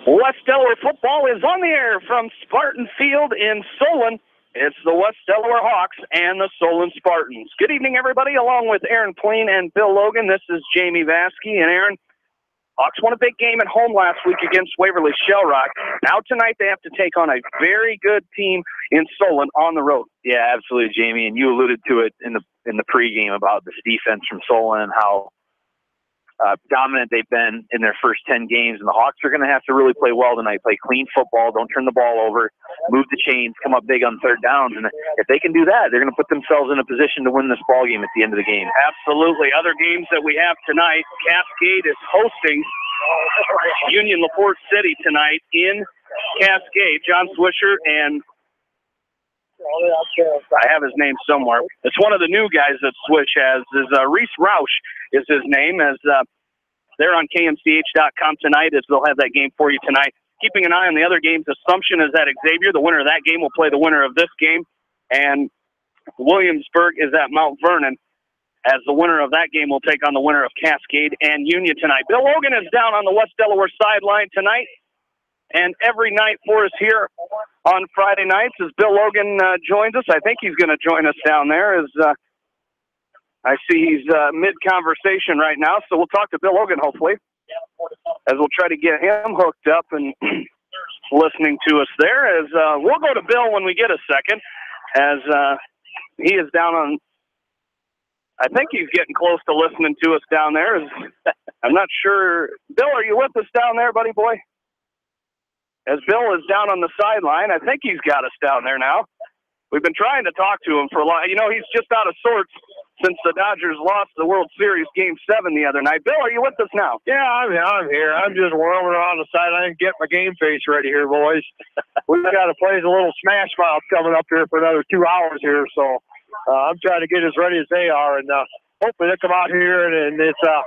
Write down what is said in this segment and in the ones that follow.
West Delaware football is on the air from Spartan Field in Solon. It's the West Delaware Hawks and the Solon Spartans. Good evening, everybody. Along with Aaron Pleen and Bill Logan, this is Jamie Vasky. And Aaron, Hawks won a big game at home last week against Waverly Shellrock. Now tonight they have to take on a very good team in Solon on the road. Yeah, absolutely, Jamie. And you alluded to it in the pregame about this defense from Solon and how dominant they've been in their first 10 games. And the Hawks are going to have to really play well tonight, play clean football, don't turn the ball over, move the chains, come up big on third downs. And if they can do that, they're going to put themselves in a position to win this ball game at the end of the game. Absolutely. Other games that we have tonight, Cascade is hosting Union LaPorte City tonight in Cascade. John Swisher and I have his name somewhere. It's one of the new guys that Swish has. Reese Roush is his name. As they're on KMCH.com tonight, as they'll have that game for you tonight. Keeping an eye on the other games, Assumption is at Xavier. The winner of that game will play the winner of this game. And Williamsburg is at Mount Vernon, as the winner of that game will take on the winner of Cascade and Union tonight. Bill Logan is down on the West Delaware sideline tonight. And every night for us here on Friday nights as Bill Logan joins us. I think he's going to join us down there as I see he's mid-conversation right now. So we'll talk to Bill Logan, hopefully, as we'll try to get him hooked up and listening to us there. As we'll go to Bill when we get a second, as he is down on, I think he's getting close to listening to us down there. I'm not sure. Bill, are you with us down there, buddy boy? As Bill is down on the sideline, I think he's got us down there now. We've been trying to talk to him for a long. You know, he's just out of sorts since the Dodgers lost the World Series Game 7 the other night. Bill, are you with us now? Yeah, I'm here. I'm just roaming around the sideline and get my game face ready here, boys. We've got to play a little Smash Mouth coming up here for another 2 hours here, so I'm trying to get as ready as they are, and hopefully they'll come out here and it's a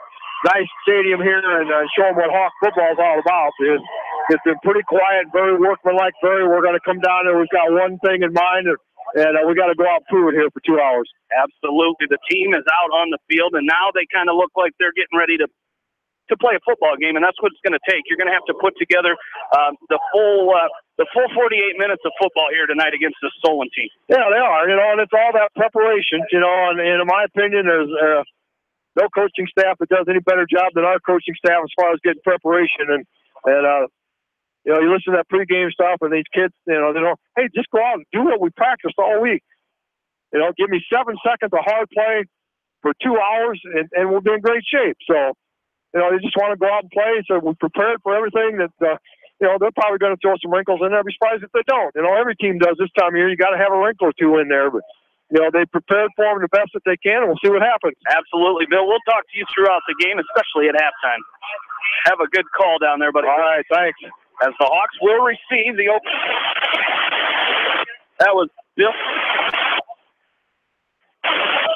nice stadium here and show them what Hawk football is all about. It's been pretty quiet, very workmanlike. We're going to come down there. We've got one thing in mind, and we got to go out and prove it here for 2 hours. Absolutely. The team is out on the field, and now they kind of look like they're getting ready to play a football game, and that's what it's going to take. You're going to have to put together the full 48 minutes of football here tonight against the Solon team. Yeah, they are. And it's all that preparation. And in my opinion, there's no coaching staff that does any better job than our coaching staff as far as getting preparation. And you listen to that pregame stuff, and these kids, they don't, hey, just go out and do what we practiced all week. Give me 7 seconds of hard play for 2 hours, and we'll be in great shape. So, they just want to go out and play. So we prepared for everything that, they're probably going to throw some wrinkles in there. I'd be surprised if they don't. Every team does this time of year. You got to have a wrinkle or two in there, but they prepared for them the best that they can, and we'll see what happens. Absolutely, Bill. We'll talk to you throughout the game, especially at halftime. Have a good call down there, buddy. All right, thanks. As the Hawks will receive the open. That was Bill.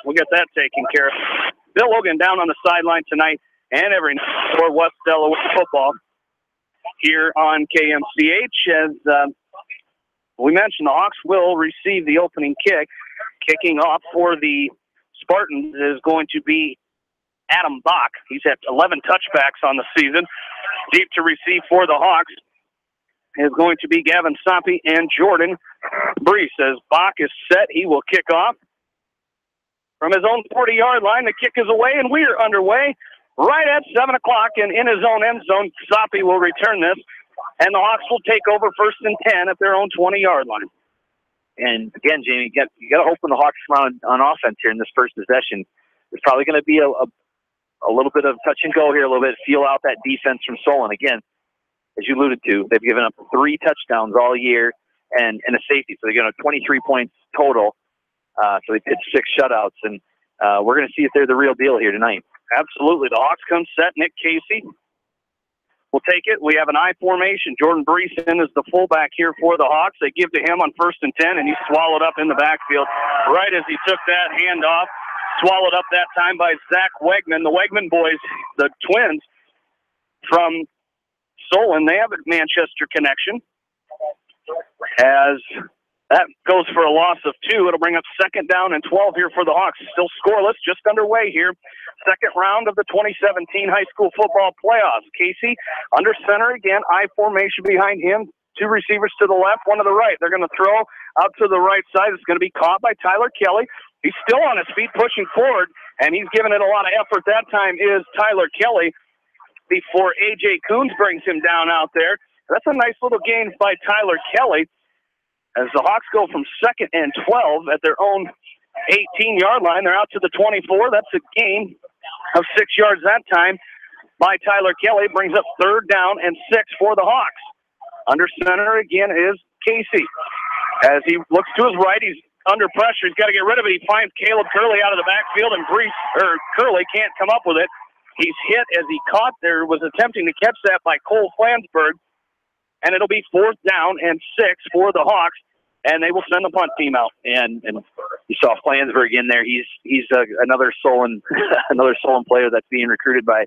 We'll get that taken care of. Bill Logan down on the sideline tonight and every night for West Delaware football here on KMCH. As we mentioned, the Hawks will receive the opening kick. Kicking off for the Spartans is going to be Adam Bach. He's had 11 touchbacks on the season. Deep to receive for the Hawks is going to be Gavin Soppy and Jordan Brees. As Bach is set, he will kick off from his own 40-yard line. The kick is away, and we are underway right at 7 o'clock, and in his own end zone, Soppy will return this, and the Hawks will take over 1st and 10 at their own 20-yard line. And again, Jamie, you got to hope when the Hawks come out on offense here in this first possession, there's probably going to be a little bit of touch and go here, a little bit, feel out that defense from Solon. Again, as you alluded to, they've given up 3 touchdowns all year and a safety. So they're going to have 23 points total. So they pitched 6 shutouts. And we're going to see if they're the real deal here tonight. Absolutely. The Hawks come set. Nick Casey will take it. We have an I formation. Jordan Breeson is the fullback here for the Hawks. They give to him on 1st and 10, and he's swallowed up in the backfield right as he took that handoff. Swallowed up that time by Zach Wegman. The Wegman boys, the twins from Solon, they have a Manchester connection. As That goes for a loss of 2. It'll bring up 2nd down and 12 here for the Hawks. Still scoreless, just underway here. 2nd round of the 2017 high school football playoffs. Casey under center again, I formation behind him. 2 receivers to the left, 1 to the right. They're going to throw out to the right side. It's going to be caught by Tyler Kelly. He's still on his feet pushing forward, and he's giving it a lot of effort. That time is Tyler Kelly before A.J. Coons brings him down out there. That's a nice little gain by Tyler Kelly as the Hawks go from 2nd and 12 at their own 18-yard line. They're out to the 24. That's a gain of 6 yards that time by Tyler Kelly. Brings up 3rd down and 6 for the Hawks. Under center again is Casey. As he looks to his right, he's under pressure. He's got to get rid of it. He finds Caleb Curley out of the backfield, and Curley can't come up with it. He's hit as he caught there, was attempting to catch that by Cole Flansburgh, and it'll be 4th down and 6 for the Hawks, and they will send the punt team out. And you saw Flansburgh in there. He's another Solon another Solon player that's being recruited by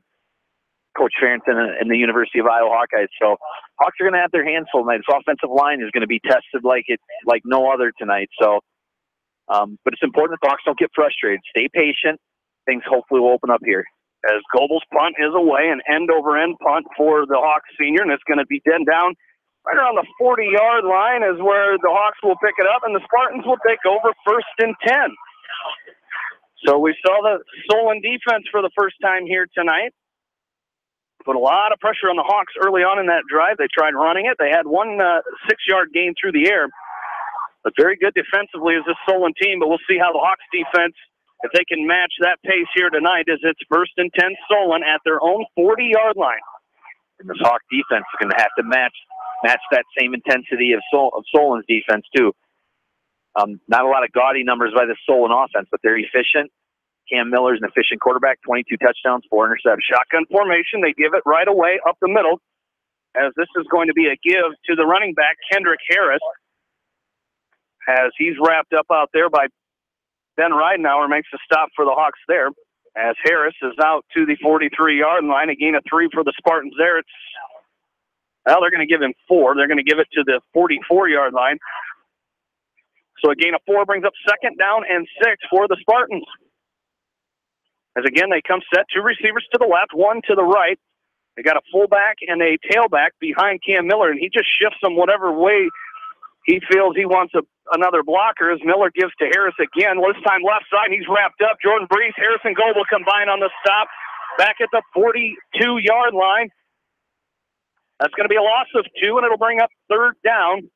Coach Farrington and the University of Iowa Hawkeyes. So Hawks are going to have their hands full tonight. This offensive line is going to be tested like no other tonight. So, but it's important that the Hawks don't get frustrated. Stay patient. Things hopefully will open up here. As Goebel's punt is away, an end-over-end punt for the Hawks senior, and it's going to be dead down right around the 40-yard line is where the Hawks will pick it up, and the Spartans will take over 1st and 10. So we saw the Solon defense for the first time here tonight. Put a lot of pressure on the Hawks early on in that drive. They tried running it. They had 1 6-yard gain through the air. But very good defensively is this Solon team, but we'll see how the Hawks defense, if they can match that pace here tonight, as it's 1st and 10 Solon at their own 40-yard line. And this Hawk defense is going to have to match that same intensity of Solon's defense, too. Not a lot of gaudy numbers by the Solon offense, but they're efficient. Cam Miller's an efficient quarterback, 22 touchdowns, 4 interceptions. Shotgun formation, they give it right away up the middle, as this is going to be a give to the running back, Kendrick Harris, as he's wrapped up out there by Ben Ridenauer. Makes a stop for the Hawks there, as Harris is out to the 43-yard line. A gain of 3 for the Spartans there. They're going to give him 4. They're going to give it to the 44-yard line. So a gain of 4 brings up 2nd down and 6 for the Spartans. As again, they come set, 2 receivers to the left, 1 to the right. They got a fullback and a tailback behind Cam Miller, and he just shifts them whatever way he feels he wants another blocker, as Miller gives to Harris again. Well, this time left side, he's wrapped up. Jordan Brees, Harrison Goebel combine on the stop. Back at the 42-yard line. That's going to be a loss of 2, and it'll bring up 3rd down.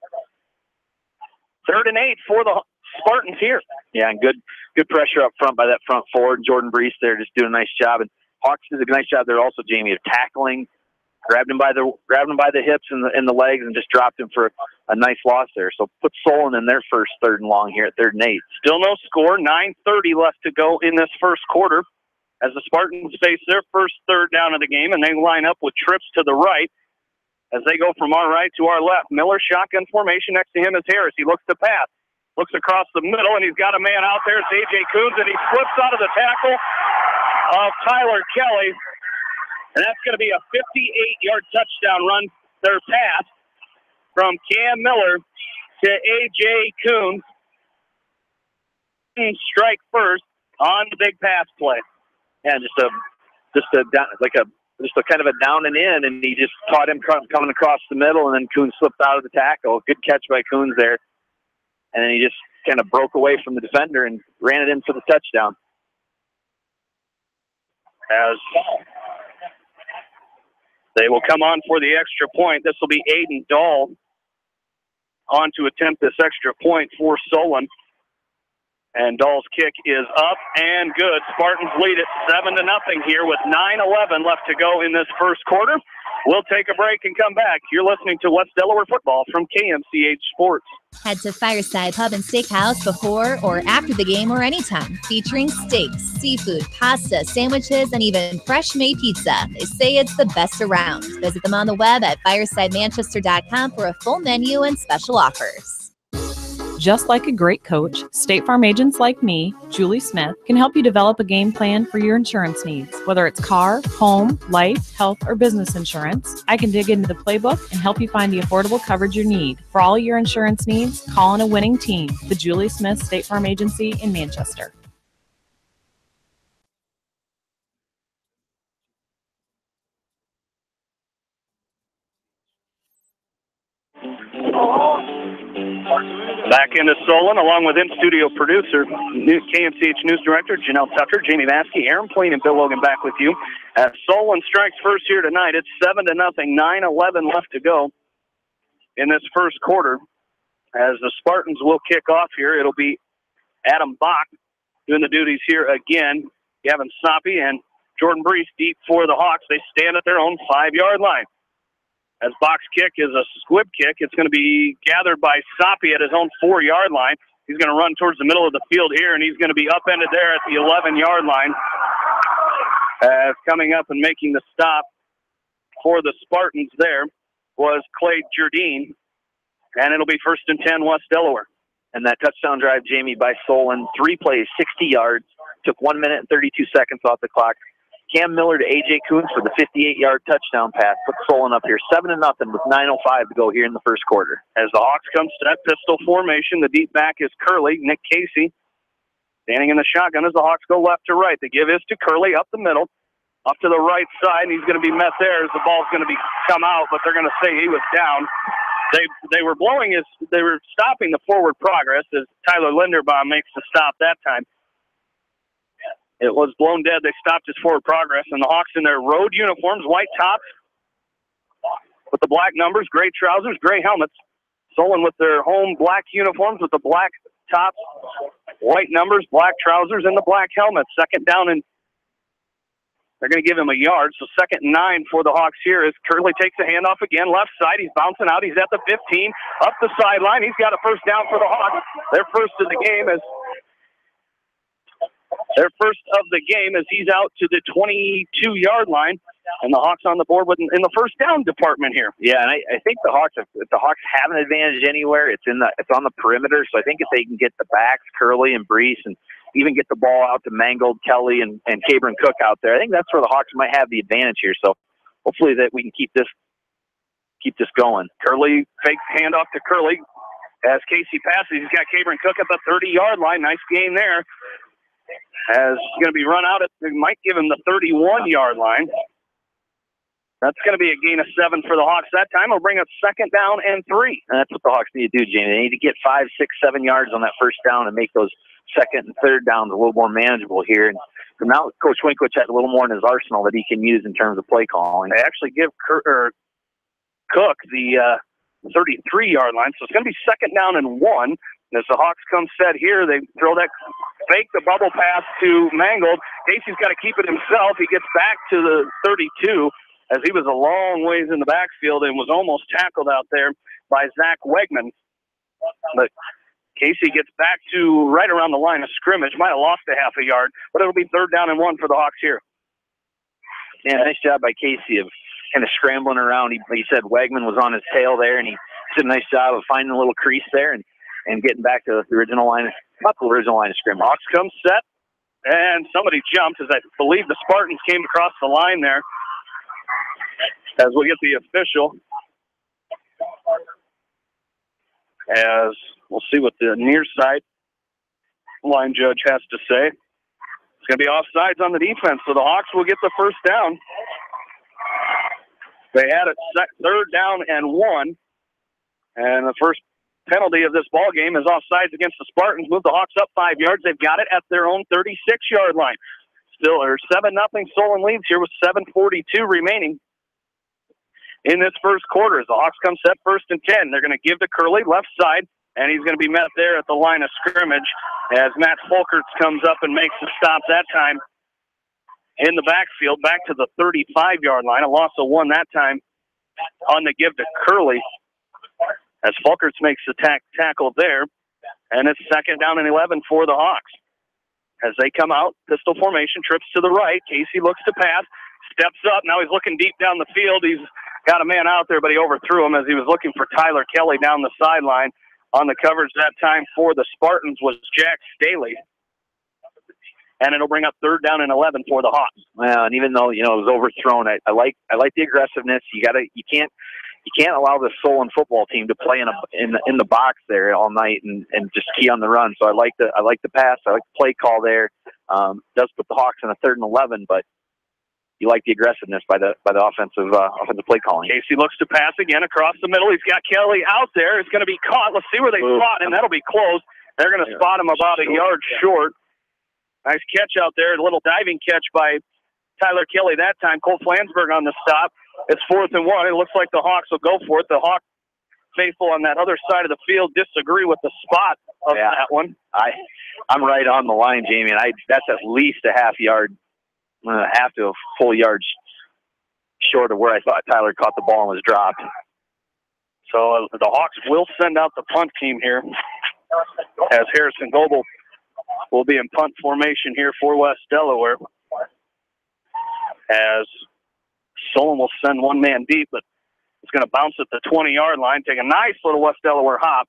3rd and 8 for the Spartans here. Yeah, and good pressure up front by that front forward. Jordan Brees there just doing a nice job. And Hawks did a nice job there also, Jamie, of tackling, grabbed him by the hips and the legs, and just dropped him for a nice loss there. So put Solon in their first 3rd and long here at 3rd and 8. Still no score. 9:30 left to go in this first quarter as the Spartans face their first 3rd down of the game, and they line up with trips to the right as they go from our right to our left. Miller shotgun formation. Next to him is Harris. He looks to pass. Looks across the middle, and he's got a man out there. It's A.J. Coons, and he slips out of the tackle of Tyler Kelly. And that's going to be a 58-yard touchdown run, their pass, from Cam Miller to A.J. Coons. Strike first on the big pass play. Yeah, just a kind of a down and in, and he just caught him coming across the middle, and then Coons slipped out of the tackle. Good catch by Coons there. And then he just kind of broke away from the defender and ran it in for the touchdown. As they will come on for the extra point. This will be Aiden Dahl on to attempt this extra point for Solon. And Dahl's kick is up and good. Spartans lead it 7-0 here with 9:11 left to go in this first quarter. We'll take a break and come back. You're listening to West Delaware Football from KMCH Sports. Head to Fireside Pub and Steakhouse before or after the game or anytime, featuring steaks, seafood, pasta, sandwiches, and even fresh-made pizza. They say it's the best around. Visit them on the web at firesidemanchester.com for a full menu and special offers. Just like a great coach, State Farm agents like me, Julie Smith, can help you develop a game plan for your insurance needs. Whether it's car, home, life, health, or business insurance, I can dig into the playbook and help you find the affordable coverage you need. For all your insurance needs, call on a winning team, the Julie Smith State Farm Agency in Manchester. Back into Solon, along with in-studio producer, KMCH News Director Janelle Tucker, Jamie Maskey, Aaron Plain, and Bill Logan back with you. As Solon strikes first here tonight, it's 7-0, 9:11 left to go in this first quarter. As the Spartans will kick off here, it'll be Adam Bach doing the duties here again. Gavin Soppy and Jordan Brees deep for the Hawks. They stand at their own 5-yard line. As Bach's kick is a squib kick, it's going to be gathered by Soppy at his own 4-yard line. He's going to run towards the middle of the field here, and he's going to be upended there at the 11-yard line. As coming up and making the stop for the Spartans there was Clay Jardine, and it'll be 1st and 10 West Delaware. And that touchdown drive, Jamie, by Solon, 3 plays, 60 yards, took 1 minute and 32 seconds off the clock. Cam Miller to A.J. Coons for the 58-yard touchdown pass. Put Solon up here 7-0 with 9:05 to go here in the first quarter. As the Hawks come set, pistol formation, the deep back is Curley, Nick Casey. Standing in the shotgun as the Hawks go left to right. The give is to Curley up the middle, up to the right side, and he's going to be met there as the ball's going to be come out, but they're going to say he was down. They were they were stopping the forward progress as Tyler Linderbaum makes the stop that time. It was blown dead. They stopped his forward progress, and the Hawks in their road uniforms, white tops with the black numbers, gray trousers, gray helmets. Solon with their home black uniforms with the black tops, white numbers, black trousers, and the black helmets. Second down, and they're going to give him a yard. So 2nd and 9 for the Hawks here as Curley takes a handoff again, left side. He's bouncing out. He's at the 15, up the sideline. He's got a first down for the Hawks. Their first of the game as he's out to the 22-yard line, and the Hawks on the board in the first down department here. Yeah, and I think the Hawks, if the Hawks have an advantage anywhere, it's on the perimeter. So I think if they can get the backs, Curley and Brees, and even get the ball out to Mangold, Kelly, and Cabron Cook out there, I think that's where the Hawks might have the advantage here. So hopefully that we can keep this going. Curley fakes handoff to Curley as Casey passes. He's got Cabron Cook at the 30-yard line. Nice gain there. As he's going to be run out they might give him the 31-yard line. That's going to be a gain of 7 for the Hawks that time. It'll bring up 2nd down and 3. And that's what the Hawks need to do, Jamie. They need to get 5, 6, 7 yards on that first down and make those 2nd and 3rd downs a little more manageable here. And from now, Coach Winkwich has a little more in his arsenal that he can use in terms of play calling. They actually give Cook the 33-yard line, so it's going to be 2nd down and 1. As the Hawks come set here, they throw that fake the bubble pass to Mangold. Casey's got to keep it himself. He gets back to the 32 as he was a long ways in the backfield and was almost tackled out there by Zach Wegman. But Casey gets back to right around the line of scrimmage. Might have lost a half a yard, but it'll be 3rd down and 1 for the Hawks here. Yeah, nice job by Casey of kind of scrambling around. He said Wegman was on his tail there, and he did a nice job of finding a little crease there and getting back to the original line, not the original line of scrimmage. Hawks come set, and somebody jumped, as I believe the Spartans came across the line there. As we get the official, as we'll see what the near side line judge has to say. It's going to be offsides on the defense, so the Hawks will get the first down. They had it set 3rd down and 1, and the first penalty of this ball game is offsides against the Spartans. Move the Hawks up 5 yards. They've got it at their own 36-yard line. Still, 7-0 Solon leads here with 7:42 remaining in this first quarter. As the Hawks come set 1st and 10, they're going to give to Curley left side, and he's going to be met there at the line of scrimmage as Matt Folkerts comes up and makes the stop that time in the backfield, back to the 35-yard line. A loss of 1 that time on the give to Curley as Folkerts makes the tackle there, and it's 2nd down and 11 for the Hawks. As they come out, pistol formation, trips to the right. Casey looks to pass, steps up. Now he's looking deep down the field. He's got a man out there, but he overthrew him as he was looking for Tyler Kelly down the sideline On the coverage that time for the Spartans was Jack Staley. And it'll bring up 3rd down and 11 for the Hawks. Well, and even though, it was overthrown, I like the aggressiveness. You can't allow the Solon football team to play in the box there all night and just key on the run. So I like the pass. I like the play call there. Does put the Hawks in a 3rd and 11, but you like the aggressiveness by the offensive play calling. Casey looks to pass again across the middle. He's got Kelly out there. It's going to be caught. Let's see where they spot him. That'll be close. They're going to spot him about a yard short. Nice catch out there. A little diving catch by Tyler Kelly that time. Cole Flansburgh on the stop. It's 4th and 1. It looks like the Hawks will go for it. The Hawks faithful on that other side of the field disagree with the spot of that one. I'm right on the line, Jamie, and that's at least a half to a full yard short of where I thought Tyler caught the ball and was dropped. So the Hawks will send out the punt team here as Harrison Goebel will be in punt formation here for West Delaware. As Solon will send one man deep, but it's going to bounce at the 20-yard line, take a nice little West Delaware hop,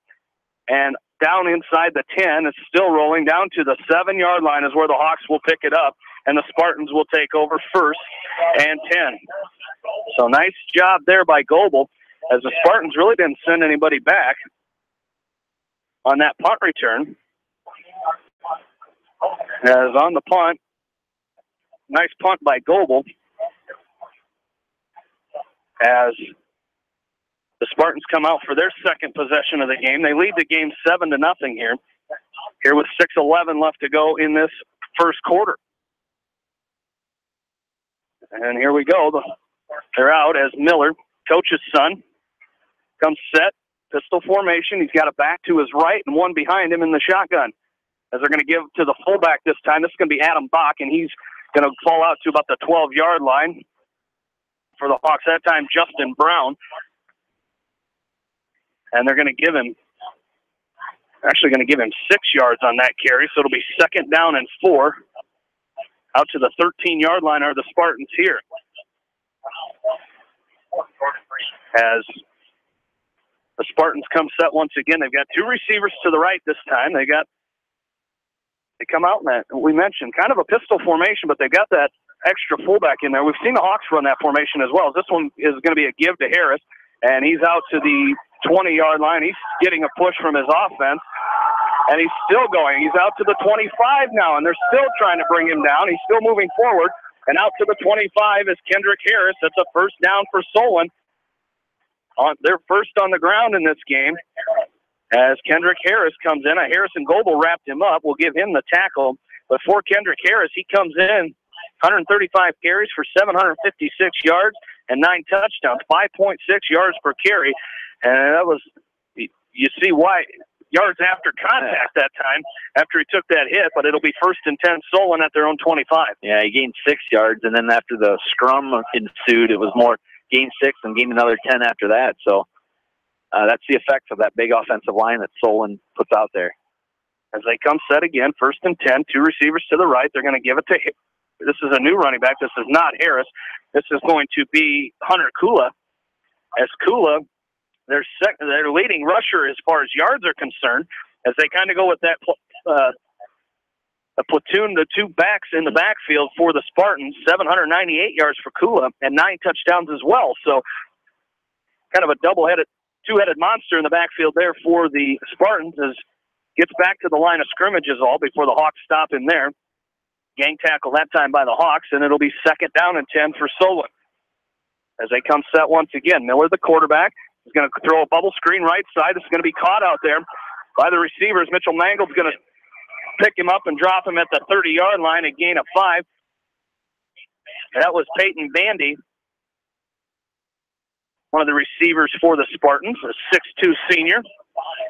and down inside the 10. It's still rolling down to the 7-yard line is where the Hawks will pick it up, and the Spartans will take over 1st and 10. So nice job there by Goebel, as the Spartans really didn't send anybody back on that punt return. As on the punt, nice punt by Goebel, as the Spartans come out for their 2nd possession of the game. They lead the game 7-0 here. Here with 6:11 left to go in this first quarter. And here we go. They're out as Miller, coach's son, comes set, pistol formation. He's got a back to his right and one behind him in the shotgun. As they're going to give to the fullback this time. This is going to be Adam Bach, and he's going to fall out to about the 12-yard line for the Hawks. That time, Justin Brown. And they're going to give him 6 yards on that carry, so it'll be 2nd down and 4. Out to the 13-yard line are the Spartans here. As the Spartans come set once again, they've got 2 receivers to the right this time. They come out in that, we mentioned, kind of a pistol formation, but they've got that extra fullback in there. We've seen the Hawks run that formation as well. This one is going to be a give to Harris, and he's out to the 20-yard line. He's getting a push from his offense, and he's still going. He's out to the 25 now, and they're still trying to bring him down. He's still moving forward, and out to the 25 is Kendrick Harris. That's a 1st down for Solon. They're first on the ground in this game. As Kendrick Harris comes in, Harrison Goebel wrapped him up. We'll give him the tackle. But for Kendrick Harris, he comes in 135 carries for 756 yards and 9 touchdowns, 5.6 yards per carry. And that was, you see why, yards after contact that time, after he took that hit, but it'll be 1st and 10 Solon at their own 25. Yeah, he gained 6 yards, and then after the scrum ensued, it was more gain 6 and gain another 10 after that. So that's the effects of that big offensive line that Solon puts out there. As they come set again, 1st and 10, 2 receivers to the right. They're going to give it to, this is a new running back. This is not Harris. This is going to be Hunter Kula. As Kula, their leading rusher as far as yards are concerned, as they kind of go with that a platoon, the 2 backs in the backfield for the Spartans, 798 yards for Kula and 9 touchdowns as well. So kind of a two-headed monster in the backfield there for the Spartans, as gets back to the line of scrimmage is all before the Hawks stop in there. Gang tackle that time by the Hawks, and it'll be 2nd down and 10 for Solon. As they come set once again, Miller, the quarterback, is going to throw a bubble screen right side. This is going to be caught out there by the receivers. Mitchell Mangold's going to pick him up and drop him at the 30-yard line, a gain of 5. That was Peyton Bandy, one of the receivers for the Spartans, a 6'2 senior.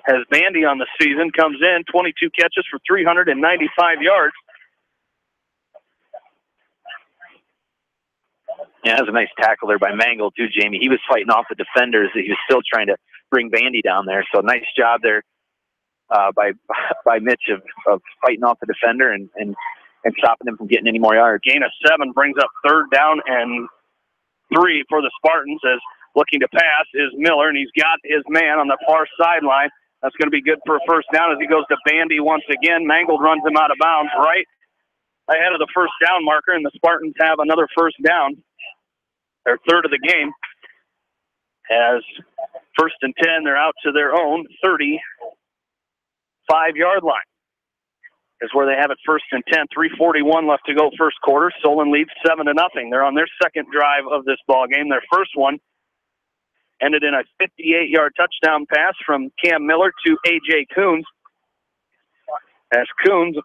Has Bandy on the season, comes in, 22 catches for 395 yards. Yeah, that was a nice tackle there by Mangold, too, Jamie. He was fighting off the defenders. He was still trying to bring Bandy down there. So nice job there by Mitch of fighting off the defender and stopping him from getting any more yards. Gain of 7 brings up 3rd down and 3 for the Spartans, as looking to pass is Miller, and he's got his man on the far sideline. That's going to be good for a first down as he goes to Bandy once again. Mangold runs him out of bounds right ahead of the first down marker, and the Spartans have another first down, their third of the game. As first and 10, they're out to their own 35-yard line. Is where they have it first and 10. 3:41 left to go first quarter. Solon leads 7-0. They're on their second drive of this ball game. Their first one ended in a 58-yard touchdown pass from Cam Miller to A.J. Coons. As Coons,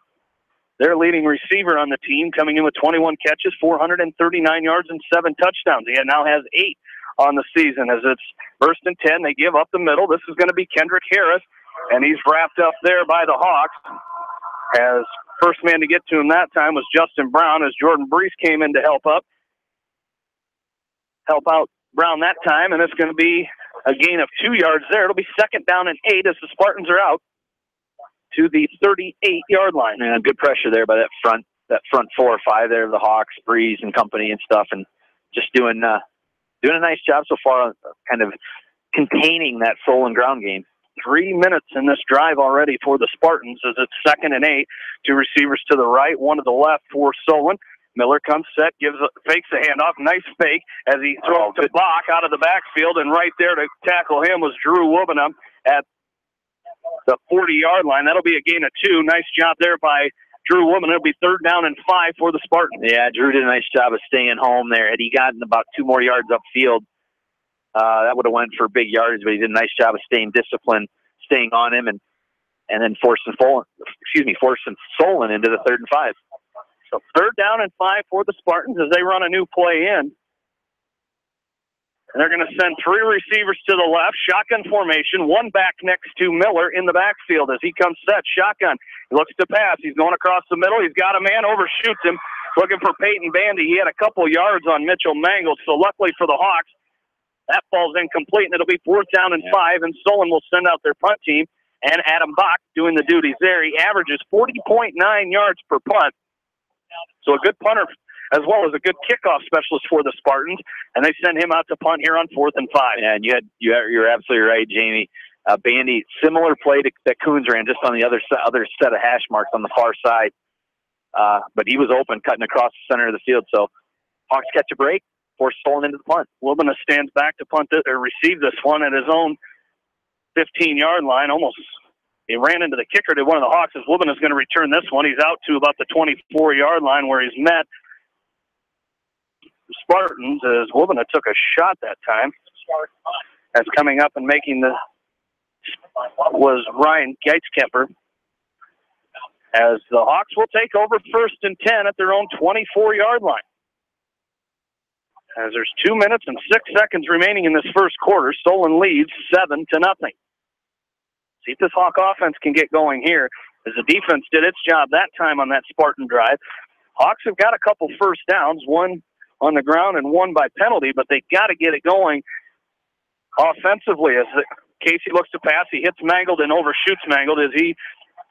their leading receiver on the team, coming in with 21 catches, 439 yards, and 7 touchdowns. He now has 8 on the season. As it's first and 10, they give up the middle. This is going to be Kendrick Harris, and he's wrapped up there by the Hawks. As first man to get to him that time was Justin Brown, as Jordan Brees came in to help out Brown that time, and it's going to be a gain of 2 yards there. It'll be second down and 8 as the Spartans are out to the 38-yard line. And good pressure there by that front 4 or 5 there of the Hawks, Brees and company and stuff, and just doing a nice job so far on kind of containing that Solon ground game. 3 minutes in this drive already for the Spartans as it's second and 8. 2 receivers to the right, 1 to the left for Solon. Miller comes set, fakes the handoff. Nice fake as he throws to Bach out of the backfield, and right there to tackle him was Drew Wubbenham at the 40-yard line. That'll be a gain of 2. Nice job there by Drew Wubbenham. It'll be third down and 5 for the Spartans. Yeah, Drew did a nice job of staying home there. Had he gotten about 2 more yards upfield, that would have went for big yards, but he did a nice job of staying disciplined, staying on him, and then forcing Solon into the 3rd and 5. So third down and 5 for the Spartans as they run a new play in. And they're going to send 3 receivers to the left, shotgun formation, 1 back next to Miller in the backfield as he comes set, shotgun. He looks to pass. He's going across the middle. He's got a man, overshoots him, looking for Peyton Bandy. He had a couple yards on Mitchell Mangold, so luckily for the Hawks, that falls incomplete, and it'll be fourth down and 5, and Solon will send out their punt team, and Adam Bach doing the duties there. He averages 40.9 yards per punt, so a good punter as well as a good kickoff specialist for the Spartans, and they send him out to punt here on 4th and 5. Yeah, and you're absolutely right, Jamie. Bandy, similar play that Coons ran, just on the other set of hash marks on the far side, but he was open, cutting across the center of the field, so Hawks catch a break. Force Solon into the punt. Wubbenham stands back to punt it or receive this one at his own 15-yard line. Almost, he ran into the kicker to one of the Hawks. As Wubbenham is going to return this one, he's out to about the 24-yard line where he's met the Spartans. As Wubbenham took a shot that time. As coming up and making was Ryan Geitzkemper. As the Hawks will take over first and 10 at their own 24-yard line. As there's 2 minutes and 6 seconds remaining in this first quarter, Solon leads 7-0. See if this Hawk offense can get going here, as the defense did its job that time on that Spartan drive. Hawks have got a couple first downs, 1 on the ground and 1 by penalty, but they got to get it going offensively. As Casey looks to pass, he hits Mangold and overshoots Mangold as he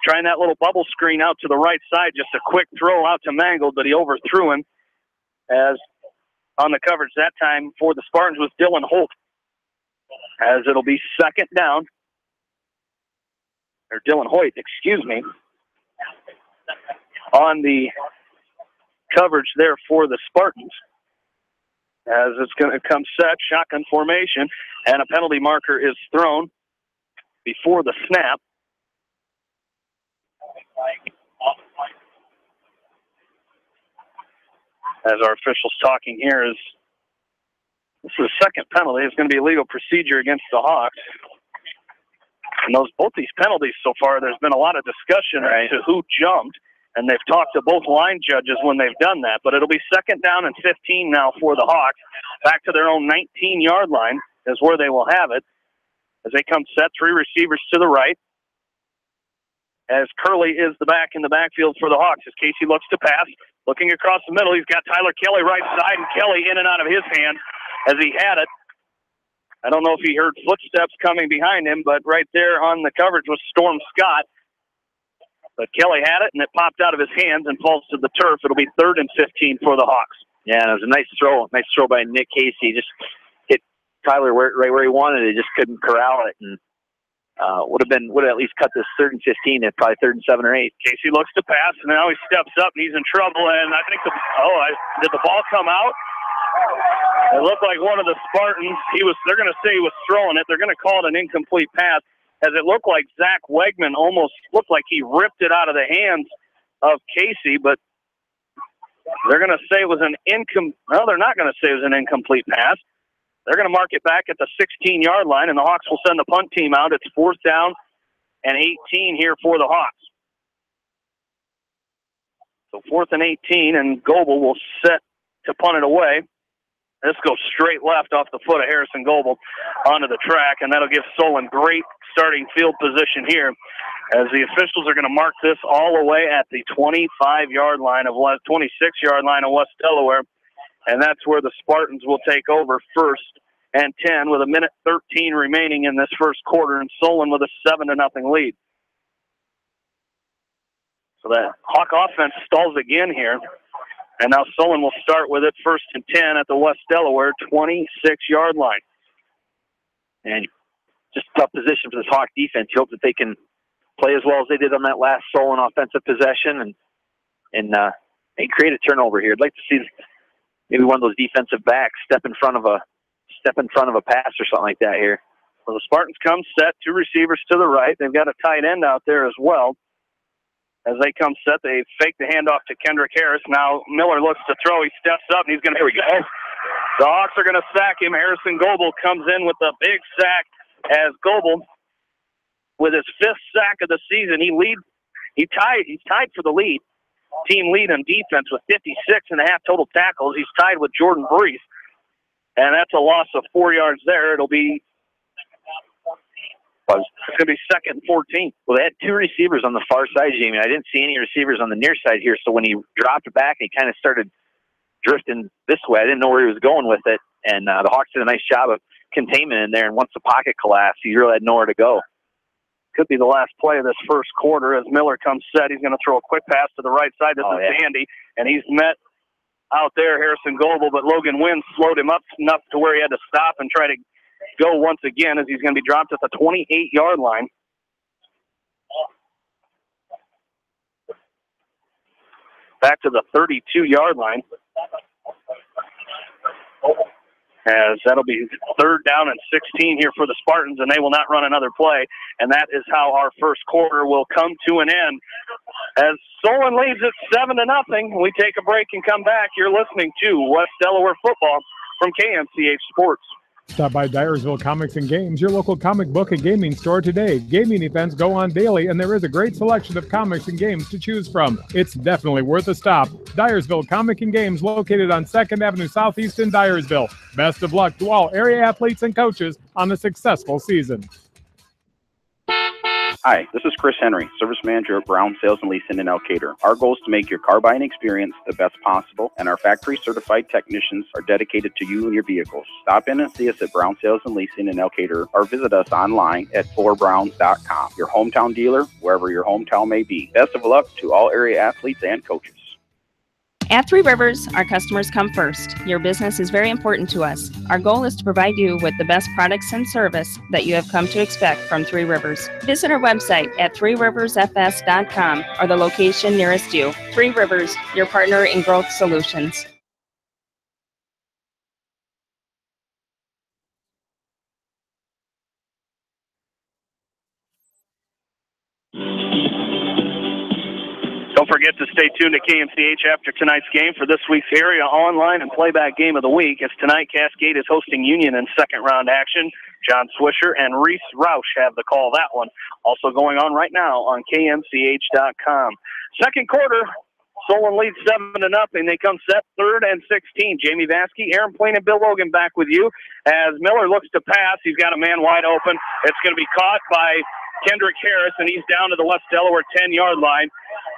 trying that little bubble screen out to the right side. Just a quick throw out to Mangold, but he overthrew him. As on the coverage that time for the Spartans was Dylan Holt, as it'll be second down, or Dylan Hoyt, excuse me, on the coverage there for the Spartans, as it's going to come set, shotgun formation, and a penalty marker is thrown before the snap. As our officials talking here, is this is the second penalty. It's going to be a legal procedure against the Hawks. And both these penalties so far, there's been a lot of discussion as to who jumped, and they've talked to both line judges when they've done that. But it'll be second down and 15 now for the Hawks. Back to their own 19-yard line is where they will have it. As they come set, 3 receivers to the right. As Curley is the back in the backfield for the Hawks. As Casey looks to pass, looking across the middle, he's got Tyler Kelly right side, and Kelly in and out of his hand as he had it. I don't know if he heard footsteps coming behind him, but right there on the coverage was Storm Scott. But Kelly had it, and it popped out of his hands and falls to the turf. It'll be 3rd and 15 for the Hawks. Yeah, and it was a nice throw by Nick Casey. Just hit Tyler right where he wanted it. Just couldn't corral it. And would have at least cut this 3rd and 15 at probably 3rd and 7 or 8. Casey looks to pass, and now he steps up, and he's in trouble. And I think did the ball come out? It looked like one of the Spartans. They're going to say he was throwing it. They're going to call it an incomplete pass, as it looked like Zach Wegman almost looked like he ripped it out of the hands of Casey, but they're going to say it was they're not going to say it was an incomplete pass. They're going to mark it back at the 16-yard line, and the Hawks will send the punt team out. It's 4th down and 18 here for the Hawks. So 4th and 18, and Goebel will set to punt it away. This goes straight left off the foot of Harrison Goebel onto the track, and that'll give Solon great starting field position here, as the officials are going to mark this all the way at the 26-yard line of West Delaware, and that's where the Spartans will take over 1st and 10 with 1:13 remaining in this first quarter, and Solon with a 7-0 lead. So that Hawk offense stalls again here. And now Solon will start with it 1st and 10 at the West Delaware 26-yard line. And just a tough position for this Hawk defense. You hope that they can play as well as they did on that last Solon offensive possession and create a turnover here. I'd like to see maybe one of those defensive backs step in front of a pass or something like that here. Well, the Spartans come set, 2 receivers to the right. They've got a tight end out there as well. As they come set, they fake the handoff to Kendrick Harris. Now Miller looks to throw. He steps up, and he's going to. Here we go. The Hawks are going to sack him. Harrison Goebel comes in with a big sack, as Goebel, with his 5th sack of the season, he's tied for the team lead on defense with 56.5 total tackles. He's tied with Jordan Brees, and that's a loss of 4 yards there. It's going to be 2nd and 14. Well, they had 2 receivers on the far side, Jamie. I didn't see any receivers on the near side here, so when he dropped back, he kind of started drifting this way. I didn't know where he was going with it, and the Hawks did a nice job of containment in there, and once the pocket collapsed, he really had nowhere to go. Could be the last play of this first quarter. As Miller comes set, he's going to throw a quick pass to the right side. This is Sandy, and he's met out there Harrison Goebel, but Logan Wynn slowed him up enough to where he had to stop and try to go once again, as he's going to be dropped at the 28-yard line. Back to the 32-yard line, as that'll be 3rd down and 16 here for the Spartans, and they will not run another play. And that is how our first quarter will come to an end, as Solon leads it 7-0. We take a break and come back. You're listening to West Delaware football from KMCH Sports. Stop by Dyersville Comics and Games, your local comic book and gaming store today. Gaming events go on daily, and there is a great selection of comics and games to choose from. It's definitely worth a stop. Dyersville Comic and Games, located on 2nd Avenue Southeast in Dyersville. Best of luck to all area athletes and coaches on a successful season. Hi, this is Chris Henry, Service Manager at Brown Sales and Leasing in Elkader. Our goal is to make your car buying experience the best possible, and our factory-certified technicians are dedicated to you and your vehicles. Stop in and see us at Brown Sales and Leasing in Elkader, or visit us online at ForBrowns.com. Your hometown dealer, wherever your hometown may be. Best of luck to all area athletes and coaches. At Three Rivers, our customers come first. Your business is very important to us. Our goal is to provide you with the best products and service that you have come to expect from Three Rivers. Visit our website at threeriversfs.com or the location nearest you. Three Rivers, your partner in growth solutions. Don't forget to stay tuned to KMCH after tonight's game for this week's area online and playback game of the week, as tonight Cascade is hosting Union in second-round action. John Swisher and Reese Roush have the call that one. Also going on right now on KMCH.com. Second quarter, Solon leads 7-0. They come set 3rd and 16. Jamie Vaskey, Aaron Plain, and Bill Logan back with you. As Miller looks to pass, he's got a man wide open. It's going to be caught by Kendrick Harris, and he's down to the West Delaware 10-yard line,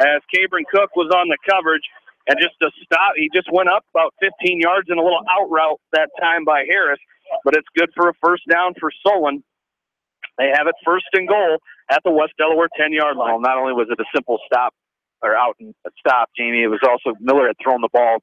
as Cabron Cook was on the coverage. And just to stop, he just went up about 15 yards in a little out route that time by Harris, but it's good for a first down for Solon. They have it 1st and goal at the West Delaware 10-yard line. Well, not only was it a simple stop, or out and stop, Jamie, it was also Miller had thrown the ball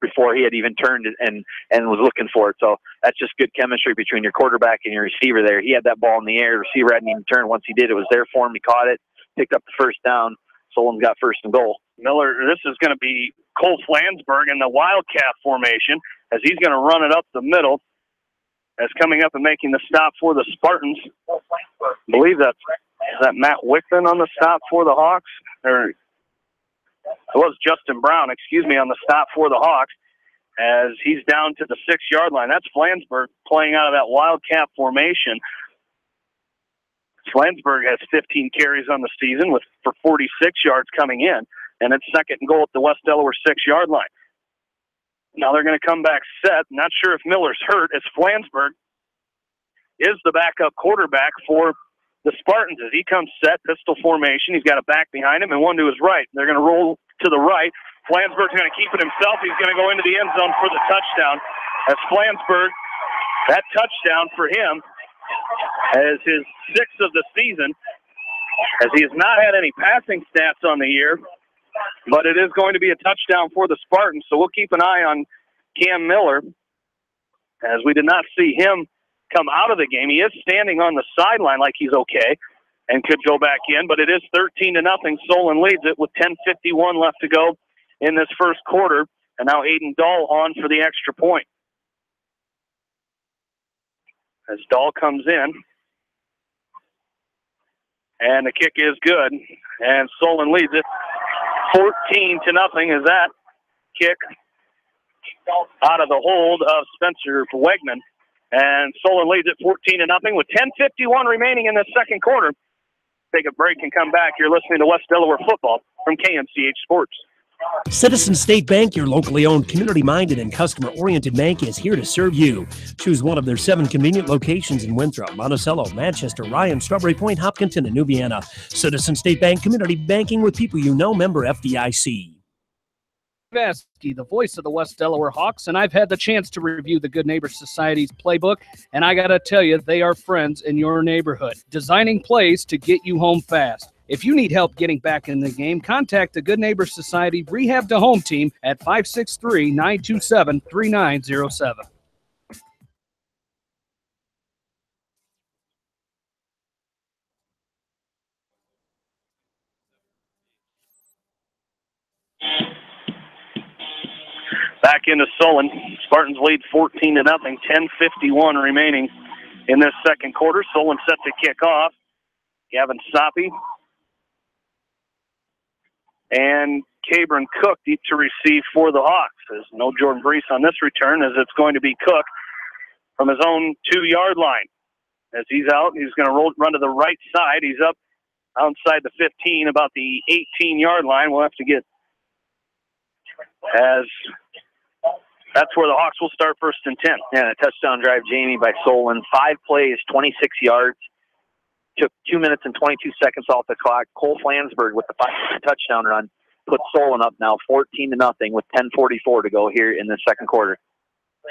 before he had even turned and was looking for it. So that's just good chemistry between your quarterback and your receiver there. He had that ball in the air. The receiver hadn't even turned. Once he did, it was there for him. He caught it, picked up the first down. Solon's got first and goal. Miller, this is going to be Cole Flansburgh in the Wildcat formation as he's going to run it up the middle. As coming up and making the stop for the Spartans. I believe is that Matt Wickman on the stop for the Hawks? Or it was Justin Brown, on the stop for the Hawks as he's down to the 6-yard line. That's Flansburgh playing out of that Wildcat formation. Flansburgh has 15 carries on the season for 46 yards coming in, and it's second and goal at the West Delaware 6-yard line. Now they're going to come back set. Not sure if Miller's hurt, as Flansburgh is the backup quarterback for the Spartans. As he comes set, pistol formation, he's got a back behind him and one to his right. They're going to roll to the right. Flansburgh's going to keep it himself. He's going to go into the end zone for the touchdown. As Flansburgh, that touchdown for him as his 6th of the season, as he has not had any passing stats on the year. But it is going to be a touchdown for the Spartans, so we'll keep an eye on Cam Miller, as we did not see him come out of the game. He is standing on the sideline like he's okay and could go back in, but it is 13-0. Solon leads it with 10:51 left to go in this first quarter, and now Aiden Dahl on for the extra point. As Dahl comes in, and the kick is good, and Solon leads it 14-0 as that kick out of the hold of Spencer Wegman. And Solon leads it 14-0 with 10:51 remaining in the second quarter. Take a break and come back. You're listening to West Delaware football from KMCH Sports. Citizen State Bank, your locally owned, community-minded, and customer-oriented bank, is here to serve you. Choose one of their 7 convenient locations in Winthrop, Monticello, Manchester, Ryan, Strawberry Point, Hopkinton, and New Vienna. Citizen State Bank, community banking with people you know, member FDIC. Vasky, the voice of the West Delaware Hawks, and I've had the chance to review the Good Neighbor Society's playbook, and I got to tell you, they are friends in your neighborhood, designing plays to get you home fast. If you need help getting back in the game, contact the Good Neighbor Society Rehab to Home team at 563-927-3907. Back into Solon. Spartans lead 14-0, 10:51 remaining in this second quarter. Solon set to kick off. Gavin Soppy and Cabron Cook deep to receive for the Hawks. There's no Jordan Brees on this return, as it's going to be Cook from his own 2-yard line. As he's out, he's going to run to the right side. He's up outside the 15, about the 18-yard line. We'll have to get, as that's where the Hawks will start first and 10. Yeah, a touchdown drive, Jamie, by Solon. 5 plays, 26 yards. Took 2 minutes and 22 seconds off the clock. Cole Flansburgh with the 5 touchdown run put Solon up now 14-0 with 10:44 to go here in the second quarter.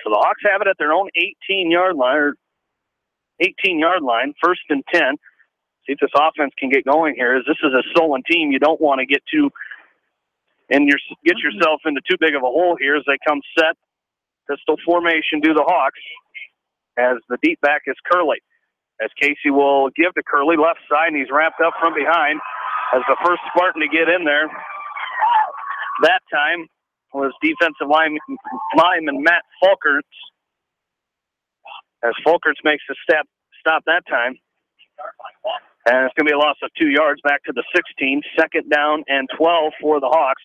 So the Hawks have it at their own 18-yard line, first and 10. See if this offense can get going here. As this is a Solon team, you don't want to get yourself into too big of a hole here as they come set. Pistol formation do the Hawks, as the deep back is Curley. As Casey will give to Curley, left side, and he's wrapped up from behind as the first Spartan to get in there. That time was defensive lineman Matt Folkerts, as Folkerts makes the stop that time. And it's going to be a loss of 2 yards back to the 16. Second down and 12 for the Hawks.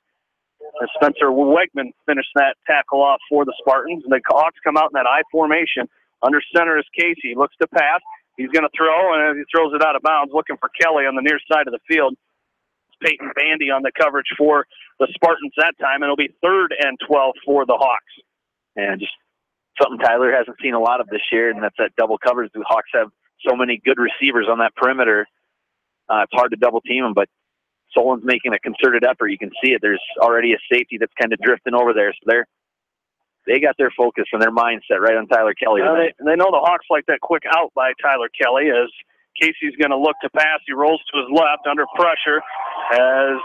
As Spencer Wegman finished that tackle off for the Spartans. The Hawks come out in that I formation. Under center is Casey. He looks to pass. He's going to throw, and as he throws it out of bounds, looking for Kelly on the near side of the field. It's Peyton Bandy on the coverage for the Spartans that time, and it'll be 3rd and 12 for the Hawks. And just something Tyler hasn't seen a lot of this year, and that's that double coverage. The Hawks have so many good receivers on that perimeter. It's hard to double team them, but Solon's making a concerted effort. You can see it. There's already a safety that's kind of drifting over there, so they got their focus and their mindset right on Tyler Kelly. They know the Hawks like that quick out by Tyler Kelly, as Casey's going to look to pass. He rolls to his left under pressure as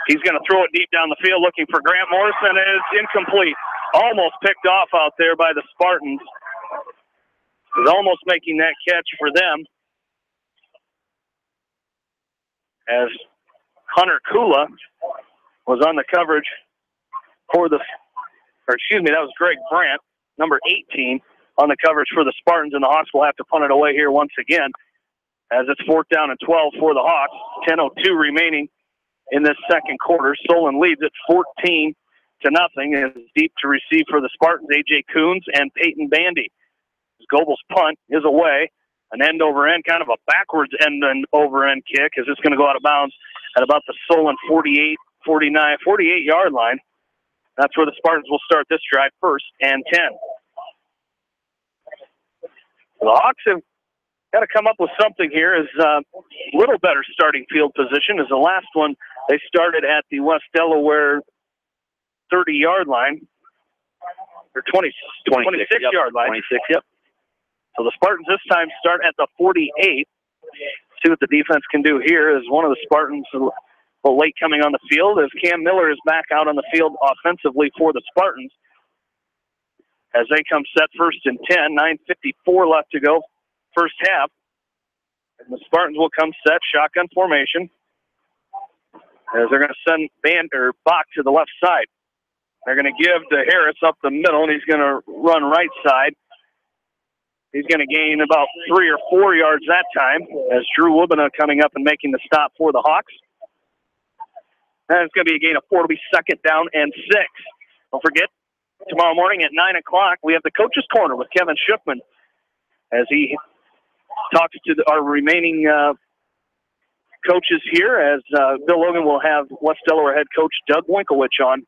he's going to throw it deep down the field looking for Grant Morrison. It is incomplete. almost picked off out there by the Spartans. Was almost making that catch for them. As Hunter Kula was on the coverage for the, or excuse me, that was Greg Brandt, number 18, on the coverage for the Spartans, and the Hawks will have to punt it away here once again, as it's 4th down and 12 for the Hawks. 10:02 remaining in this second quarter. Solon leads at 14-0. Is deep to receive for the Spartans, A.J. Coons and Peyton Bandy. Goebel's punt is away. An end-over-end, kind of a backwards end-over-end kick, as it's going to go out of bounds at about the Solon 48-yard line. That's where the Spartans will start this drive, 1st and 10. The Hawks have got to come up with something here. Is a little better starting field position. As the last one, they started at the West Delaware 30-yard line, or 26-yard line. 26, yep. So the Spartans this time start at the 48. See what the defense can do here. As one of the Spartans a little late coming on the field, as Cam Miller is back out on the field offensively for the Spartans. As they come set 1st and 10, 9:54 left to go, first half. And the Spartans will come set, shotgun formation, as they're going to send Bach to the left side. They're going to give to Harris up the middle, and he's going to run right side. He's going to gain about 3 or 4 yards that time, as Drew Wubina coming up and making the stop for the Hawks. And it's going to be a gain of 4. It'll be 2nd down and 6. Don't forget, tomorrow morning at 9 o'clock, we have the Coach's Corner with Kevin Schiffman, as he talks to our remaining coaches here, as Bill Logan will have West Delaware head coach Doug Winkowich on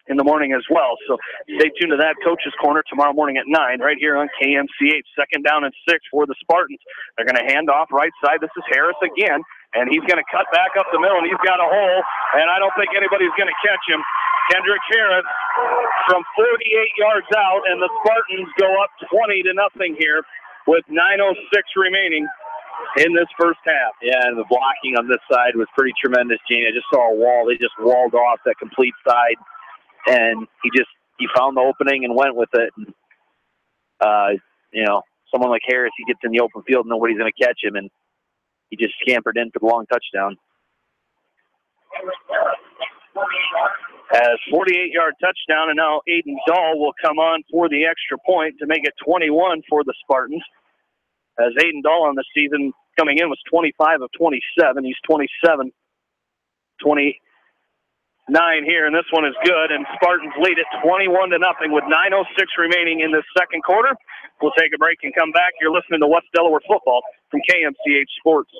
in the morning as well. So stay tuned to that Coach's Corner tomorrow morning at 9 right here on KMCH. 2nd down and 6 for the Spartans. They're going to hand off right side. This is Harris again, and he's going to cut back up the middle, and he's got a hole, and I don't think anybody's going to catch him. Kendrick Harris from 48 yards out, and the Spartans go up 20-0 here with 9:06 remaining in this first half. Yeah, and the blocking on this side was pretty tremendous, Gene. I just saw a wall. They just walled off that complete side, and he found the opening and went with it. And, someone like Harris, he gets in the open field, nobody's going to catch him, and he just scampered in for the long touchdown. As 48-yard touchdown, and now Aiden Dahl will come on for the extra point to make it 21 for the Spartans. As Aiden Dahl on the season coming in was 25 of 27. He's 27, 29 here, and this one is good. And Spartans lead it 21-0 with 9:06 remaining in this second quarter. We'll take a break and come back. You're listening to West Delaware football from KMCH Sports.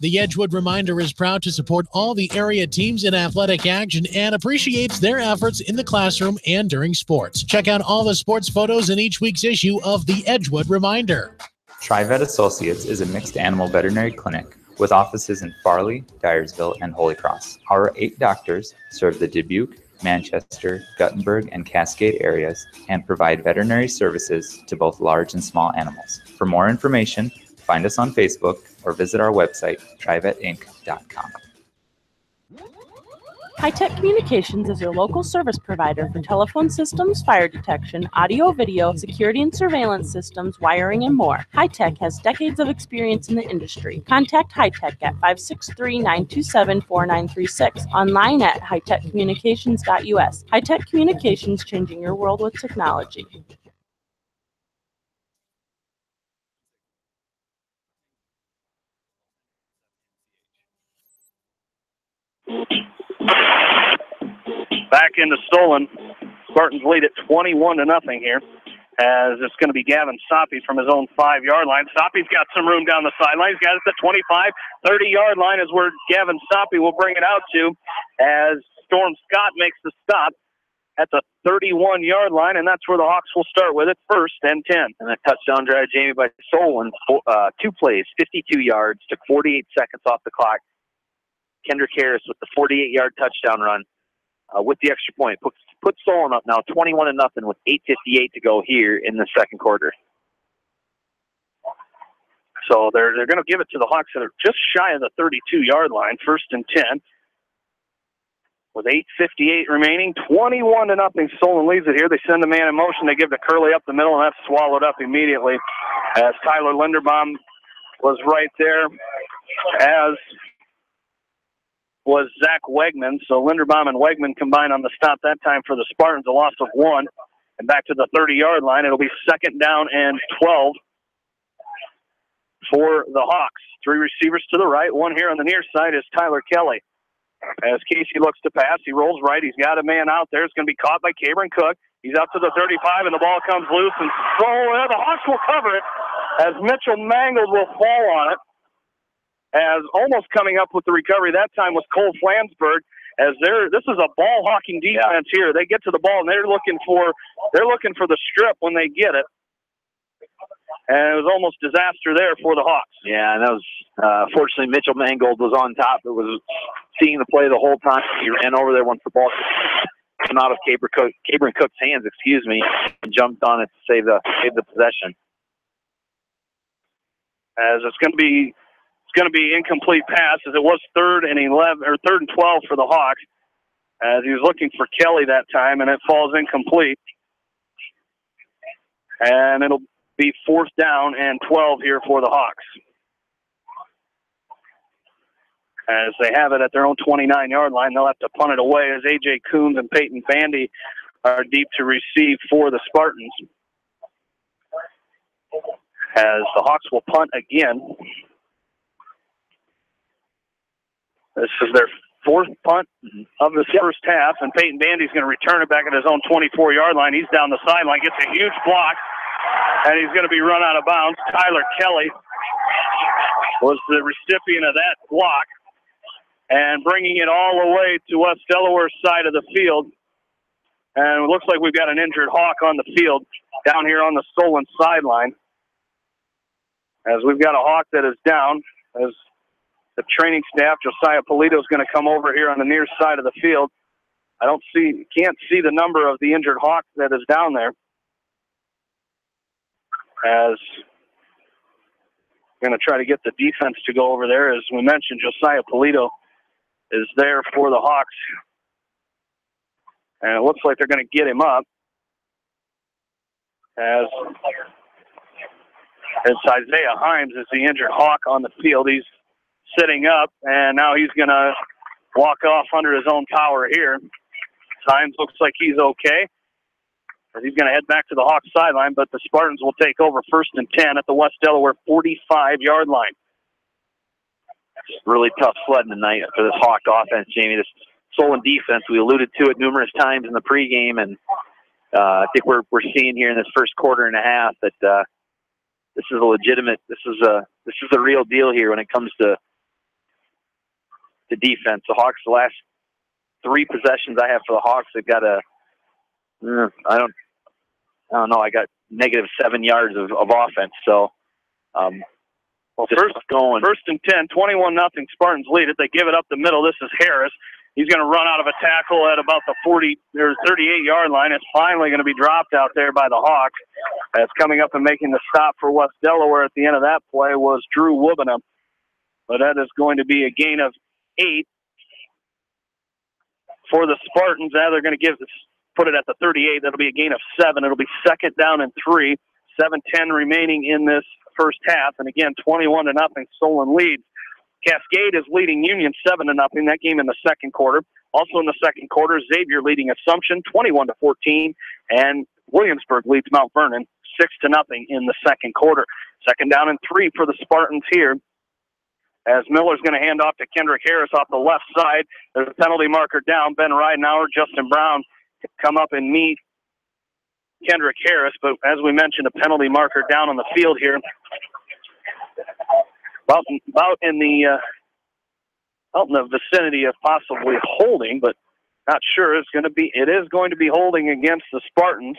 The Edgewood Reminder is proud to support all the area teams in athletic action and appreciates their efforts in the classroom and during sports. Check out all the sports photos in each week's issue of the Edgewood Reminder. TriVet Associates is a mixed animal veterinary clinic with offices in Farley, Dyersville, and Holy Cross. Our 8 doctors serve the Dubuque, Manchester, Guttenberg, and Cascade areas and provide veterinary services to both large and small animals. For more information, find us on Facebook or visit our website, trivetinc.com. High-Tech Communications is your local service provider for telephone systems, fire detection, audio, video, security and surveillance systems, wiring, and more. High-Tech has decades of experience in the industry. Contact High-Tech at 563-927-4936, online at hightechcommunications.us. High-Tech Communications, changing your world with technology. Back into Solon. Spartans lead at 21-0 here, as it's going to be Gavin Soppe from his own 5-yard line. Soppe's got some room down the sideline. He's got it at the 25, 30-yard line is where Gavin Soppe will bring it out to, as Storm Scott makes the stop at the 31-yard line, and that's where the Hawks will start with it, 1st and 10. And a touchdown drive, Jamie, by Solon. 2 plays, 52 yards, took 48 seconds off the clock. Kendrick Harris with the 48-yard touchdown run with the extra point. Put Solon up now 21-0 with 8:58 to go here in the second quarter. So they're going to give it to the Hawks that are just shy of the 32-yard line, 1st and 10. with 8:58 remaining. 21-0. Solon leads it here. They send the man in motion. They give to Curley up the middle, and that's swallowed up immediately as Tyler Linderbaum was right there, as was Zach Wegman. So Linderbaum and Wegman combined on the stop that time for the Spartans, a loss of 1. And back to the 30-yard line. It'll be 2nd down and 12 for the Hawks. 3 receivers to the right. One here on the near side is Tyler Kelly. As Casey looks to pass, he rolls right. He's got a man out there. It's going to be caught by Cabron Cook. He's out to the 35, and the ball comes loose. And the Hawks will cover it as Mitchell Mangold will fall on it. As almost coming up with the recovery that time was Cole Flansburgh. As this is a ball hawking defense here. They get to the ball and they're looking for the strip when they get it. And it was almost disaster there for the Hawks. Yeah, and that was fortunately Mitchell Mangold was on top. It was seeing the play the whole time. He ran over there once the ball came out of Cabron Cook's hands, and jumped on it to save the possession. As it's going to be incomplete pass, as it was 3rd and 11 or 3rd and 12 for the Hawks. As he was looking for Kelly that time, and it falls incomplete. And it'll be 4th down and 12 here for the Hawks. As they have it at their own 29-yard line, they'll have to punt it away as A.J. Coons and Peyton Bandy are deep to receive for the Spartans. As the Hawks will punt again. This is their 4th punt of this first half, and Peyton Bandy's going to return it back at his own 24-yard line. He's down the sideline, gets a huge block, and he's going to be run out of bounds. Tyler Kelly was the recipient of that block, and bringing it all the way to West Delaware's side of the field. And it looks like we've got an injured Hawk on the field down here on the Solon sideline. As we've got a Hawk that is down, as the training staff, Josiah Polito, is going to come over here on the near side of the field. Can't see the number of the injured Hawk that is down there. As going to try to get the defense to go over there. As we mentioned, Josiah Polito is there for the Hawks. And it looks like they're going to get him up. As Isaiah Himes is the injured Hawk on the field. He's sitting up, and now he's going to walk off under his own power here. Himes looks like he's okay. He's going to head back to the Hawks sideline, but the Spartans will take over 1st and 10 at the West Delaware 45-yard line. It's really tough sledding tonight for this Hawk offense, Jamie. This Solon defense, we alluded to it numerous times in the pregame, and I think we're seeing here in this first quarter and a half that this is a legitimate, this is the real deal here when it comes to defense. The Hawks, the last 3 possessions I have for the Hawks, they've got I don't know. I got -7 yards of offense. So, first and 10, 21-0. Spartans lead it. They give it up the middle. This is Harris. He's going to run out of a tackle at about the 38-yard line. It's finally going to be dropped out there by the Hawks. As coming up and making the stop for West Delaware at the end of that play was Drew Wubbenham. But that is going to be a gain of 8 for the Spartans. Now they're going to put it at the 38. That'll be a gain of 7. It'll be 2nd down and 3. 7:10 remaining in this first half. And again, 21-0. Solon leads. Cascade is leading Union 7-0. That game in the second quarter. Also in the second quarter, Xavier leading Assumption 21-14. And Williamsburg leads Mount Vernon 6-0 in the second quarter. 2nd down and 3 for the Spartans here. As Miller's going to hand off to Kendrick Harris off the left side. There's a penalty marker down. Ben Ridenauer, Justin Brown come up and meet Kendrick Harris. But as we mentioned, a penalty marker down on the field here. About in the vicinity of possibly holding, but not sure. It is going to be holding against the Spartans.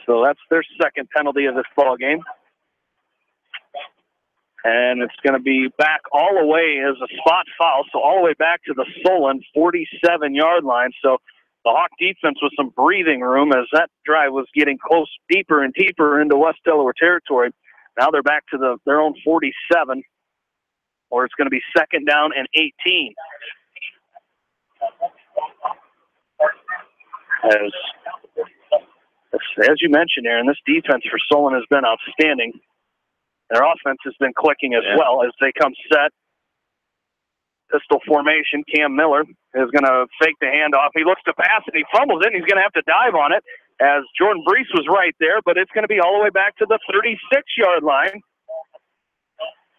So that's their second penalty of this ball game. And it's going to be back all the way as a spot foul, so all the way back to the Solon 47-yard line. So the Hawk defense with some breathing room as that drive was getting close deeper and deeper into West Delaware territory. Now they're back to their own 47. or it's going to be 2nd down and 18. As you mentioned, Aaron, this defense for Solon has been outstanding. Their offense has been clicking as well as they come set. Pistol formation. Cam Miller is going to fake the handoff. He looks to pass and he fumbles it, and he's going to have to dive on it as Jordan Brees was right there, but it's going to be all the way back to the 36-yard line.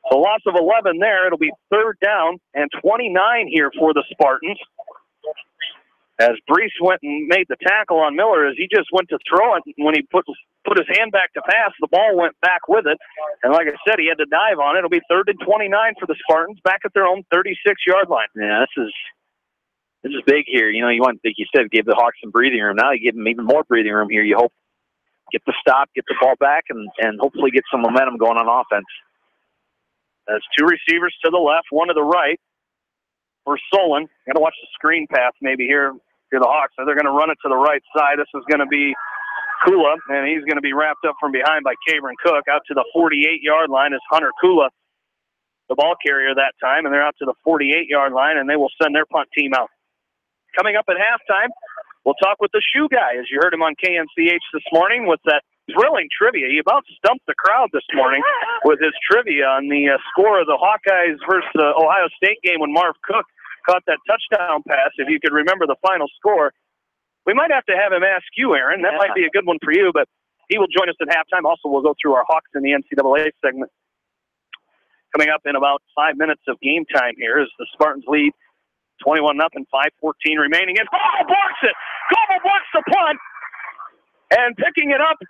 So loss of 11 there. It'll be 3rd down and 29 here for the Spartans. As Brees went and made the tackle on Miller, as he just went to throw it, when he put his hand back to pass, the ball went back with it. And like I said, he had to dive on it. It'll be 3rd and 29 for the Spartans, back at their own 36-yard line. Yeah, this is big here. You know, you want, like you said, give the Hawks some breathing room. Now you give them even more breathing room here. You hope get the stop, get the ball back, and hopefully get some momentum going on offense. There's 2 receivers to the left, 1 to the right for Solon. Got to watch the screen pass maybe here. The Hawks, so they're going to run it to the right side. This is going to be Kula, and he's going to be wrapped up from behind by Cameron Cook. Out to the 48-yard line is Hunter Kula, the ball carrier that time, and they're out to the 48-yard line, and they will send their punt team out. Coming up at halftime, we'll talk with the shoe guy, as you heard him on KMCH this morning with that thrilling trivia. He about stumped the crowd this morning with his trivia on the score of the Hawkeyes versus the Ohio State game when Marv Cook caught that touchdown pass. If you could remember the final score, we might have to have him ask you, Aaron. That might be a good one for you, but he will join us at halftime. Also, we'll go through our Hawks in the NCAA segment. Coming up in about 5 minutes of game time here as the Spartans lead 21-0, 5:14 remaining. And Goebel blocks it. Goebel blocks the punt and picking it up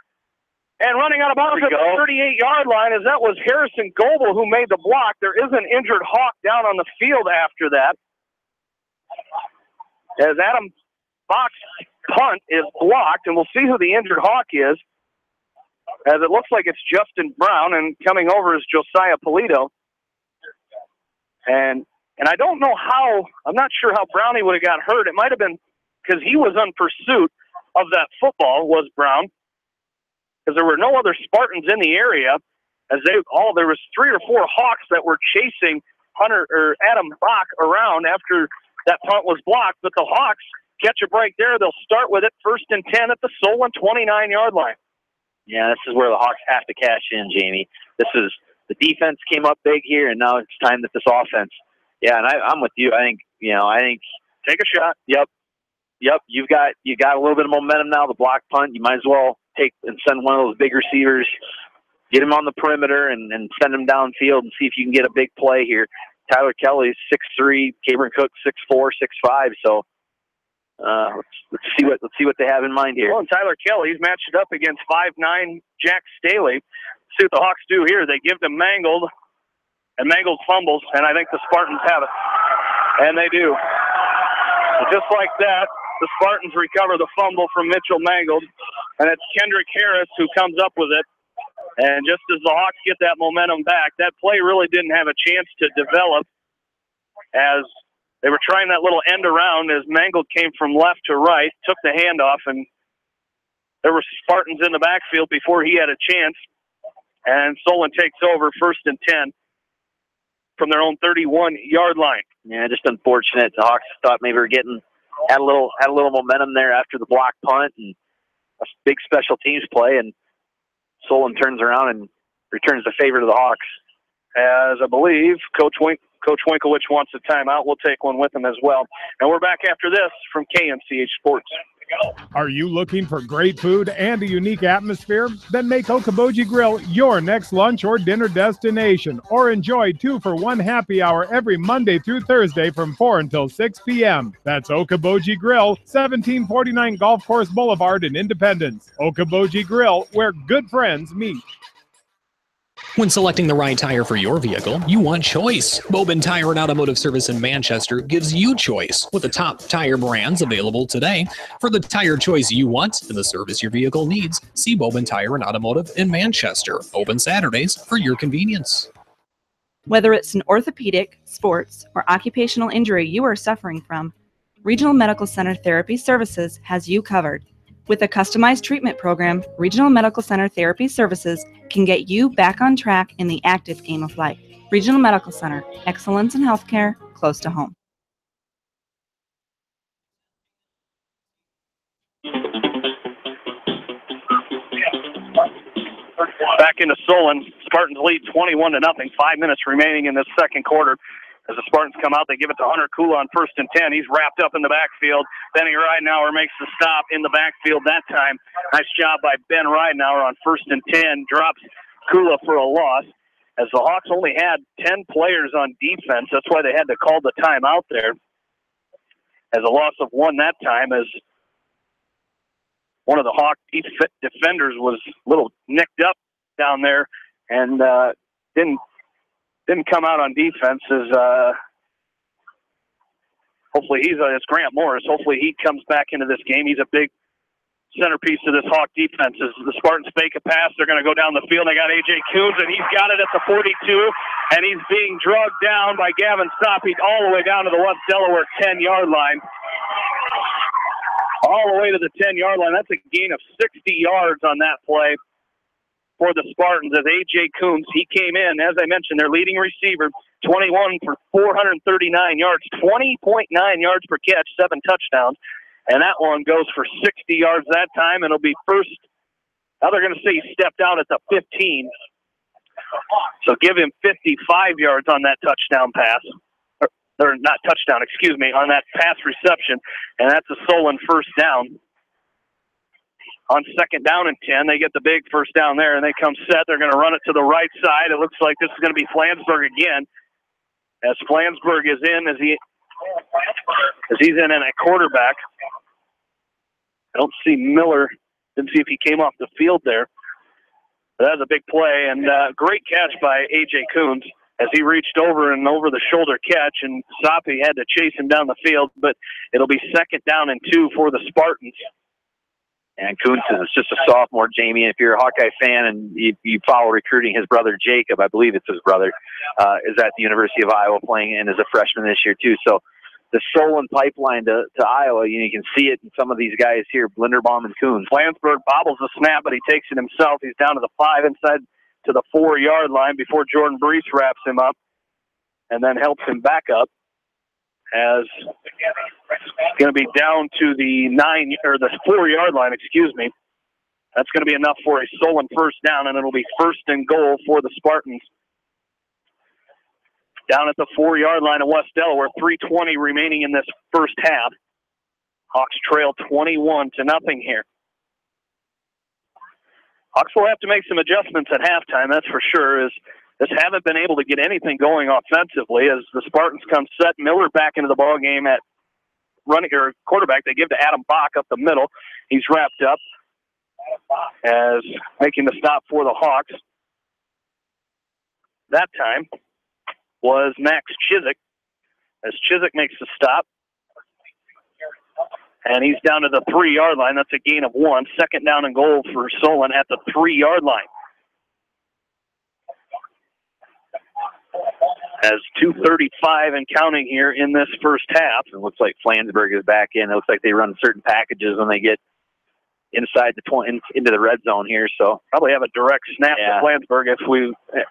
and running out of bounds at the 38-yard line, as that was Harrison Goebel who made the block. There is an injured Hawk down on the field after that, as Adam Bach's punt is blocked, and we'll see who the injured Hawk is, as it looks like it's Justin Brown, and coming over is Josiah Polito. And I don't know how, I'm not sure how Brownie would have got hurt. It might have been because he was in pursuit of that football, was Brown, because there were no other Spartans in the area, as there was 3 or 4 Hawks that were chasing Adam Bach around after that punt was blocked, but the Hawks catch a break there. They'll start with it 1st and 10 at the Solon 29-yard line. Yeah, this is where the Hawks have to cash in, Jamie. The defense came up big here, and now it's time that this offense. Yeah, and I'm with you. I think take a shot. Yep. You got a little bit of momentum now. The block punt, you might as well take and send one of those big receivers, get him on the perimeter, and send him downfield and see if you can get a big play here. Tyler Kelly's 6'3", Cameron Cook 6'4", 6'5". So let's see what they have in mind here. Well, and Tyler Kelly's matched up against 5'9" Jack Staley. See what the Hawks do here. They give them Mangold, and Mangold fumbles, and I think the Spartans have it. And they do. And just like that, the Spartans recover the fumble from Mitchell Mangold, and it's Kendrick Harris who comes up with it. And just as the Hawks get that momentum back, that play really didn't have a chance to develop, as they were trying that little end around as Mangold came from left to right, took the handoff, and there were Spartans in the backfield before he had a chance. And Solon takes over 1st and 10 from their own 31-yard line. Yeah, just unfortunate. The Hawks thought maybe we were had a little momentum there after the block punt and a big special teams play, and Solon turns around and returns the favor to the Hawks. As I believe Coach Winkowicz wants a timeout. We'll take one with him as well. And we're back after this from KMCH Sports. Are you looking for great food and a unique atmosphere? Then make Okoboji Grill your next lunch or dinner destination, or enjoy 2-for-1 happy hour every Monday through Thursday from 4 until 6 p.m. That's Okoboji Grill, 1749 Golf Course Boulevard in Independence. Okoboji Grill, where good friends meet. When selecting the right tire for your vehicle, you want choice. Bobin Tire and Automotive Service in Manchester gives you choice with the top tire brands available today. For the tire choice you want and the service your vehicle needs, see Bobin Tire and Automotive in Manchester. Open Saturdays for your convenience. Whether it's an orthopedic, sports, or occupational injury you are suffering from, Regional Medical Center Therapy Services has you covered. With a customized treatment program, Regional Medical Center Therapy Services can get you back on track in the active game of life. Regional Medical Center, excellence in healthcare, close to home. Back into Solon. Spartans lead 21-0. 5 minutes remaining in this second quarter. As the Spartans come out, they give it to Hunter Kula on 1st and 10. He's wrapped up in the backfield. Benny Ridenauer makes the stop in the backfield that time. Nice job by Ben Ridenauer on 1st and 10. Drops Kula for a loss. As the Hawks only had 10 players on defense, that's why they had to call the timeout there. As a loss of 1 that time, as one of the Hawk defenders was a little nicked up down there and didn't come out on defense. As hopefully it's Grant Morris. Hopefully he comes back into this game. He's a big centerpiece of this Hawk defense. As the Spartans fake a pass, they're going to go down the field. They got A.J. Coons, and he's got it at the 42, and he's being drugged down by Gavin Stoppe all the way down to the West Delaware 10-yard line. All the way to the 10-yard line. That's a gain of 60 yards on that play for the Spartans as A.J. Coons, he came in, as I mentioned, their leading receiver, 21 for 439 yards, 20.9 yards per catch, 7 touchdowns. And that one goes for 60 yards that time. It'll be first. Now they're going to say he stepped out at the 15. So give him 55 yards on that touchdown pass. Or not touchdown, excuse me, on that pass reception. And that's a Solon first down. On 2nd down and 10, they get the big first down there, and they come set. They're going to run it to the right side. It looks like this is going to be Flansburgh again. As Flansburgh is in, as he's in at quarterback. I don't see Miller. Didn't see if he came off the field there. But that was a big play, and great catch by A.J. Coons as he reached over and over the shoulder catch, and Stoppe had to chase him down the field, but it'll be 2nd down and 2 for the Spartans. And Kuntz is just a sophomore, Jamie. If you're a Hawkeye fan and you follow recruiting, his brother Jacob, I believe it's his brother, is at the University of Iowa playing and is a freshman this year too. So the Solon pipeline to Iowa, you can see it in some of these guys here, Blinderbaum and Kuntz. Flansburgh bobbles the snap, but he takes it himself. He's down to the 5 inside to the 4-yard line before Jordan Brees wraps him up and then helps him back up. As going to be down to the 4-yard line, excuse me. That's going to be enough for a Solon first down, and it'll be 1st and goal for the Spartans. Down at the 4-yard line of West Delaware, 3:20 remaining in this first half. Hawks trail 21-0 here. Hawks will have to make some adjustments at halftime, that's for sure, as just haven't been able to get anything going offensively as the Spartans come set Miller back into the ball game at running or quarterback. They give to Adam Bach up the middle. He's wrapped up as making the stop for the Hawks. That time was Max Chiswick as Chiswick makes the stop. And he's down to the 3-yard line. That's a gain of 1. 2nd down and goal for Solon at the 3-yard line. As 2:35 and counting here in this first half. It looks like Flansburgh is back in. It looks like they run certain packages when they get inside the into the red zone here. So probably have a direct snap to Flansburgh. If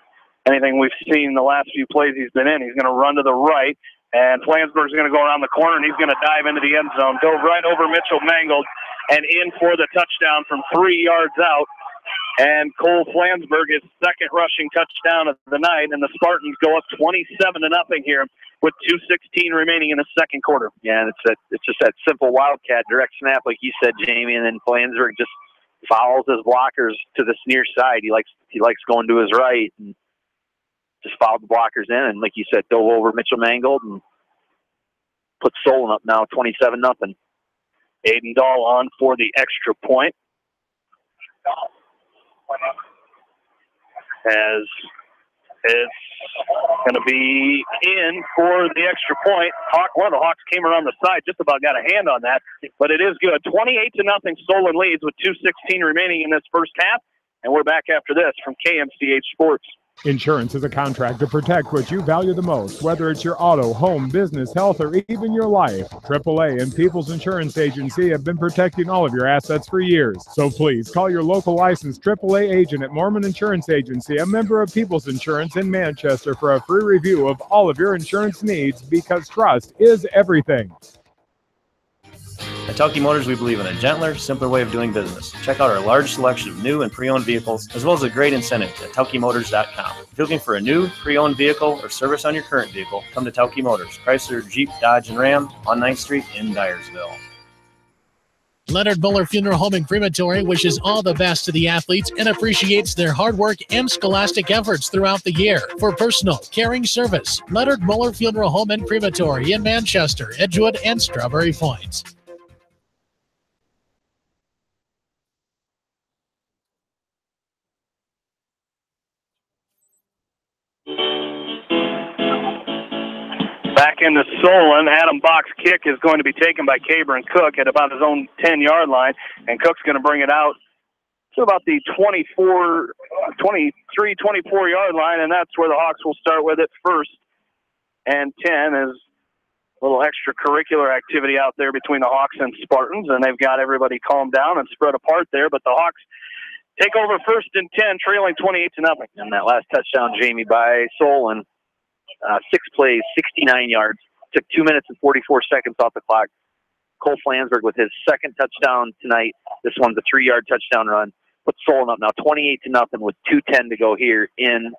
anything we've seen the last few plays he's been in, he's going to run to the right, and Flansburgh's going to go around the corner, and he's going to dive into the end zone. Dove right over Mitchell Mangold and in for the touchdown from 3 yards out. And Cole Flansburgh is 2nd rushing touchdown of the night, and the Spartans go up 27-0 here with 2:16 remaining in the second quarter. Yeah, and it's just that simple Wildcat direct snap, like you said, Jamie, and then Flansburgh just follows his blockers to this near side. He likes going to his right and just followed the blockers in, and like you said, dove over Mitchell Mangold and put Solon up now 27-0. Aiden Dahl on for the extra point. As it's going to be in for the extra point. One of the Hawks came around the side, just about got a hand on that, but it is good. 28-0, Solon leads with 2:16 remaining in this first half, and we're back after this from KMCH Sports. Insurance is a contract to protect what you value the most, whether it's your auto, home, business, health, or even your life. AAA and People's Insurance Agency have been protecting all of your assets for years. So please call your local licensed AAA agent at Mormon Insurance Agency, a member of People's Insurance in Manchester, for a free review of all of your insurance needs, because trust is everything. At Telke Motors, we believe in a gentler, simpler way of doing business. Check out our large selection of new and pre-owned vehicles, as well as a great incentive at TelkeMotors.com. If you're looking for a new, pre-owned vehicle or service on your current vehicle, come to Telke Motors, Chrysler, Jeep, Dodge, and Ram on 9th Street in Dyersville. Leonard Muller Funeral Home and Crematory wishes all the best to the athletes and appreciates their hard work and scholastic efforts throughout the year. For personal, caring service, Leonard Muller Funeral Home and Crematory in Manchester, Edgewood, and Strawberry Point. Back into Solon, Adam Bach's kick is going to be taken by Cabron Cook at about his own 10-yard line, and Cook's going to bring it out to about the 24-yard line, and that's where the Hawks will start with it. 1st and 10 is a little extracurricular activity out there between the Hawks and Spartans, and they've got everybody calmed down and spread apart there, but the Hawks take over 1st and 10, trailing 28-0. And that last touchdown, Jamie, by Solon, 6 plays, 69 yards. Took 2 minutes and 44 seconds off the clock. Cole Flansburgh with his 2nd touchdown tonight. This one's a 3-yard touchdown run. Puts Solon up now 28-0 with 2:10 to go here in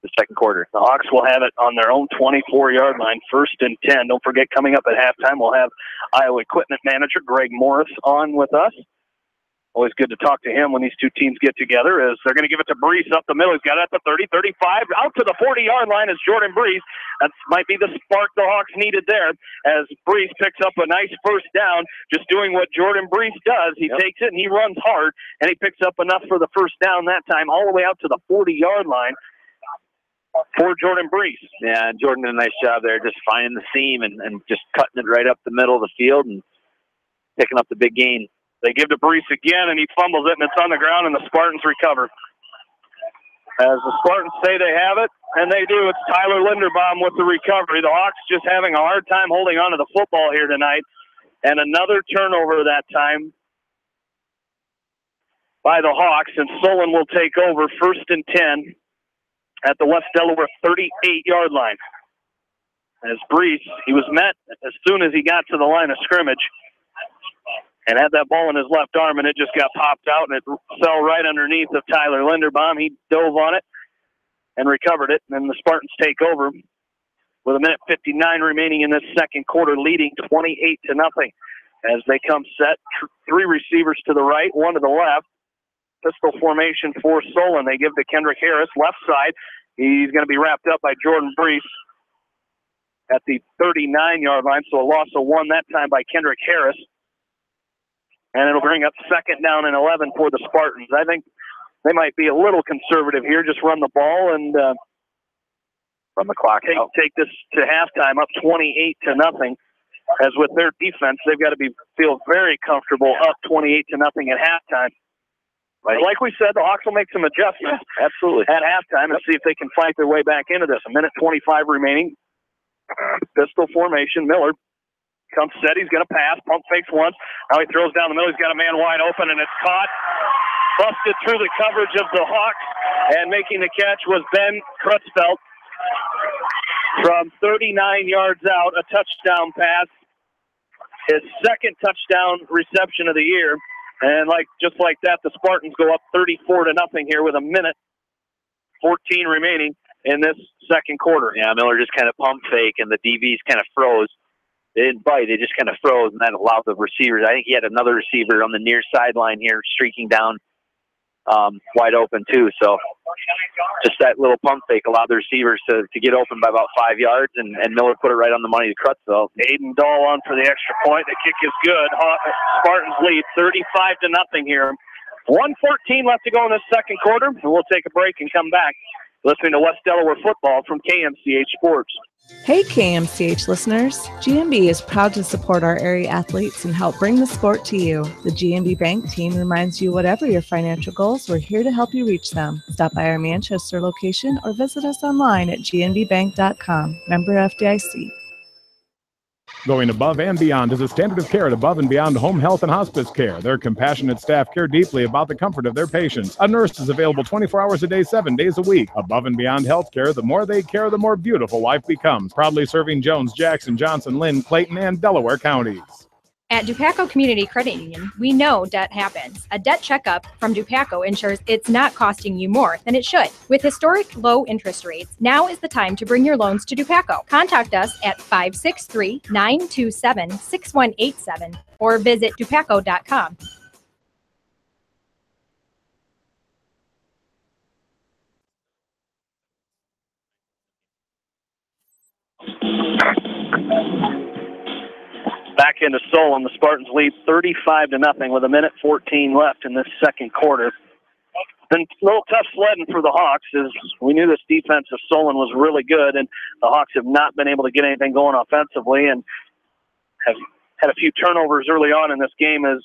the 2nd quarter. The Hawks will have it on their own 24-yard line, 1st and 10. Don't forget, coming up at halftime, we'll have Iowa equipment manager Greg Morris on with us. Always good to talk to him when these two teams get together, as they're going to give it to Brees up the middle. He's got it at the 30, 35, out to the 40-yard line is Jordan Brees. That might be the spark the Hawks needed there, as Brees picks up a nice 1st down, just doing what Jordan Brees does. He takes it and he runs hard, and he picks up enough for the 1st down that time, all the way out to the 40-yard line for Jordan Brees. Yeah, and Jordan did a nice job there, just finding the seam and just cutting it right up the middle of the field and picking up the big gain. They give to Brees again, and he fumbles it, and it's on the ground, and the Spartans recover. As the Spartans say they have it, and they do, it's Tyler Linderbaum with the recovery. The Hawks just having a hard time holding on to the football here tonight. And another turnover that time by the Hawks, and Solon will take over 1st and 10 at the West Delaware 38-yard line. As Brees, he was met as soon as he got to the line of scrimmage, and had that ball in his left arm, and it just got popped out, and it fell right underneath of Tyler Linderbaum. He dove on it and recovered it, and then the Spartans take over with 1:59 remaining in this 2nd quarter, leading 28-0. As they come set, 3 receivers to the right, 1 to the left. Pistol formation for Solon. They give to Kendrick Harris, left side. He's going to be wrapped up by Jordan Brees at the 39-yard line, so a loss of 1 that time by Kendrick Harris. And it'll bring up 2nd down and 11 for the Spartans. I think they might be a little conservative here, just run the ball and run the clock out. Take this to halftime up 28-0. As with their defense, they've got to feel very comfortable up 28-0 at halftime. Right. Like we said, the Hawks will make some adjustments absolutely at halftime and see if they can fight their way back into this. 1:25 remaining. Pistol formation. Miller comes set. He's going to pass. Pump fakes once. Now he throws down the middle. He's got a man wide open, and it's caught. Busted through the coverage of the Hawks, and making the catch was Ben Crutchfeld from 39 yards out. A touchdown pass. His 2nd touchdown reception of the year. And just like that, the Spartans go up 34-0 here with 1:14 remaining in this 2nd quarter. Yeah, Miller just kind of pump fake, and the DBs kind of froze. They didn't bite. They just kind of froze, and that allowed the receivers. I think he had another receiver on the near sideline here streaking down wide open, too. So just that little pump fake allowed the receivers to get open by about 5 yards, and Miller put it right on the money to Crutchfeld. Aiden Dahl on for the extra point. The kick is good. Spartans lead 35-0 here. 1:14 left to go in this 2nd quarter, and we'll take a break and come back listening to West Delaware football from KMCH Sports. Hey KMCH listeners, GMB is proud to support our area athletes and help bring the sport to you. The GMB Bank team reminds you whatever your financial goals, we're here to help you reach them. Stop by our Manchester location or visit us online at gnbbank.com. Member FDIC. Going above and beyond is a standard of care at Above and Beyond Home Health and Hospice Care. Their compassionate staff care deeply about the comfort of their patients. A nurse is available 24 hours a day, 7 days a week. Above and Beyond Healthcare, the more they care, the more beautiful life becomes. Proudly serving Jones, Jackson, Johnson, Lynn, Clayton, and Delaware counties. At Dupaco Community Credit Union, we know debt happens. A debt checkup from Dupaco ensures it's not costing you more than it should. With historic low interest rates, now is the time to bring your loans to Dupaco. Contact us at 563-927-6187 or visit dupaco.com. Back into Solon, the Spartans lead 35-0 with 1:14 left in this second quarter. Been a little tough sledding for the Hawks, as we knew this defense of Solon was really good, and the Hawks have not been able to get anything going offensively and have had a few turnovers early on in this game, as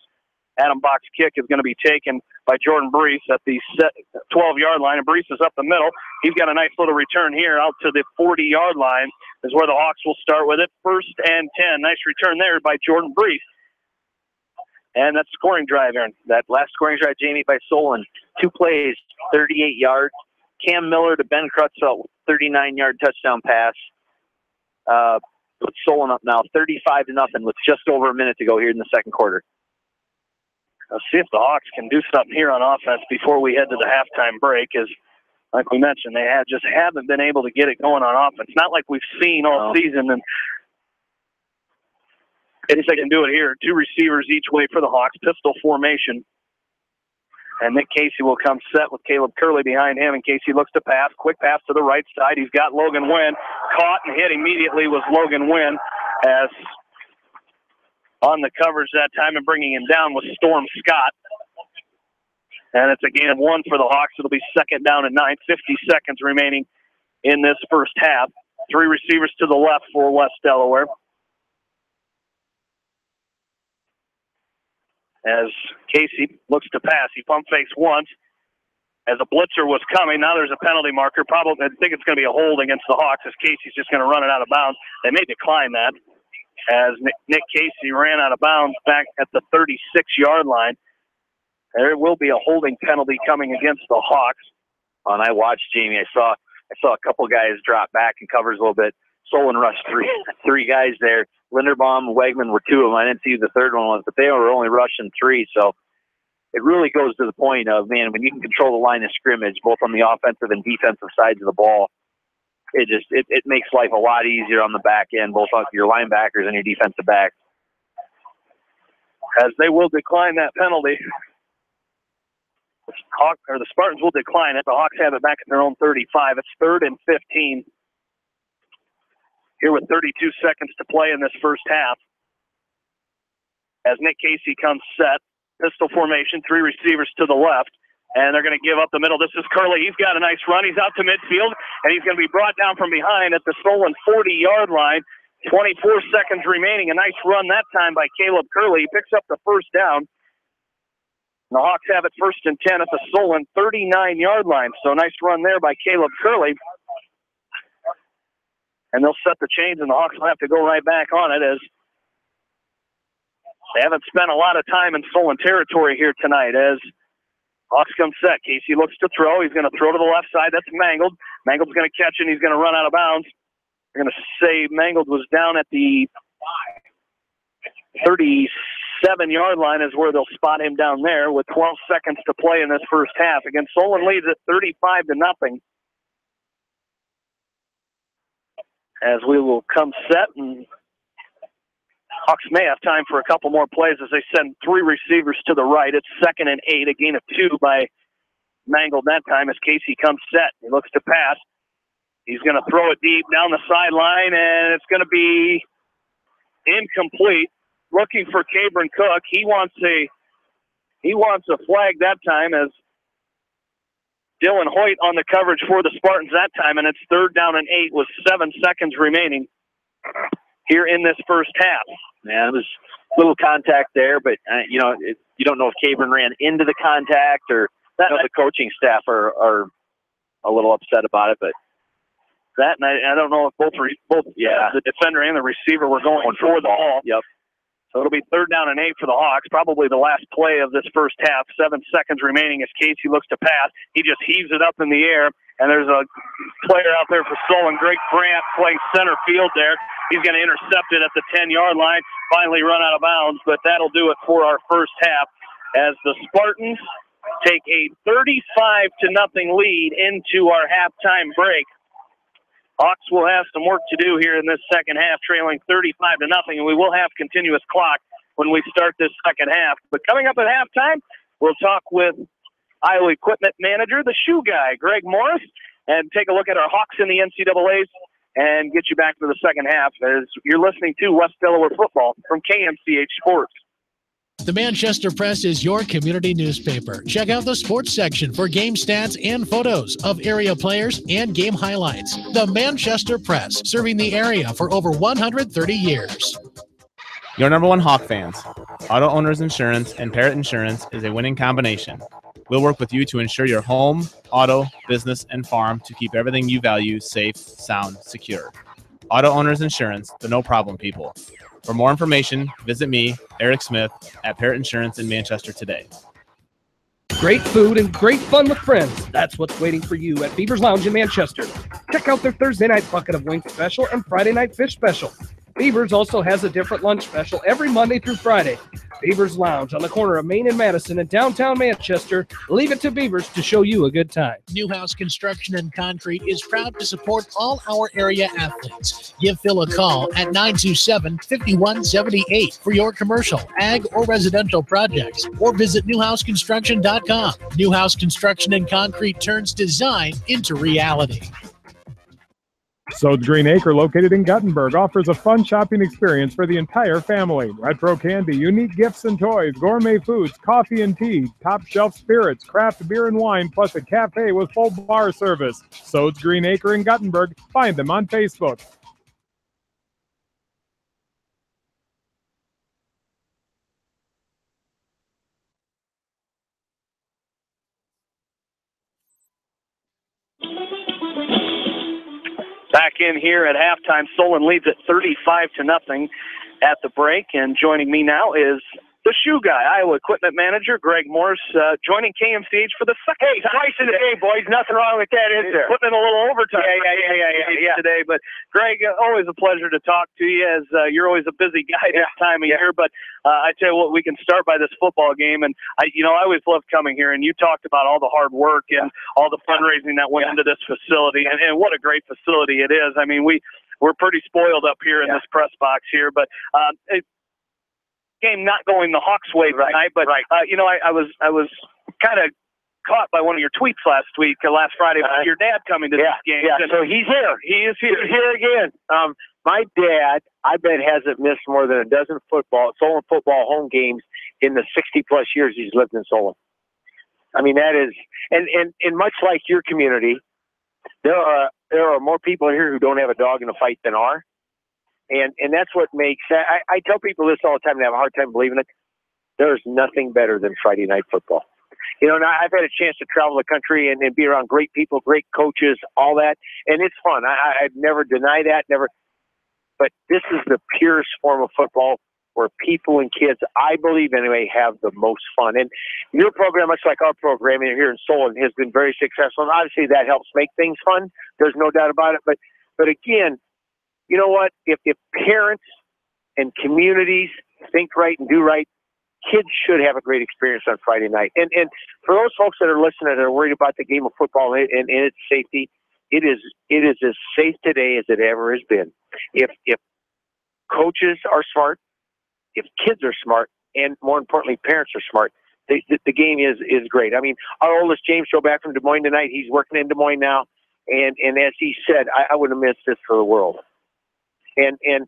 Adam Bach's kick is going to be taken by Jordan Brees at the 12-yard line, and Brees is up the middle. He's got a nice little return here out to the 40-yard line is where the Hawks will start with it. 1st and 10. Nice return there by Jordan Brees. And that scoring drive, Aaron. That last scoring drive, Jamie, by Solon. 2 plays, 38 yards. Cam Miller to Ben Crutchfeld, 39-yard touchdown pass. Put Solon up now, 35-0 with just over a minute to go here in the second quarter. Let's see if the Hawks can do something here on offense before we head to the halftime break, as like we mentioned, they just haven't been able to get it going on offense. Not like we've seen all season. And if they can do it here, 2 receivers each way for the Hawks, pistol formation. And Nick Casey will come set with Caleb Curley behind him. And Casey looks to pass. Quick pass to the right side. He's got Logan Wynn. Caught and hit immediately was Logan Wynn, as on the coverage that time and bringing him down was Storm Scott. And it's a gain of 1 for the Hawks. It'll be 2nd down and 9, 50 seconds remaining in this first half. 3 receivers to the left for West Delaware. As Casey looks to pass, he pump fakes once. As a blitzer was coming, now there's a penalty marker. Probably, I think it's going to be a hold against the Hawks, as Casey's just going to run it out of bounds. They may decline that, as Nick Casey ran out of bounds back at the 36-yard line. There will be a holding penalty coming against the Hawks. And I watched, Jamie. I saw a couple guys drop back and covers a little bit. Solon rushed three guys there. Linderbaum and Wegman were 2 of them. I didn't see who the third one was, but they were only rushing 3. So it really goes to the point of, man, when you can control the line of scrimmage, both on the offensive and defensive sides of the ball, it makes life a lot easier on the back end, both on your linebackers and your defensive backs. As they will decline that penalty. The Spartans will decline it. The Hawks have it back at their own 35. It's 3rd and 15. Here with 32 seconds to play in this first half. As Nick Casey comes set, pistol formation, 3 receivers to the left, and they're going to give up the middle. This is Curley. He's got a nice run. He's out to midfield, and he's going to be brought down from behind at the Solon 40-yard line. 24 seconds remaining. A nice run that time by Caleb Curley. He picks up the first down. The Hawks have it 1st and 10 at the Solon 39-yard line. So nice run there by Caleb Curley. And they'll set the chains, and the Hawks will have to go right back on it, as they haven't spent a lot of time in Solon territory here tonight. As Hawks come set, Casey looks to throw. He's going to throw to the left side. That's Mangold. Mangold's going to catch it, and he's going to run out of bounds. They're going to say Mangold was down at the 37-yard line is where they'll spot him down there with 12 seconds to play in this first half. Again, Solon leads at 35-0. As we will come set, and Hawks may have time for a couple more plays as they send 3 receivers to the right. It's 2nd and 8, a gain of 2 by Mangold that time as Casey comes set. He looks to pass. He's going to throw it deep down the sideline, and it's going to be incomplete. Looking for Cabron Cook. He wants a flag that time, as Dylan Hoyt on the coverage for the Spartans that time, and it's 3rd down and 8 with 7 seconds remaining here in this first half. Yeah, it was a little contact there, but, you don't know if Cameron ran into the contact or the coaching staff are a little upset about it, but that, and I don't know if both the defender and the receiver were going for the ball. Yep. So it'll be 3rd down and 8 for the Hawks, probably the last play of this first half. 7 seconds remaining as Casey looks to pass. He just heaves it up in the air, and there's a player out there for Solon, Greg Brandt, playing center field there. He's going to intercept it at the 10-yard line, finally run out of bounds, but that'll do it for our first half as the Spartans take a 35-0 lead into our halftime break. Hawks will have some work to do here in this second half, trailing 35-0, and we will have continuous clock when we start this second half. But coming up at halftime, we'll talk with Iowa equipment manager, the shoe guy, Greg Morris, and take a look at our Hawks in the NCAAs and get you back to the second half as you're listening to West Delaware football from KMCH Sports. The Manchester Press is your community newspaper. Check out the sports section for game stats and photos of area players and game highlights. The Manchester Press, serving the area for over 130 years. Your number one Hawk fans. Auto Owners Insurance and Parrott Insurance is a winning combination. We'll work with you to insure your home, auto, business, and farm to keep everything you value safe, sound, secure. Auto Owners Insurance, the no-problem people. For more information, visit me, Eric Smith, at Parrott Insurance in Manchester today. Great food and great fun with friends. That's what's waiting for you at Beaver's Lounge in Manchester. Check out their Thursday night bucket of wings special and Friday night fish special. Beaver's also has a different lunch special every Monday through Friday. Beaver's Lounge on the corner of Main and Madison in downtown Manchester. Leave it to Beaver's to show you a good time. Newhouse Construction and Concrete is proud to support all our area athletes. Give Phil a call at 927-5178 for your commercial, ag, or residential projects, or visit newhouseconstruction.com. Newhouse Construction and Concrete turns design into reality. Sode's Green Acre, located in Guttenberg, offers a fun shopping experience for the entire family. Retro candy, unique gifts and toys, gourmet foods, coffee and tea, top shelf spirits, craft beer and wine, plus a cafe with full bar service. Sode's Green Acre in Guttenberg. Find them on Facebook. Back in here at halftime, Solon leads at 35-0 at the break, and joining me now is the shoe guy, Iowa equipment manager, Greg Morse, joining KMCH for the second time. Twice in a day, boys. Nothing wrong with that, is there? Putting in a little overtime today. But, Greg, always a pleasure to talk to you, as you're always a busy guy this time of year. But I tell you what, we can start by this football game. And, I always love coming here, and you talked about all the hard work and all the fundraising that went into this facility. And what a great facility it is. I mean, we're pretty spoiled up here in this press box here. But game not going the Hawks' way tonight, but I was kind of caught by one of your tweets last Friday, about your dad coming to this game. Yeah, so he's here. He is here. He's here again. My dad, I bet, hasn't missed more than a dozen Solon football home games in the 60-plus years he's lived in Solon. I mean, that is, and much like your community, there are more people here who don't have a dog in a fight than are. And that's what makes, I tell people this all the time and have a hard time believing it. There's nothing better than Friday night football. Now I've had a chance to travel the country and be around great people, great coaches, all that. And it's fun. I'd never deny that, never. But this is the purest form of football where people and kids, I believe anyway, have the most fun. And your program, much like our program here in Solon, has been very successful. And obviously that helps make things fun. There's no doubt about it. But again, you know what? If parents and communities think right and do right, kids should have a great experience on Friday night. And for those folks that are listening that are worried about the game of football and its safety, it is as safe today as it ever has been. If coaches are smart, if kids are smart, and more importantly, parents are smart, the game is great. I mean, our oldest James drove back from Des Moines tonight. He's working in Des Moines now. And as he said, I wouldn't have missed this for the world. And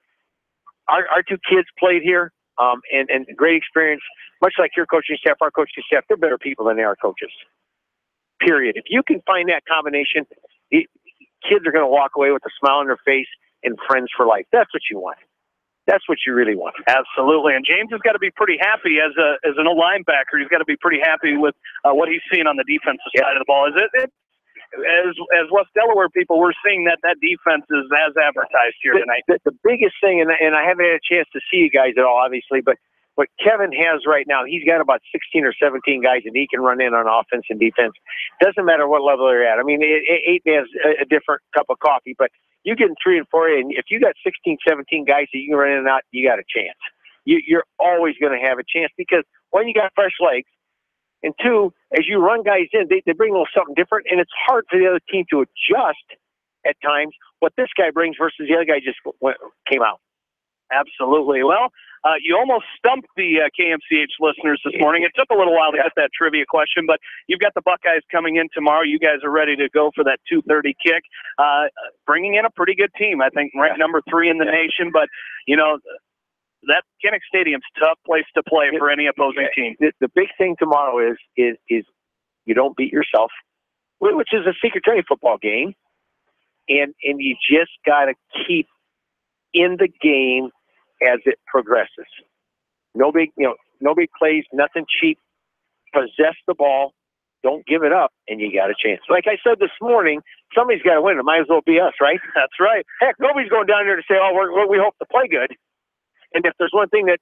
our two kids played here, and great experience. Much like your coaching staff, our coaching staff, they're better people than they are coaches. period. If you can find that combination, kids are going to walk away with a smile on their face and friends for life. That's what you want. That's what you really want. Absolutely. And James has got to be pretty happy as an old linebacker. He's got to be pretty happy with what he's seeing on the defensive side of the ball. As West Delaware people, we're seeing that defense is as advertised here tonight. The biggest thing, and I haven't had a chance to see you guys at all, obviously, but what Kevin has right now, he's got about 16 or 17 guys that he can run in on offense and defense. Doesn't matter what level they're at. I mean, 8 has a different cup of coffee, but you get 3 and 4, and if you got 16, 17 guys that you can run in and out, you got a chance. You're always going to have a chance because, one, you got fresh legs, and 2, as you run guys in, they bring a little something different, and it's hard for the other team to adjust at times what this guy brings versus the other guy just came out. Absolutely. Well, you almost stumped the KMCH listeners this morning. It took a little while to get that trivia question, but you've got the Buckeyes coming in tomorrow. You guys are ready to go for that 2:30 kick, bringing in a pretty good team. I think ranked number 3 in the nation, but, you know, that Kinnick Stadium's a tough place to play for any opposing team. The big thing tomorrow is you don't beat yourself, which is a secret to any football game, and you just got to keep in the game as it progresses. No big plays, nothing cheap. Possess the ball, don't give it up, and you got a chance. Like I said this morning, somebody's got to win. It might as well be us, right? That's right. Heck, nobody's going down there to say, "Oh, we hope to play good." And if there's one thing that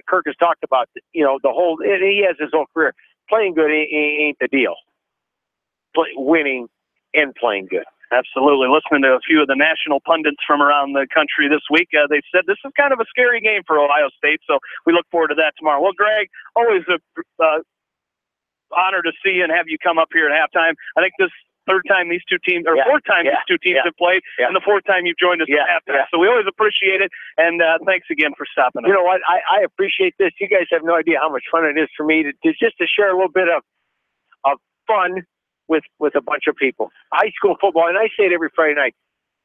Kirk has talked about, you know, he has his whole career, playing good ain't the deal. Winning and playing good. Absolutely. Listening to a few of the national pundits from around the country this week, they said this is kind of a scary game for Ohio State, so we look forward to that tomorrow. Well, Greg, always a honor to see you and have you come up here at halftime. I think this third time these two teams, or fourth time these two teams have played, and the fourth time you've joined us at halftime. So we always appreciate it, and thanks again for stopping us. You know what? I appreciate this. You guys have no idea how much fun it is for me to share a little bit of fun with a bunch of people. High school football, and I say it every Friday night,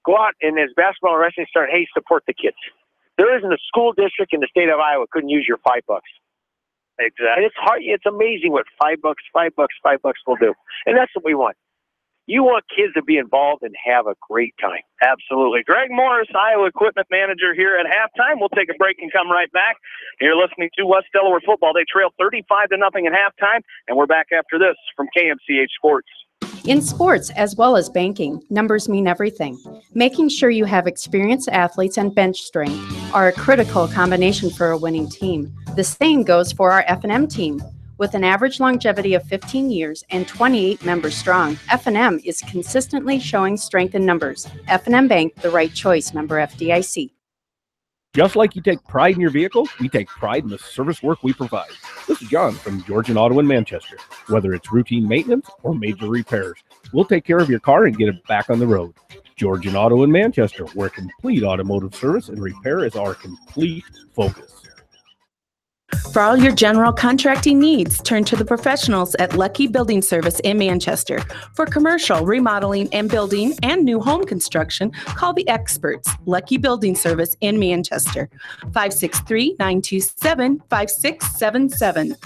go out and as basketball and wrestling start, hey, support the kids. There isn't a school district in the state of Iowa couldn't use your $5. Exactly. And it's hard. It's amazing what $5 will do. And that's what we want. You want kids to be involved and have a great time. Absolutely. Greg Morris, Iowa Equipment Manager here at halftime. We'll take a break and come right back. You're listening to West Delaware football. They trail 35-0 at halftime, and we're back after this from KMCH Sports. In sports, as well as banking, numbers mean everything. Making sure you have experienced athletes and bench strength are a critical combination for a winning team. The same goes for our F&M team. With an average longevity of 15 years and 28 members strong, F&M is consistently showing strength in numbers. F&M Bank, the right choice, member FDIC. Just like you take pride in your vehicle, we take pride in the service work we provide. This is John from Georgian Auto in Manchester. Whether it's routine maintenance or major repairs, we'll take care of your car and get it back on the road. Georgian Auto in Manchester, where complete automotive service and repair is our complete focus. For all your general contracting needs, turn to the professionals at Lucky Building Service in Manchester. For commercial, remodeling, and building and new home construction, call the experts, Lucky Building Service in Manchester, 563-927-5677.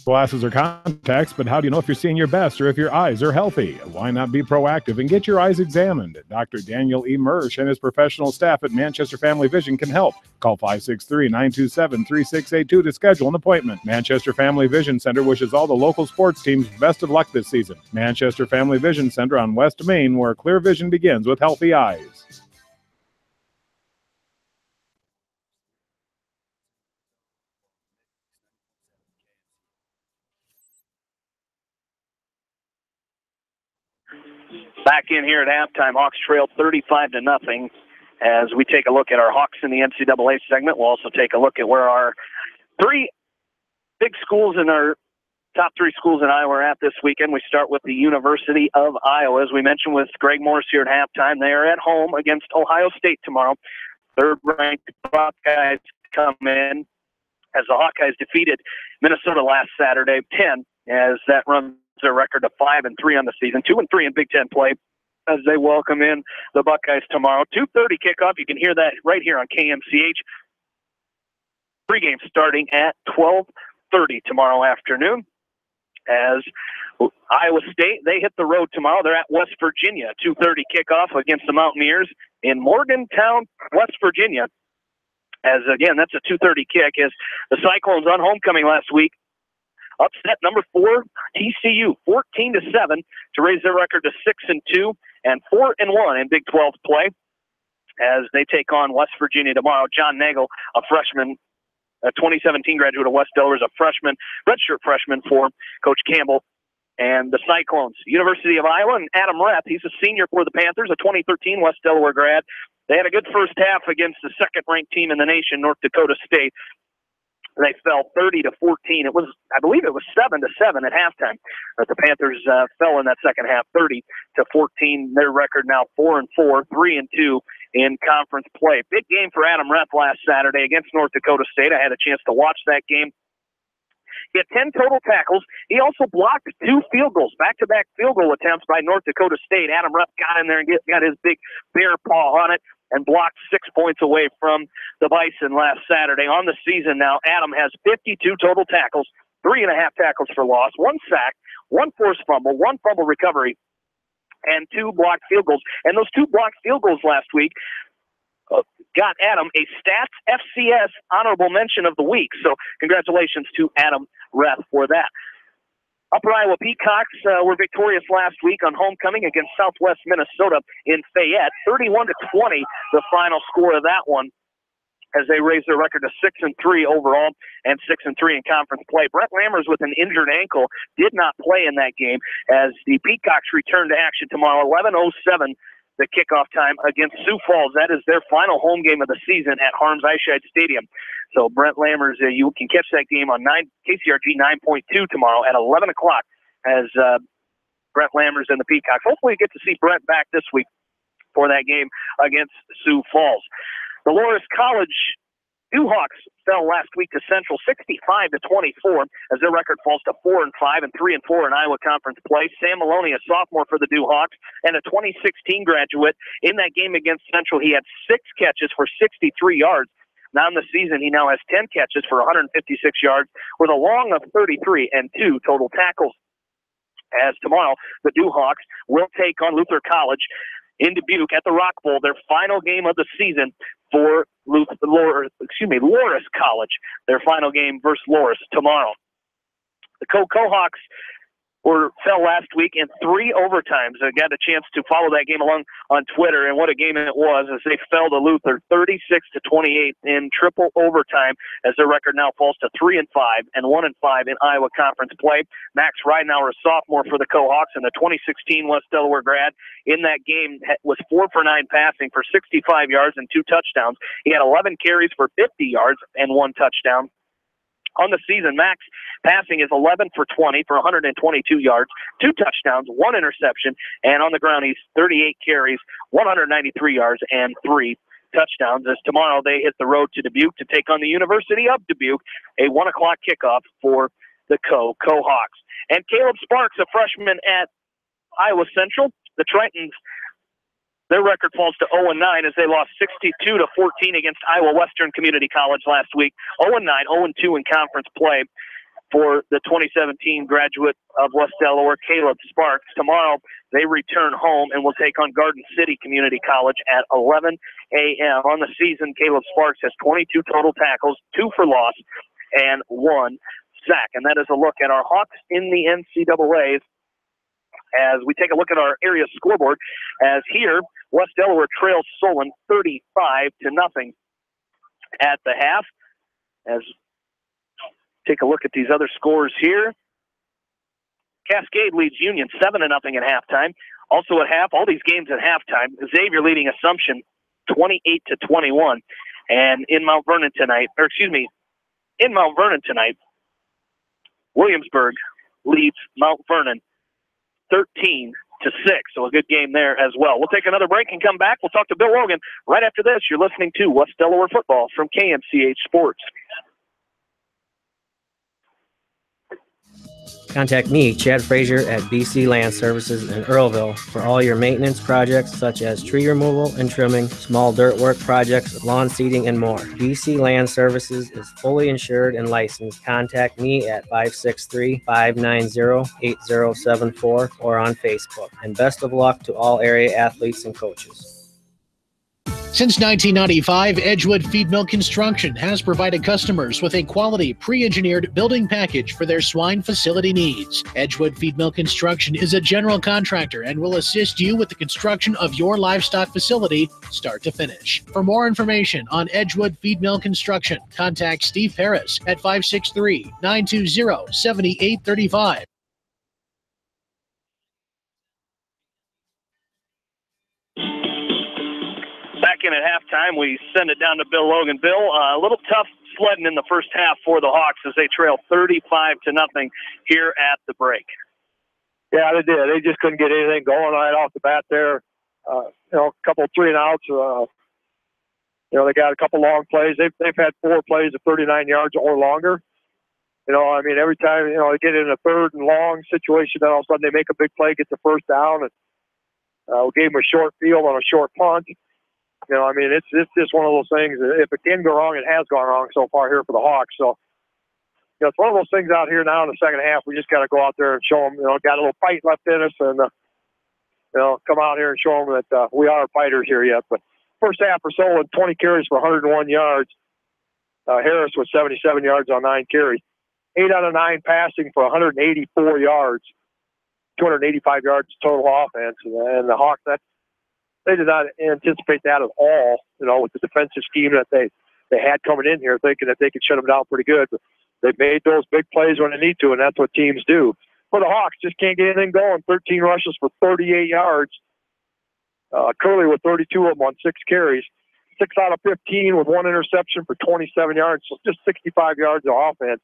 Glasses or contacts, but how do you know if you're seeing your best or if your eyes are healthy? Why not be proactive and get your eyes examined? Dr. Daniel E. Mersch and his professional staff at Manchester Family Vision can help. Call 563-927-3682 to schedule an appointment. Manchester Family Vision Center wishes all the local sports teams best of luck this season. Manchester Family Vision Center on West Main, where clear vision begins with healthy eyes. Back in here at halftime, Hawks trail 35-0 as we take a look at our Hawks in the NCAA segment. We'll also take a look at where our 3 big schools in our top 3 schools in Iowa are at this weekend. We start with the University of Iowa. As we mentioned with Greg Morris here at halftime, they are at home against Ohio State tomorrow. Third-ranked Buckeyes come in as the Hawkeyes defeated Minnesota last Saturday, 10, as that runs their record of 5-3 on the season, 2-3 in Big Ten play as they welcome in the Buckeyes tomorrow. 2:30 kickoff. You can hear that right here on KMCH. Pregame starting at 12:30 tomorrow afternoon as Iowa State, they hit the road tomorrow. They're at West Virginia, 2:30 kickoff against the Mountaineers in Morgantown, West Virginia. As, again, that's a 2:30 kick as the Cyclones on homecoming last week upset number 4 TCU 14-7 to raise their record to 6-2 and 4-1 in Big 12 play as they take on West Virginia tomorrow. John Nagel, a freshman, a 2017 graduate of West Delaware, is a freshman, redshirt freshman for Coach Campbell and the Cyclones. University of Iowa and Adam Reth, he's a senior for the Panthers, a 2013 West Delaware grad. They had a good first half against the second-ranked team in the nation, North Dakota State. They fell 30-14. It was, I believe it was 7-7 at halftime. But the Panthers fell in that second half, 30-14. Their record now 4-4, 3-2 in conference play. Big game for Adam Reth last Saturday against North Dakota State. I had a chance to watch that game. He had 10 total tackles. He also blocked 2 field goals, back-to-back field goal attempts by North Dakota State. Adam Reth got in there and got his big bear paw on it and blocked 6 points away from the Bison last Saturday. On the season now, Adam has 52 total tackles, 3.5 tackles for loss, 1 sack, 1 forced fumble, 1 fumble recovery, and 2 blocked field goals. And those 2 blocked field goals last week got Adam a Stats FCS honorable mention of the week. So congratulations to Adam Reth for that. Upper Iowa Peacocks were victorious last week on homecoming against Southwest Minnesota in Fayette, 31-20, the final score of that one, as they raised their record to 6-3 overall and 6-3 in conference play. Brett Lammers with an injured ankle did not play in that game as the Peacocks return to action tomorrow, 11:07. The kickoff time against Sioux Falls. That is their final home game of the season at Harms Eichscheid Stadium. So Brent Lammers, you can catch that game on KCRG 9.2 tomorrow at 11 o'clock as Brent Lammers and the Peacocks. Hopefully you get to see Brent back this week for that game against Sioux Falls. The Loras College Dewhawks fell last week to Central 65-24 as their record falls to 4-5 and 3-4 in Iowa Conference play. Sam Maloney, a sophomore for the Dewhawks and a 2016 graduate. In that game against Central, he had 6 catches for 63 yards. Now in the season, he now has 10 catches for 156 yards with a long of 33 and 2 total tackles. As tomorrow, the Dewhawks will take on Luther College in Dubuque at the Rock Bowl, their final game of the season for Loras College, their final game versus Loras tomorrow. The Cohawks fell last week in 3 overtimes. I got a chance to follow that game along on Twitter, and what a game it was as they fell to Luther 36-28 in triple overtime as their record now falls to 3-5 and 1-5 in Iowa Conference play. Max Ridenauer, a sophomore for the Cohawks and the 2016 West Delaware grad, in that game was 4 for 9 passing for 65 yards and 2 touchdowns. He had 11 carries for 50 yards and 1 touchdown. On the season, Max passing is 11 for 20 for 122 yards, 2 touchdowns, 1 interception, and on the ground he's 38 carries, 193 yards, and 3 touchdowns. As tomorrow they hit the road to Dubuque to take on the University of Dubuque, a 1 o'clock kickoff for the Cohawks. And Caleb Sparks, a freshman at Iowa Central, the Tritons, their record falls to 0-9 as they lost 62-14 against Iowa Western Community College last week. 0-9, 0-2 in conference play for the 2017 graduate of West Delaware, Caleb Sparks. Tomorrow, they return home and will take on Garden City Community College at 11 a.m. On the season, Caleb Sparks has 22 total tackles, 2 for loss, and 1 sack. And that is a look at our Hawks in the NCAAs as we take a look at our area scoreboard. As here, West Delaware trails Solon 35-0 at the half. As take a look at these other scores here. Cascade leads Union 7-0 at halftime. Also at half, all these games at halftime. Xavier leading Assumption 28-21. And in Mount Vernon tonight, Williamsburg leads Mount Vernon 13-6. So a good game there as well. We'll take another break and come back. We'll talk to Bill Logan right after this. You're listening to West Delaware Football from KMCH Sports. Contact me, Chad Frazier, at BC Land Services in Earlville for all your maintenance projects such as tree removal and trimming, small dirt work projects, lawn seeding, and more. BC Land Services is fully insured and licensed. Contact me at 563-590-8074 or on Facebook. And best of luck to all area athletes and coaches. Since 1995, Edgewood Feed Mill Construction has provided customers with a quality, pre-engineered building package for their swine facility needs. Edgewood Feed Mill Construction is a general contractor and will assist you with the construction of your livestock facility, start to finish. For more information on Edgewood Feed Mill Construction, contact Steve Harris at 563-920-7835. Back in at halftime, we send it down to Bill Logan. Bill, a little tough sledding in the first half for the Hawks as they trail 35-0 here at the break. Yeah, they did. They just couldn't get anything going right off the bat there. A couple 3-and-outs. They got a couple long plays. They've had 4 plays of 39 yards or longer. Every time, they get in a 3rd and long situation, then all of a sudden they make a big play, get the first down, and we gave them a short field on a short punt. It's just one of those things. If it can go wrong, it has gone wrong so far here for the Hawks. So, it's one of those things out here now in the second half. We just got to go out there and show them, got a little fight left in us, and come out here and show them that we are fighters here yet. But first half for Solon, 20 carries for 101 yards. Harris with 77 yards on 9 carries. 8 out of 9 passing for 184 yards. 285 yards total offense, and the Hawks, they did not anticipate that at all, with the defensive scheme that they had coming in here, thinking that they could shut them down pretty good. But they made those big plays when they need to, and that's what teams do. For the Hawks, just can't get anything going. 13 rushes for 38 yards. Curley with 32 of them on 6 carries. 6 out of 15 with 1 interception for 27 yards. So just 65 yards of offense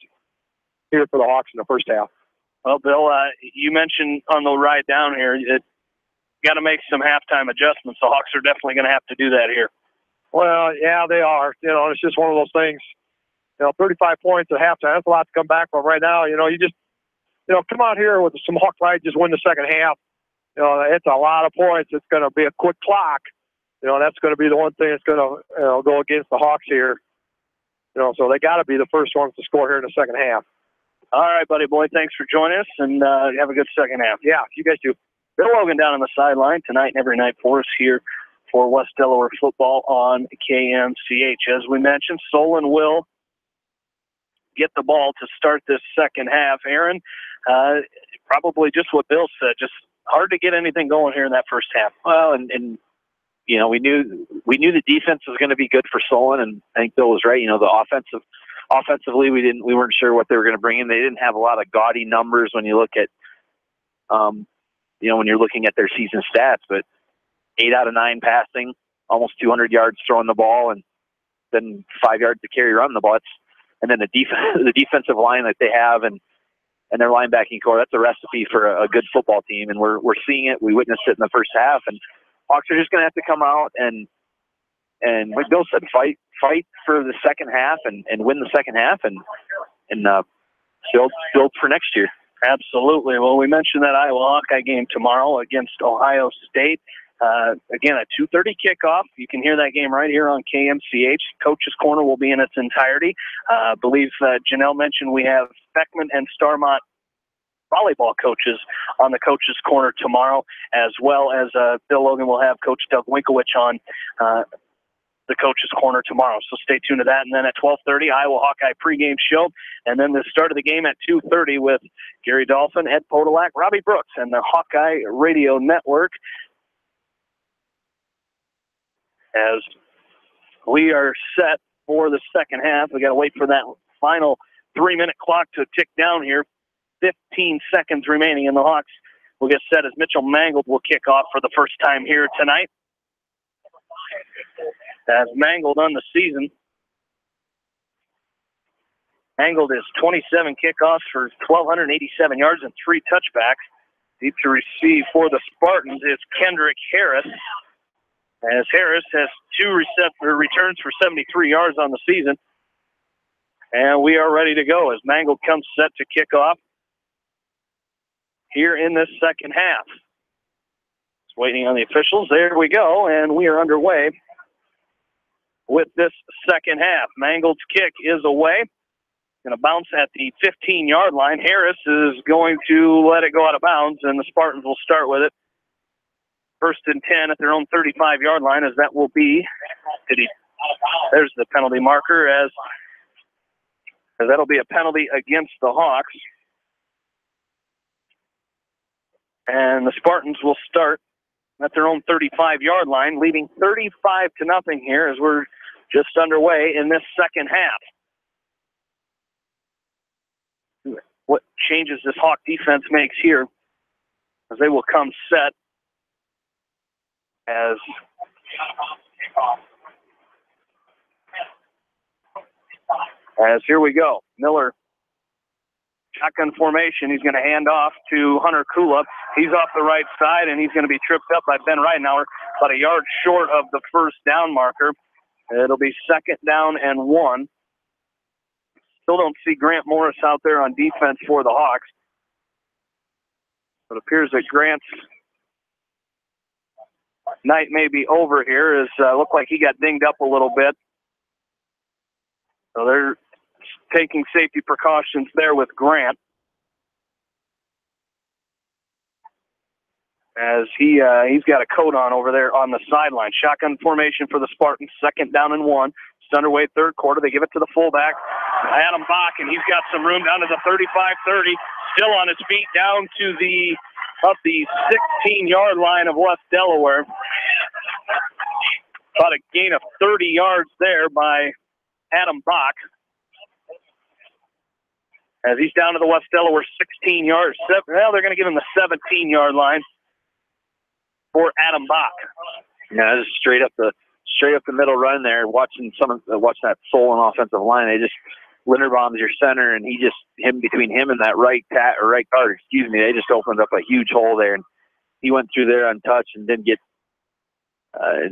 here for the Hawks in the first half. Well, Bill, you mentioned on the ride down here, got to make some halftime adjustments. The Hawks are definitely going to have to do that here. Well, yeah, they are. It's just one of those things. 35 points at halftime, that's a lot to come back from right now. You just, come out here with some Hawk pride, just win the second half. It's a lot of points. It's going to be a quick clock. That's going to be the one thing that's going to go against the Hawks here. So they got to be the first ones to score here in the second half. All right, buddy boy. Thanks for joining us, and have a good second half. Yeah, you guys do. Bill Logan down on the sideline tonight and every night for us here for West Delaware football on KMCH. As we mentioned, Solon will get the ball to start this second half. Aaron, probably just what Bill said, just hard to get anything going here in that first half. Well, and we knew the defense was going to be good for Solon, and I think Bill was right. The offensively, we weren't sure what they were going to bring in. They didn't have a lot of gaudy numbers when you look at when you're looking at their season stats, but 8 out of 9 passing, almost 200 yards throwing the ball, and then 5 yards to carry run the ball. And then the defensive line that they have and their linebacking core, that's a recipe for a good football team. And we're seeing it. We witnessed it in the first half, and Hawks are just going to have to come out and like Bill said, fight for the second half and win the second half and build for next year. Absolutely. Well, we mentioned that Iowa Hawkeye game tomorrow against Ohio State. Again, a 2:30 kickoff. You can hear that game right here on KMCH. Coach's Corner will be in its entirety. I believe Janelle mentioned we have Beckman and Starmont volleyball coaches on the Coach's Corner tomorrow, as well as Bill Logan will have Coach Doug Winkowich on the Coach's Corner tomorrow. So stay tuned to that. And then at 12:30, Iowa Hawkeye pregame show. And then the start of the game at 2:30 with Gary Dolphin, Ed Podolak, Robbie Brooks, and the Hawkeye Radio Network. As we are set for the second half, we got to wait for that final 3-minute clock to tick down here. 15 seconds remaining, and the Hawks will get set as Mitchell Mangold will kick off for the first time here tonight. As Mangold on the season. Mangold is 27 kickoffs for 1,287 yards and 3 touchbacks. Deep to receive for the Spartans is Kendrick Harris. As Harris has 2 returns for 73 yards on the season. And we are ready to go as Mangold comes set to kick off. here in this second half. Just waiting on the officials. There we go, and we are underway with this second half. Mangold's kick is away. Going to bounce at the 15-yard line. Harris is going to let it go out of bounds, and the Spartans will start with it. 1st and 10 at their own 35-yard line, as that will be. There's the penalty marker, as that'll be a penalty against the Hawks. And the Spartans will start at their own 35-yard line, leading 35-0 here as we're just underway in this second half. What changes this Hawk defense makes here, as they will come set as here we go. Miller, shotgun formation. He's going to hand off to Hunter Kula. He's off the right side, and he's going to be tripped up by Ben Ridenauer, about a yard short of the first down marker. It'll be 2nd down and 1. Still don't see Grant Morris out there on defense for the Hawks. It appears that Grant's night may be over here. Looked like he got dinged up a little bit. So they're taking safety precautions there with Grant, as he's got a coat on over there on the sideline. Shotgun formation for the Spartans, 2nd down and 1. It's underway, 3rd quarter. They give it to the fullback, Adam Bach, and he's got some room down to the 35-30. Still on his feet down to the 16-yard line of West Delaware. About a gain of 30 yards there by Adam Bach, as he's down to the West Delaware 16 yards. Well, they're going to give him the 17-yard line for Adam Bach. Yeah, this is straight up the middle run there. Watching that Solon offensive line, they just Linderbaum's your center, and between him and that right guard, they just opened up a huge hole there, and he went through there untouched and didn't get a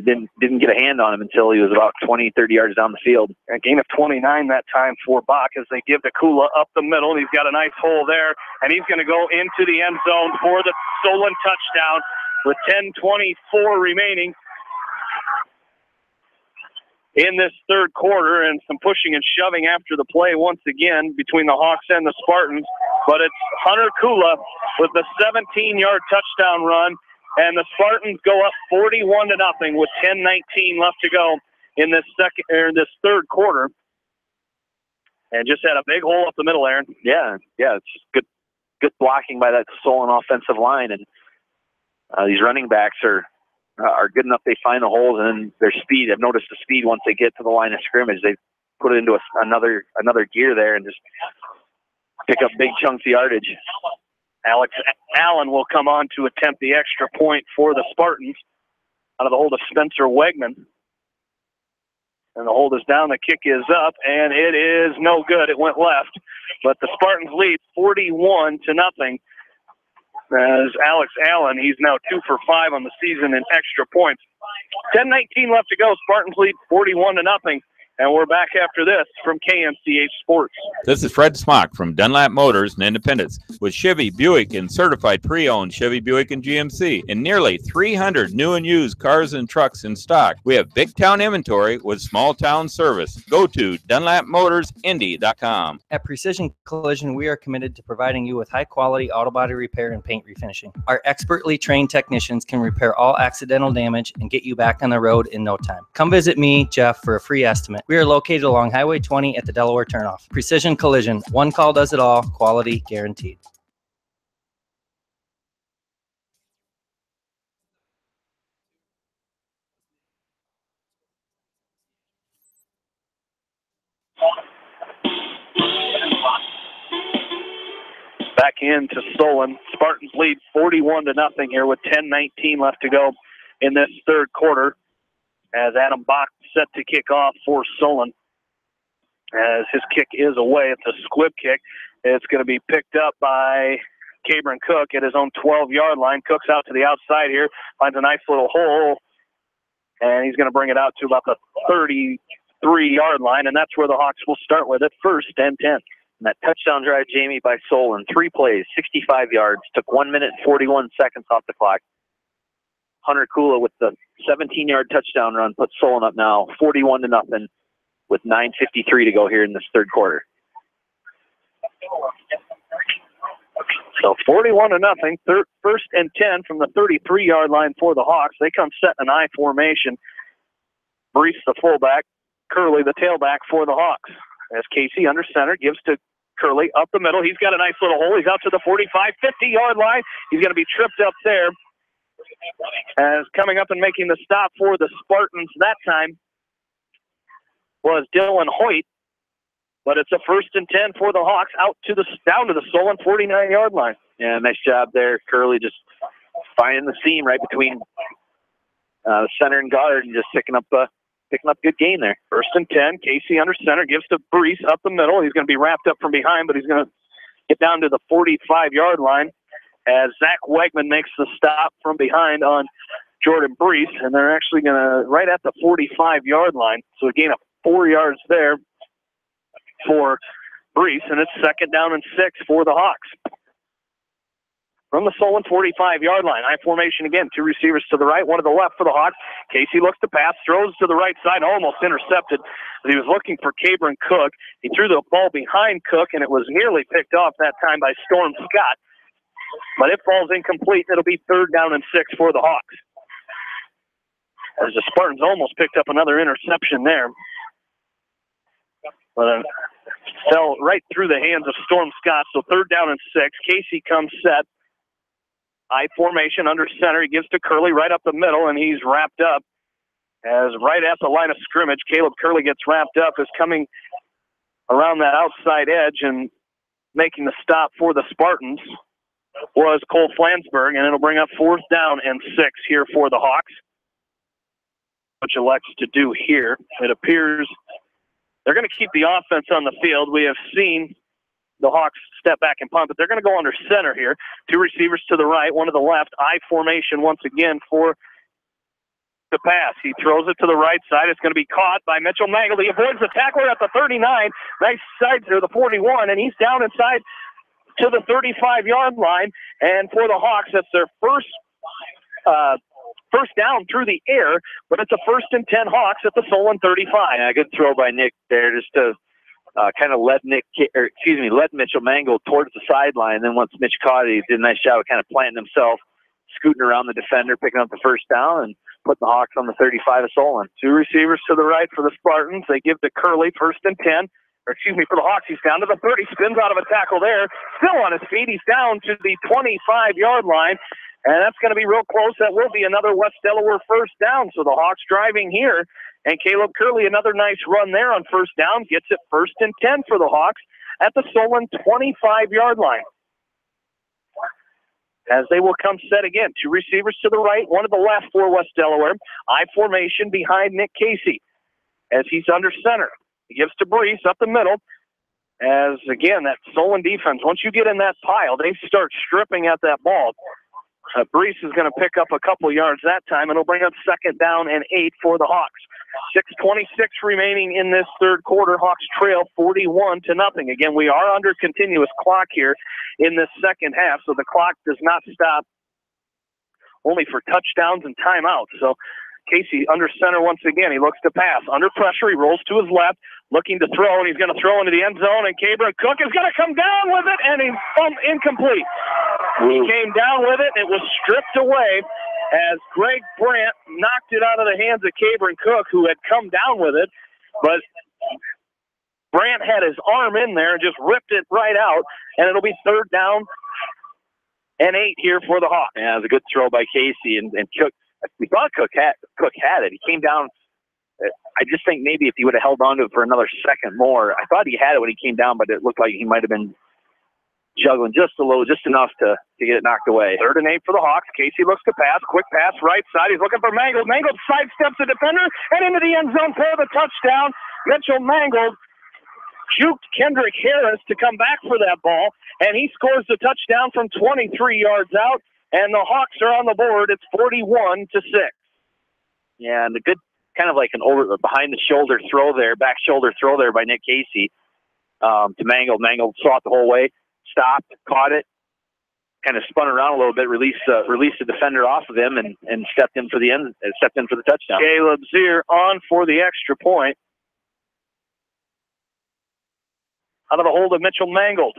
hand on him until he was about 20, 30 yards down the field. A gain of 29 that time for Bach, as they give to Kula up the middle, and he's got a nice hole there, and he's going to go into the end zone for the Solon touchdown with 10:24 remaining in this 3rd quarter, and some pushing and shoving after the play once again between the Hawks and the Spartans. But it's Hunter Kula with the 17-yard touchdown run, and the Spartans go up 41-0 with 10:19 left to go in this 3rd quarter. And just had a big hole up the middle, Aaron. Yeah, it's good blocking by that Solon offensive line, and these running backs are good enough. They find the holes, and then their speed. I've noticed the speed once they get to the line of scrimmage. They put it into another gear there and just pick up big chunks of yardage. Alex Allen will come on to attempt the extra point for the Spartans out of the hold of Spencer Wegman. And the hold is down, the kick is up, and it is no good. It went left. But the Spartans lead 41-0. As Alex Allen, he's now 2 for 5 on the season in extra points. 10:19 left to go. Spartans lead 41-0. And we're back after this from KMCH Sports. This is Fred Smock from Dunlap Motors in Independence with Chevy, Buick, and certified pre-owned Chevy, Buick, and GMC and nearly 300 new and used cars and trucks in stock. We have big town inventory with small town service. Go to DunlapMotorsIndy.com. At Precision Collision, we are committed to providing you with high-quality auto body repair and paint refinishing. Our expertly trained technicians can repair all accidental damage and get you back on the road in no time. Come visit me, Jeff, for a free estimate. We are located along Highway 20 at the Delaware turnoff. Precision Collision. One call does it all. Quality guaranteed. Back into Solon. Spartans lead 41-0 here with 10:19 left to go in this 3rd quarter, as Adam Bach set to kick off for Solon. As his kick is away, it's a squib kick. It's going to be picked up by Cabron Cook at his own 12-yard line. Cook's out to the outside here, finds a nice little hole, and he's going to bring it out to about the 33-yard line, and that's where the Hawks will start with it, 1st and 10. And that touchdown drive, Jamie, by Solon, 3 plays, 65 yards, took 1 minute and 41 seconds off the clock. Hunter Kula with the 17-yard touchdown run puts Solon up now 41-0 with 9:53 to go here in this third quarter. So 41-0, first and 10 from the 33-yard line for the Hawks. They come set in an I formation. Brees, the fullback, Curley, the tailback for the Hawks. As Casey under center gives to Curley up the middle. He's got a nice little hole. He's out to the 45, 50-yard line. He's going to be tripped up there. As coming up and making the stop for the Spartans that time was Dylan Hoyt. But it's a first and 10 for the Hawks down to the Solon 49-yard line. Yeah, nice job there. Curley just finding the seam right between the center and guard and just picking up good gain there. First and 10. Casey under center gives to Brees up the middle. He's going to be wrapped up from behind, but he's going to get down to the 45-yard line as Zach Wegman makes the stop from behind on Jordan Brees, and they're actually going to right at the 45-yard line. So a gain of 4 yards there for Brees, and it's second down and 6 for the Hawks. From the Solon 45-yard line, I formation again. 2 receivers to the right, 1 to the left for the Hawks. Casey looks to pass, throws to the right side, almost intercepted. He was looking for Cabron Cook. He threw the ball behind Cook, and it was nearly picked off that time by Storm Scott. But it falls incomplete. It'll be third down and 6 for the Hawks. As the Spartans almost picked up another interception there. But fell right through the hands of Storm Scott. So third down and 6. Casey comes set. I formation under center. He gives to Curley right up the middle, and he's wrapped up. As right at the line of scrimmage, Caleb Curley gets wrapped up, is coming around that outside edge and making the stop for the Spartans was Cole Flansburgh, and it'll bring up fourth down and 6 here for the Hawks. Which elects to do here. It appears they're going to keep the offense on the field. We have seen the Hawks step back and punt, but they're going to go under center here. 2 receivers to the right, 1 to the left. I formation once again for the pass. He throws it to the right side. It's going to be caught by Mitchell Mangle. He avoids the tackler at the 39. Nice side to the 41, and he's down inside to the 35-yard line. And for the Hawks, that's their first down through the air, but it's a first and 10 Hawks at the Solon 35. Yeah, good throw by Nick there, just to kind of led Mitchell Mangle towards the sideline. Then once Mitch caught it, he did a nice job of kind of planting himself, scooting around the defender, picking up the first down, and putting the Hawks on the 35 of Solon. 2 receivers to the right for the Spartans. They give to Curley, first and 10. For the Hawks, he's down to the 30, spins out of a tackle there. Still on his feet, he's down to the 25-yard line. And that's going to be real close. That will be another West Delaware first down. So the Hawks driving here. And Caleb Curley, another nice run there on first down, gets it first and 10 for the Hawks at the Solon 25-yard line. As they will come set again. 2 receivers to the right, 1 to the left for West Delaware. I formation behind Nick Casey as he's under center. He gives to Brees up the middle. As, again, that Solon defense, once you get in that pile, they start stripping at that ball. Brees is going to pick up a couple yards that time, and it'll bring up second down and 8 for the Hawks. 6:26 remaining in this third quarter. Hawks trail 41-0. Again, we are under continuous clock here in this second half, so the clock does not stop only for touchdowns and timeouts. So Casey under center once again. He looks to pass. Under pressure, he rolls to his left, looking to throw, and he's going to throw into the end zone, and Cabron Cook is going to come down with it, and he's incomplete. He came down with it, and it was stripped away as Greg Brandt knocked it out of the hands of Cabron Cook, who had come down with it, but Brandt had his arm in there and just ripped it right out, and it'll be third down and 8 here for the Hawks. Yeah, it was a good throw by Casey, and Cook. We thought Cook had it. He came down. I just think maybe if he would have held on to it for another second more, I thought he had it when he came down, but it looked like he might have been juggling just enough to get it knocked away. Third and 8 for the Hawks. Casey looks to pass. Quick pass right side. He's looking for Mangold. Mangold sidesteps the defender and into the end zone for the touchdown. Mitchell Mangold juked Kendrick Harris to come back for that ball, and he scores the touchdown from 23 yards out, and the Hawks are on the board. It's 41-6. Yeah, and the good kind of like an over behind the shoulder throw there, back shoulder throw there by Nick Casey. to Mangold. Mangold saw it the whole way, stopped, caught it, kind of spun around a little bit, released the defender off of him, and stepped in for the touchdown. Caleb Zier on for the extra point. Out of the hold of Mitchell Mangold.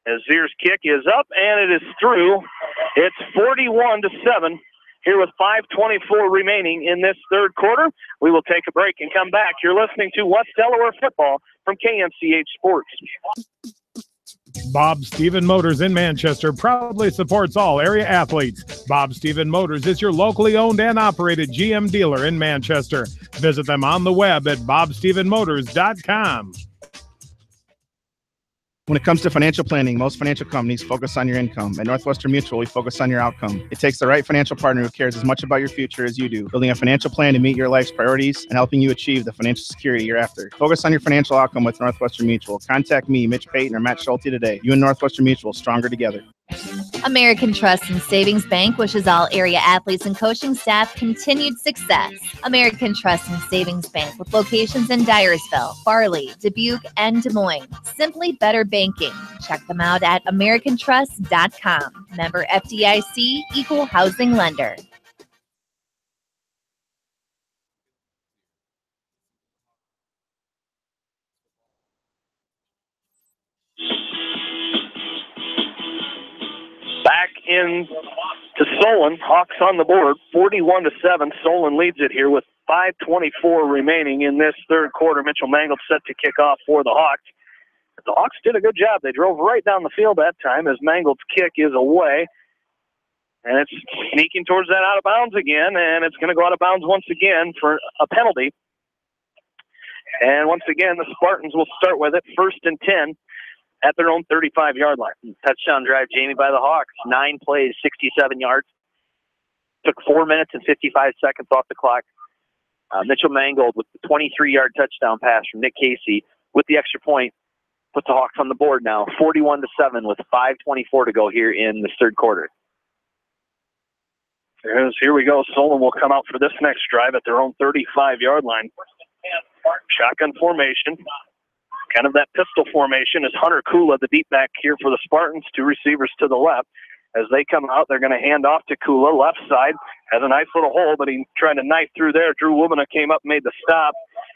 As Zier's kick is up, and it is through. It's 41-7 here with 5:24 remaining in this third quarter. We will take a break and come back. You're listening to West Delaware football from KMCH Sports. Bob Stephen Motors in Manchester proudly supports all area athletes. Bob Stephen Motors is your locally owned and operated GM dealer in Manchester. Visit them on the web at bobstephenmotors.com. When it comes to financial planning, most financial companies focus on your income. At Northwestern Mutual, we focus on your outcome. It takes the right financial partner who cares as much about your future as you do, building a financial plan to meet your life's priorities and helping you achieve the financial security you're after. Focus on your financial outcome with Northwestern Mutual. Contact me, Mitch Payton, or Matt Schulte today. You and Northwestern Mutual, stronger together. American Trust and Savings Bank wishes all area athletes and coaching staff continued success. American Trust and Savings Bank with locations in Dyersville, Farley, Dubuque, and Des Moines. Simply better banking. Check them out at americantrust.com. Member FDIC, equal housing lender. Back in to Solon. Hawks on the board, 41-7. Solon leads it here with 5:24 remaining in this third quarter. Mitchell Mangold set to kick off for the Hawks. The Hawks did a good job. They drove right down the field that time as Mangold's kick is away. And it's sneaking towards that out of bounds again, and it's going to go out of bounds once again for a penalty. And once again, the Spartans will start with it, 1st and 10 at their own 35-yard line. Touchdown drive, Jamie, by the Hawks. 9 plays, 67 yards. Took 4 minutes and 55 seconds off the clock. Mitchell Mangold with the 23-yard touchdown pass from Nick Casey with the extra point. Put the Hawks on the board now, 41-7 with 5:24 to go here in this third quarter. Here we go. Solon will come out for this next drive at their own 35-yard line. Shotgun formation. Kind of that pistol formation is Hunter Kula, the deep back here for the Spartans, 2 receivers to the left. As they come out, they're going to hand off to Kula, left side. Has a nice little hole, but he tried to knife through there. Drew Wubena came up, made the stop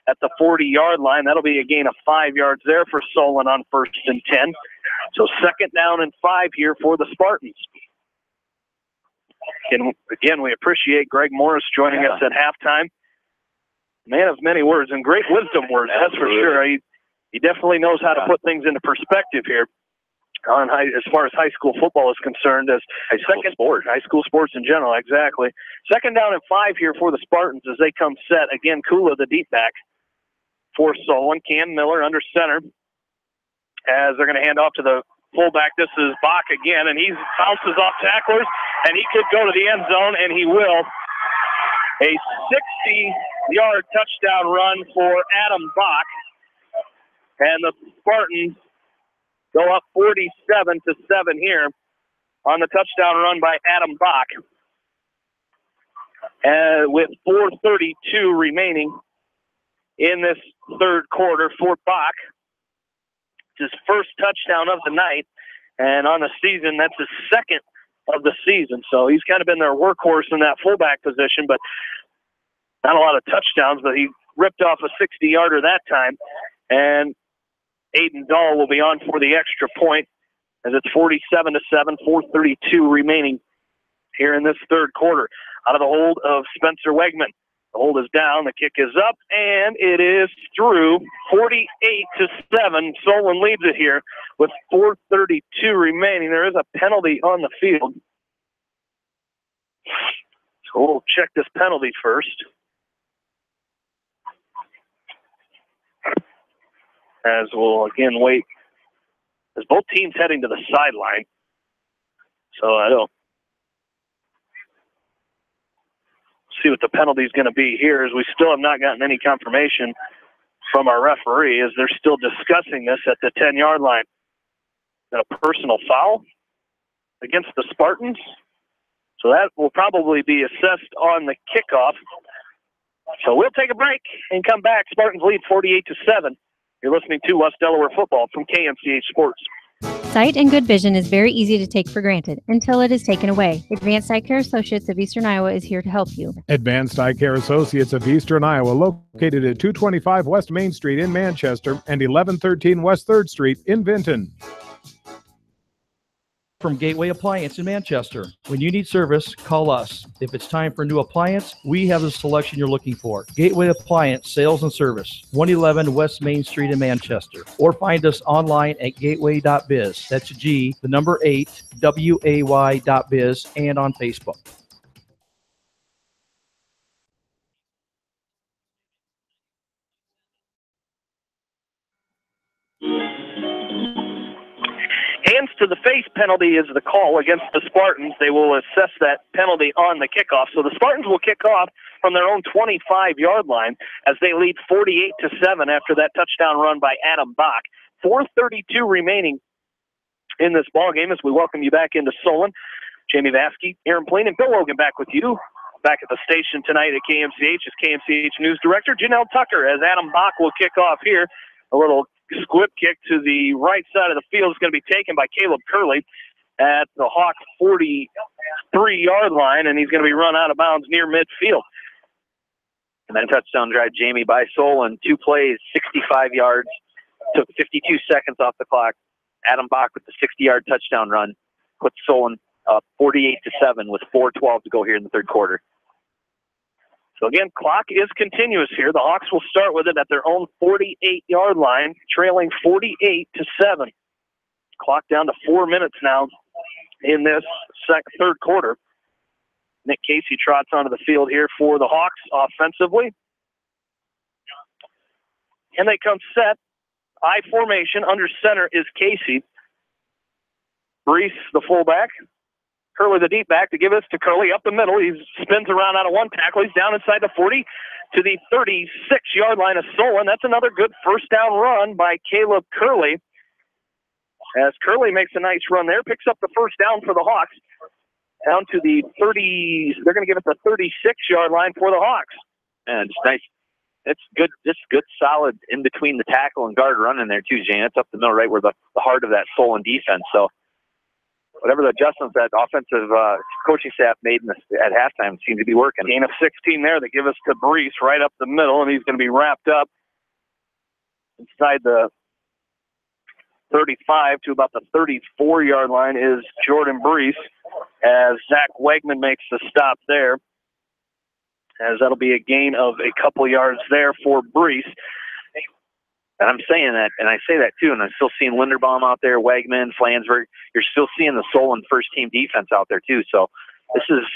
at the 40-yard line. That'll be a gain of 5 yards there for Solon on 1st and 10. So 2nd down and 5 here for the Spartans. And again, we appreciate Greg Morris joining us at halftime. Man of many words and great wisdom words, that's for sure. He definitely knows how to put things into perspective here on as far as high school football is concerned. As high school sports in general, exactly. 2nd down and 5 here for the Spartans as they come set. Again, Kula, the deep back for Solon. Cam Miller under center as they're going to hand off to the fullback. This is Bach again, and he bounces off tacklers, and he could go to the end zone, and he will. A 60-yard touchdown run for Adam Bach. And the Spartans go up 47-7 here on the touchdown run by Adam Bach. With 4:32 remaining in this third quarter for Bach. It's his first touchdown of the night, and on the season, that's his 2nd of the season. So he's kind of been their workhorse in that fullback position, but not a lot of touchdowns, but he ripped off a 60-yarder that time. And Aiden Dahl will be on for the extra point as it's 47-7, 4:32 remaining here in this third quarter. Out of the hold of Spencer Wegman. The hold is down, the kick is up, and it is through. 48-7. Solon leads it here with 4:32 remaining. There is a penalty on the field. So we'll check this penalty first. As we'll again wait, as both teams heading to the sideline. So I don't see what the penalty is going to be here, as we still have not gotten any confirmation from our referee, as they're still discussing this at the 10-yard line. Is that a personal foul against the Spartans? So that will probably be assessed on the kickoff. So we'll take a break and come back. Spartans lead 48-7. You're listening to West Delaware football from KMCH Sports. Sight and good vision is very easy to take for granted until it is taken away. Advanced Eye Care Associates of Eastern Iowa is here to help you. Advanced Eye Care Associates of Eastern Iowa, located at 225 West Main Street in Manchester and 1113 West 3rd Street in Vinton. From Gateway Appliance in Manchester. When you need service, call us. If it's time for a new appliance, we have the selection you're looking for. Gateway Appliance Sales and Service, 111 West Main Street in Manchester. Or find us online at gateway.biz. That's G, the number 8, WAY.biz, and on Facebook. Hands to the face penalty is the call against the Spartans. They will assess that penalty on the kickoff. So the Spartans will kick off from their own 25-yard line as they lead 48-7 after that touchdown run by Adam Bach. 4:32 remaining in this ballgame as we welcome you back into Solon. Jamie Vaskey, Aaron Plain, and Bill Logan back with you. Back at the station tonight at KMCH is KMCH News Director Janelle Tucker as Adam Bach will kick off here. A little squib kick to the right side of the field is going to be taken by Caleb Curley at the Hawks 43-yard line, and he's going to be run out of bounds near midfield. And then touchdown drive, Jamie, by Solon. 2 plays, 65 yards. Took 52 seconds off the clock. Adam Bach with the 60-yard touchdown run puts Solon up 48-7 with 4:12 to go here in the third quarter. So again, clock is continuous here. The Hawks will start with it at their own 48-yard line, trailing 48-7. Clock down to 4 minutes now in this third quarter. Nick Casey trots onto the field here for the Hawks offensively. And they come set. I formation. Under center is Casey. Brees, the fullback. Curley, the deep back, to give this to Curley up the middle. He spins around out of one tackle. He's down inside the 40 to the 36-yard line of Solon. That's another good first down run by Caleb Curley. As Curley makes a nice run there, picks up the first down for the Hawks. Down to the 30, they're going to give it the 36-yard line for the Hawks. And it's nice. It's good, just good, solid in between the tackle and guard run in there too, Jane. It's up the middle, right where the heart of that Solon defense. So whatever the adjustments that offensive coaching staff made at halftime seem to be working. Gain of 16 there. They give us to Brees right up the middle, and he's going to be wrapped up inside the 35 to about the 34-yard line is Jordan Brees, as Zach Wegman makes the stop there, as that'll be a gain of a couple yards there for Brees. And I'm saying that, and I say that too, and I'm still seeing Linderbaum out there, Wegman, Flansburgh. You're still seeing the Solon first-team defense out there too. So this is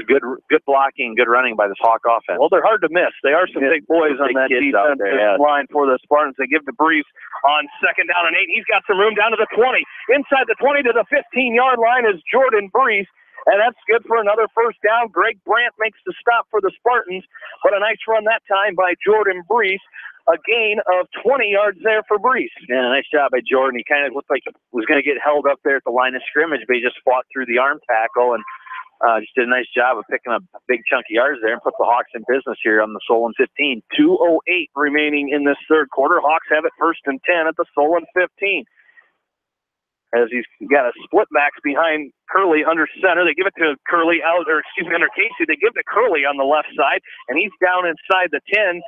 good blocking, good running by this Hawk offense. Well, they're hard to miss. They are some big boys on that defensive line for the Spartans. They give to Brees on 2nd down and 8. He's got some room down to the 20. Inside the 20 to the 15-yard line is Jordan Brees. And that's good for another first down. Greg Brandt makes the stop for the Spartans, but a nice run that time by Jordan Brees. A gain of 20 yards there for Brees. Yeah, nice job by Jordan. He kind of looked like he was going to get held up there at the line of scrimmage, but he just fought through the arm tackle and just did a nice job of picking up a big chunk of yards there and put the Hawks in business here on the Solon 15. 2:08 remaining in this third quarter. Hawks have it 1st and 10 at the Solon 15. As he's got a split backs behind Curley under center. They give it to Curley under Casey. They give it to Curley on the left side, and he's down inside the 10,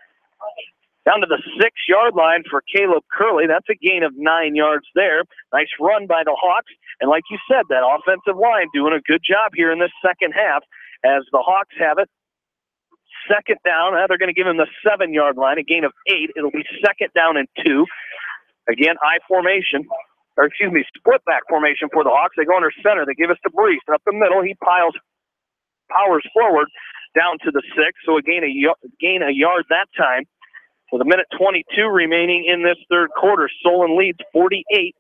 down to the 6-yard line for Caleb Curley. That's a gain of 9 yards there. Nice run by the Hawks. And like you said, that offensive line doing a good job here in this second half as the Hawks have it. 2nd down. They're going to give him the 7-yard line, a gain of 8. It'll be 2nd down and 2. Again, split back formation for the Hawks. They go under center. They give us to Brees. Up the middle, he powers forward down to the 6. So a gain a yard that time. With a minute 22 remaining in this third quarter, Solon leads 48-7.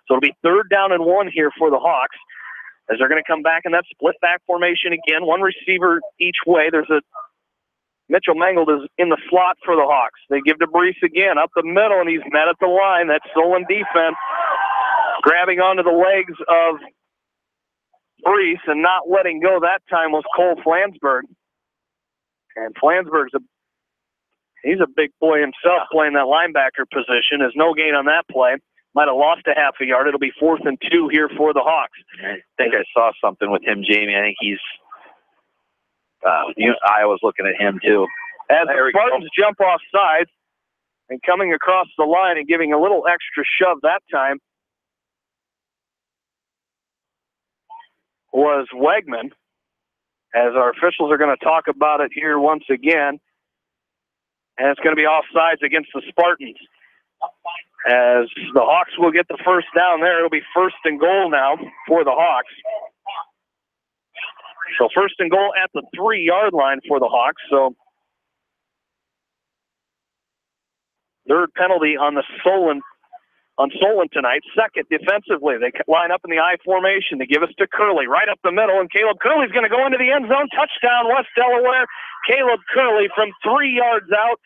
So it'll be 3rd down and 1 here for the Hawks, as they're going to come back in that split back formation again. One receiver each way. Mitchell Mangold is in the slot for the Hawks. They give to Brees again up the middle, and he's met at the line. That Solon defense grabbing onto the legs of Brees and not letting go that time was Cole Flansburgh. And Flansburgh's He's a big boy himself playing that linebacker position. There's no gain on that play. Might have lost a half a yard. It'll be 4th and 2 here for the Hawks. I think I saw something with him, Jamie. I think he's Iowa's looking at him too. As the Spartans jump off sides and coming across the line and giving a little extra shove that time was Wegman. As our officials are going to talk about it here once again. And it's going to be offsides against the Spartans. As the Hawks will get the first down there, it'll be 1st and goal now for the Hawks. So 1st and goal at the 3-yard line for the Hawks. So 3rd penalty on Solon tonight. 2nd defensively. They line up in the I formation. They give us to Curley right up the middle, and Caleb Curley's going to go into the end zone. Touchdown, West Delaware. Caleb Curley from 3 yards out,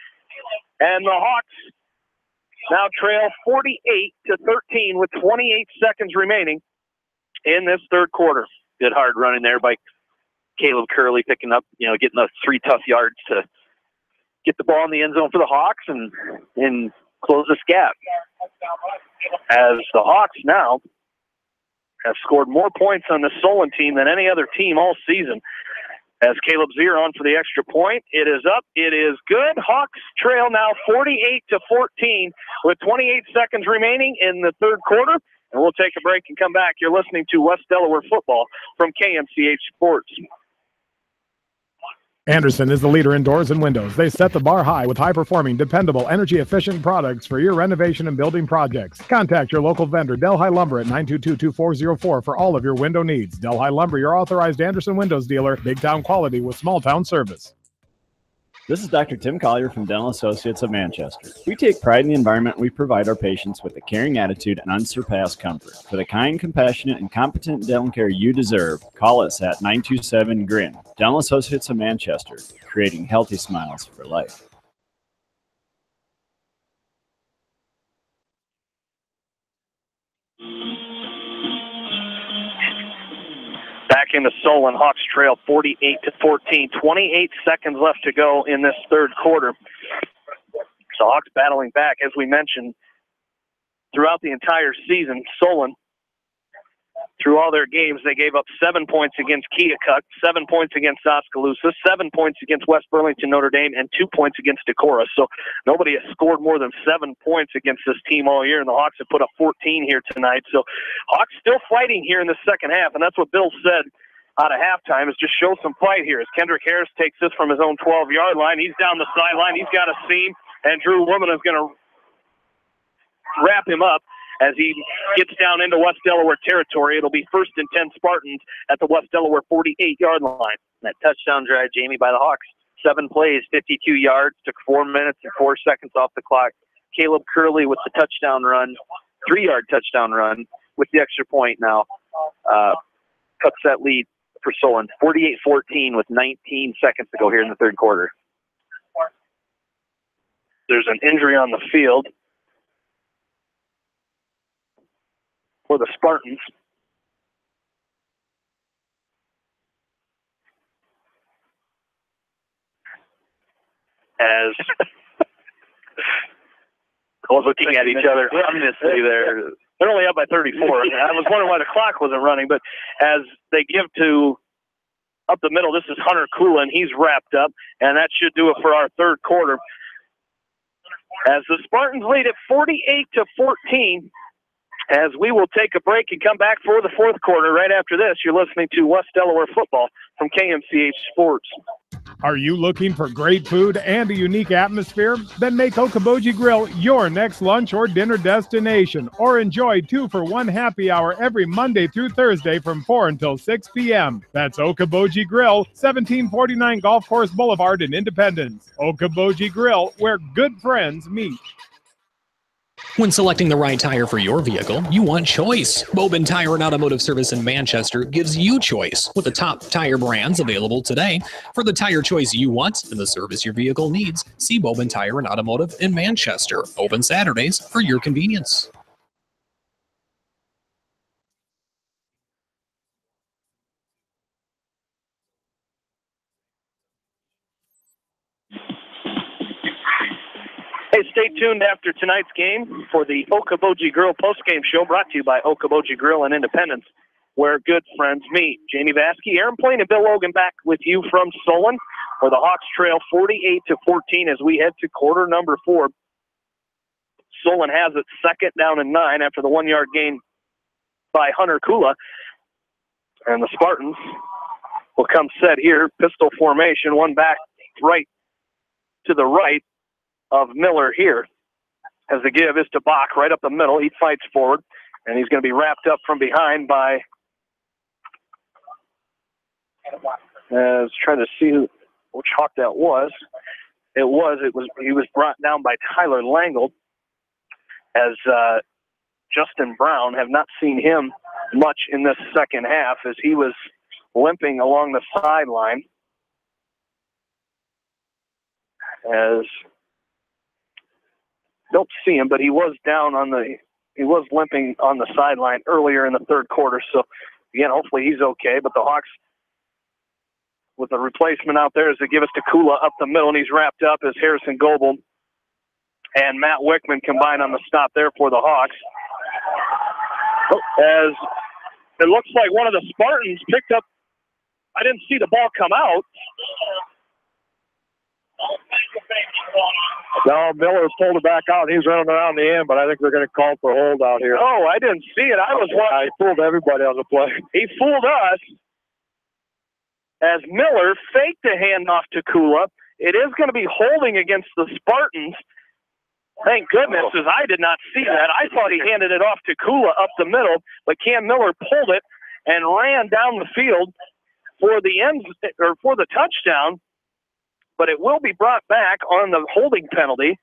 and the Hawks now trail 48-13 with 28 seconds remaining in this 3rd quarter. Good hard running there by Caleb Curley, picking up, getting those 3 tough yards to get the ball in the end zone for the Hawks and close this gap. As the Hawks now have scored more points on the Solon team than any other team all season. As Caleb Zier on for the extra point. It is up. It is good. Hawks trail now 48-14 with 28 seconds remaining in the 3rd quarter. And we'll take a break and come back. You're listening to West Delaware football from KMCH Sports. Anderson is the leader in doors and windows. They set the bar high with high-performing, dependable, energy-efficient products for your renovation and building projects. Contact your local vendor, Delhi Lumber, at 922-2404 for all of your window needs. Delhi Lumber, your authorized Anderson Windows dealer, big-town quality with small-town service. This is Dr. Tim Collier from Dental Associates of Manchester. We take pride in the environment we provide our patients with a caring attitude and unsurpassed comfort. For the kind, compassionate, and competent dental care you deserve, call us at 927-GRIN. Dental Associates of Manchester, creating healthy smiles for life. Back into Solon, Hawks trail 48-14. 28 seconds left to go in this 3rd quarter. So Hawks battling back, as we mentioned, throughout the entire season. Solon, through all their games, they gave up 7 points against Keokuk, 7 points against Oskaloosa, 7 points against West Burlington Notre Dame, and 2 points against Decorah. So nobody has scored more than 7 points against this team all year, and the Hawks have put up 14 here tonight. So Hawks still fighting here in the second half, and that's what Bill said out of halftime, is just show some fight here. As Kendrick Harris takes this from his own 12-yard line, he's down the sideline, he's got a seam, and Drew Woman is going to wrap him up as he gets down into West Delaware territory. It'll be 1st and 10 Spartans at the West Delaware 48-yard line. That touchdown drive, Jamie, by the Hawks. 7 plays, 52 yards, took 4 minutes and 4 seconds off the clock. Caleb Curley with the touchdown run, 3-yard touchdown run with the extra point now. Cuts that lead for Solon. 48-14 with 19 seconds to go here in the 3rd quarter. There's an injury on the field for the Spartans. As looking at each other ominously there. They're only up by 34. I was wondering why the clock wasn't running, but as they give to up the middle, this is Hunter Kula, and he's wrapped up, and that should do it for our 3rd quarter. As the Spartans lead at 48-14, as we will take a break and come back for the 4th quarter. Right after this, you're listening to West Delaware football from KMCH Sports. Are you looking for great food and a unique atmosphere? Then make Okoboji Grill your next lunch or dinner destination, or enjoy 2-for-1 happy hour every Monday through Thursday from 4 until 6 p.m. That's Okoboji Grill, 1749 Golf Course Boulevard in Independence. Okoboji Grill, where good friends meet. When selecting the right tire for your vehicle, you want choice. Bobin Tire and Automotive Service in Manchester gives you choice with the top tire brands available today. For the tire choice you want and the service your vehicle needs, see Bobin Tire and Automotive in Manchester. Open Saturdays for your convenience. Hey, stay tuned after tonight's game for the Okoboji Grill postgame show brought to you by Okoboji Grill in Independence, where good friends meet. Jamie Vaskey, Aaron Plain, and Bill Logan back with you from Solon, where the Hawks trail 48-14 as we head to quarter number 4. Solon has it 2nd down and 9 after the 1-yard gain by Hunter Kula. And the Spartans will come set here, pistol formation, one back right to the right of Miller here. As the give is to Bach right up the middle. He fights forward, and he's going to be wrapped up from behind by, I was trying to see which Hawk that was. He was brought down by Tyler Langle, as Justin Brown, have not seen him much in this second half as he was limping along the sideline. As don't see him, but he was limping on the sideline earlier in the third quarter. So again, hopefully he's okay. But the Hawks, with the replacement out there, as they give us to Kula up the middle, and he's wrapped up as Harrison Goebel and Matt Wickman combine on the stop there for the Hawks. As it looks like one of the Spartans picked up, I didn't see the ball come out. No, Miller pulled it back out. He's running around the end, but I think they're going to call for a hold out here. Oh, I didn't see it. I was watching. He fooled everybody on the play. He fooled us as Miller faked a handoff to Kula. It is going to be holding against the Spartans. Thank goodness, as I did not see that. I thought he handed it off to Kula up the middle, but Cam Miller pulled it and ran down the field for the touchdown. But it will be brought back on the holding penalty.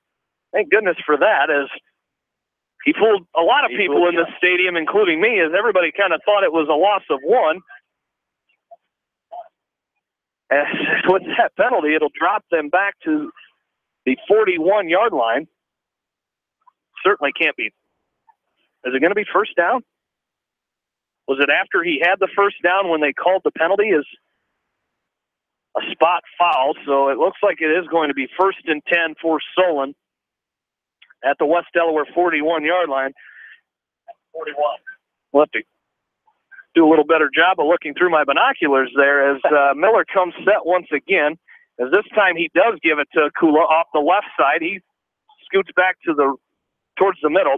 Thank goodness for that, as he fooled a lot of people in this stadium, including me, as everybody kind of thought it was a loss of 1. And with that penalty, it'll drop them back to the 41-yard line. Certainly can't be. Is it going to be first down? Was it after he had the first down when they called the penalty as a spot foul? So it looks like it is going to be 1st and 10 for Solon at the West Delaware 41-yard line. 41. We'll have to do a little better job of looking through my binoculars there as Miller comes set once again. As this time he does give it to Kula off the left side. He scoots back towards the middle,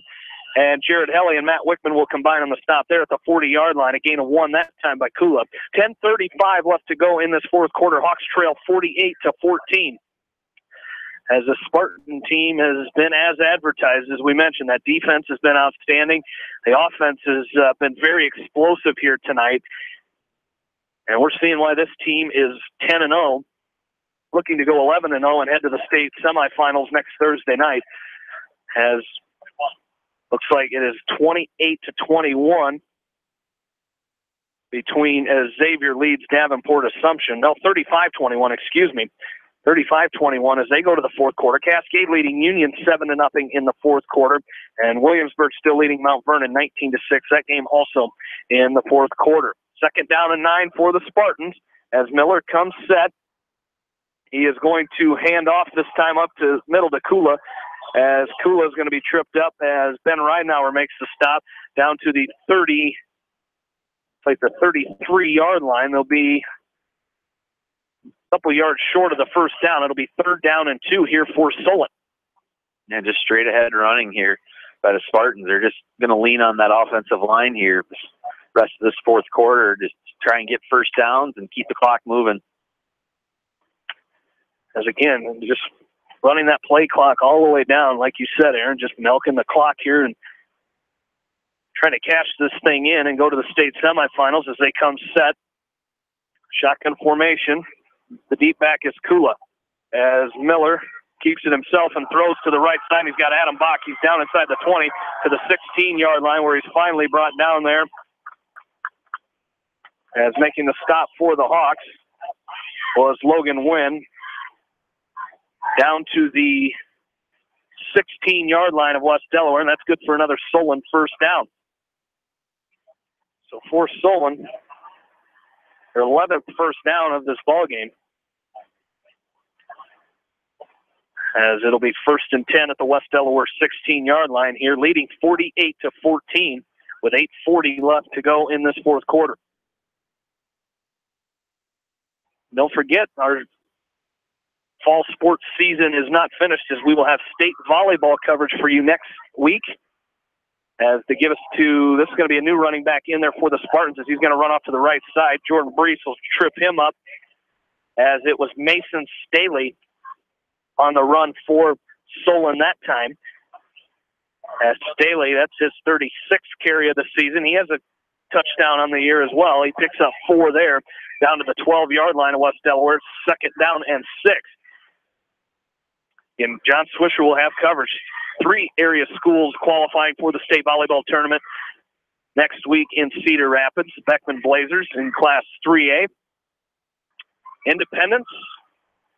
and Jared Helly and Matt Wickman will combine on the stop there at the 40-yard line. A gain of 1 that time by Kula. 10:35 left to go in this fourth quarter. Hawks trail 48-14. As the Spartan team has been as advertised, as we mentioned, that defense has been outstanding. The offense has been very explosive here tonight. And we're seeing why this team is 10-0, looking to go 11-0 and head to the state semifinals next Thursday night. As looks like it is 28-21 between as Xavier leads Davenport Assumption. No, 35-21, excuse me. 35-21 as they go to the fourth quarter. Cascade leading Union 7-0 in the fourth quarter, and Williamsburg still leading Mount Vernon 19-6. That game also in the fourth quarter. 2nd down and 9 for the Spartans as Miller comes set. He is going to hand off this time up to middle to Kula, as Kula is going to be tripped up as Ben Ridenour makes the stop down to the 33-yard line. They'll be couple yards short of the first down. It'll be 3rd down and 2 here for Solon. And just straight ahead running here by the Spartans. They're just going to lean on that offensive line here the rest of this fourth quarter, just try and get first downs and keep the clock moving. As again, just running that play clock all the way down, like you said, Aaron, just milking the clock here and trying to cash this thing in and go to the state semifinals as they come set. Shotgun formation. The deep back is Kula as Miller keeps it himself and throws to the right side. He's got Adam Bach. He's down inside the 20 to the 16-yard line where he's finally brought down there. As making the stop for the Hawks was Logan Wynn down to the 16-yard line of West Delaware, and that's good for another Solon first down. So for Solon, their 11th first down of this ball game. as it'll be 1st and 10 at the West Delaware 16-yard line here, leading 48-14 with 8:40 left to go in this fourth quarter. Don't forget, our fall sports season is not finished, as we will have state volleyball coverage for you next week. As to give us to, this is going to be a new running back in there for the Spartans, as he's going to run off to the right side. Jordan Brees will trip him up, as it was Mason Staley on the run for Solon that time. As Staley, that's his 36th carry of the season. He has a touchdown on the year as well. He picks up 4 there, down to the 12-yard line of West Delaware. 2nd down and 6. And John Swisher will have coverage. 3 area schools qualifying for the state volleyball tournament next week in Cedar Rapids. Beckman Blazers in Class 3A. Independence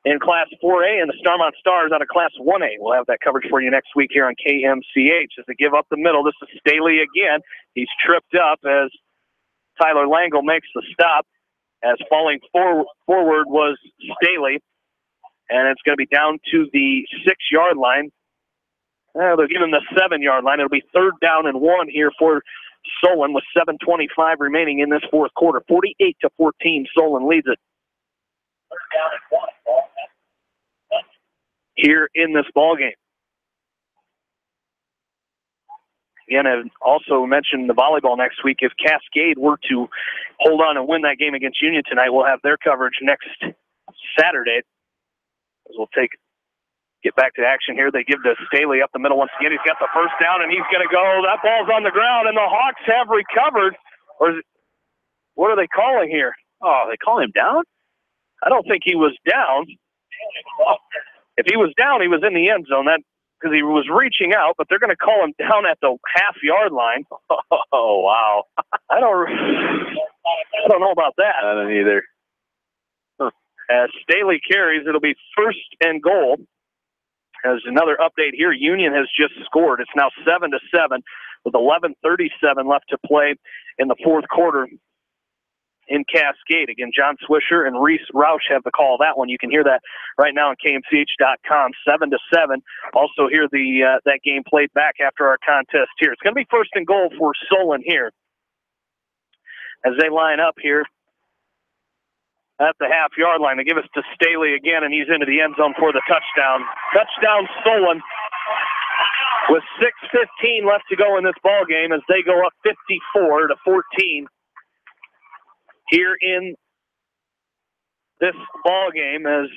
in Class 4A, and the Starmont Stars out of Class 1A. We'll have that coverage for you next week here on KMCH. As they give up the middle, this is Staley again. He's tripped up as Tyler Langle makes the stop, as falling forward was Staley, and it's going to be down to the 6-yard line. They'll give him the 7-yard line. It'll be 3rd down and 1 here for Solon with 7:25 remaining in this fourth quarter. 48-14, Solon leads it here in this ball game. Again, I also mentioned the volleyball next week. If Cascade were to hold on and win that game against Union tonight, we'll have their coverage next Saturday. As we'll get back to action here. They give to Staley up the middle once again. He's got the 1st down, and he's going to go. That ball's on the ground, and the Hawks have recovered. Or is it, what are they calling here? Oh, they call him down? I don't think he was down. If he was down, he was in the end zone. That because he was reaching out, but they're going to call him down at the half-yard line. Oh, wow. I don't know about that. I don't either. As Staley carries, it'll be 1st and goal. As another update here, Union has just scored. It's now 7-7 with 11:37 left to play in the fourth quarter in Cascade. Again, John Swisher and Reese Roush have the call of that one. You can hear that right now on KMCH.com, 7-7. Also hear that game played back after our contest here. It's going to be 1st and goal for Solon here as they line up here at the half-yard line. They give us to Staley again, and he's into the end zone for the touchdown. Touchdown Solon with 6:15 left to go in this ball game as they go up 54-14 here in this ball game. As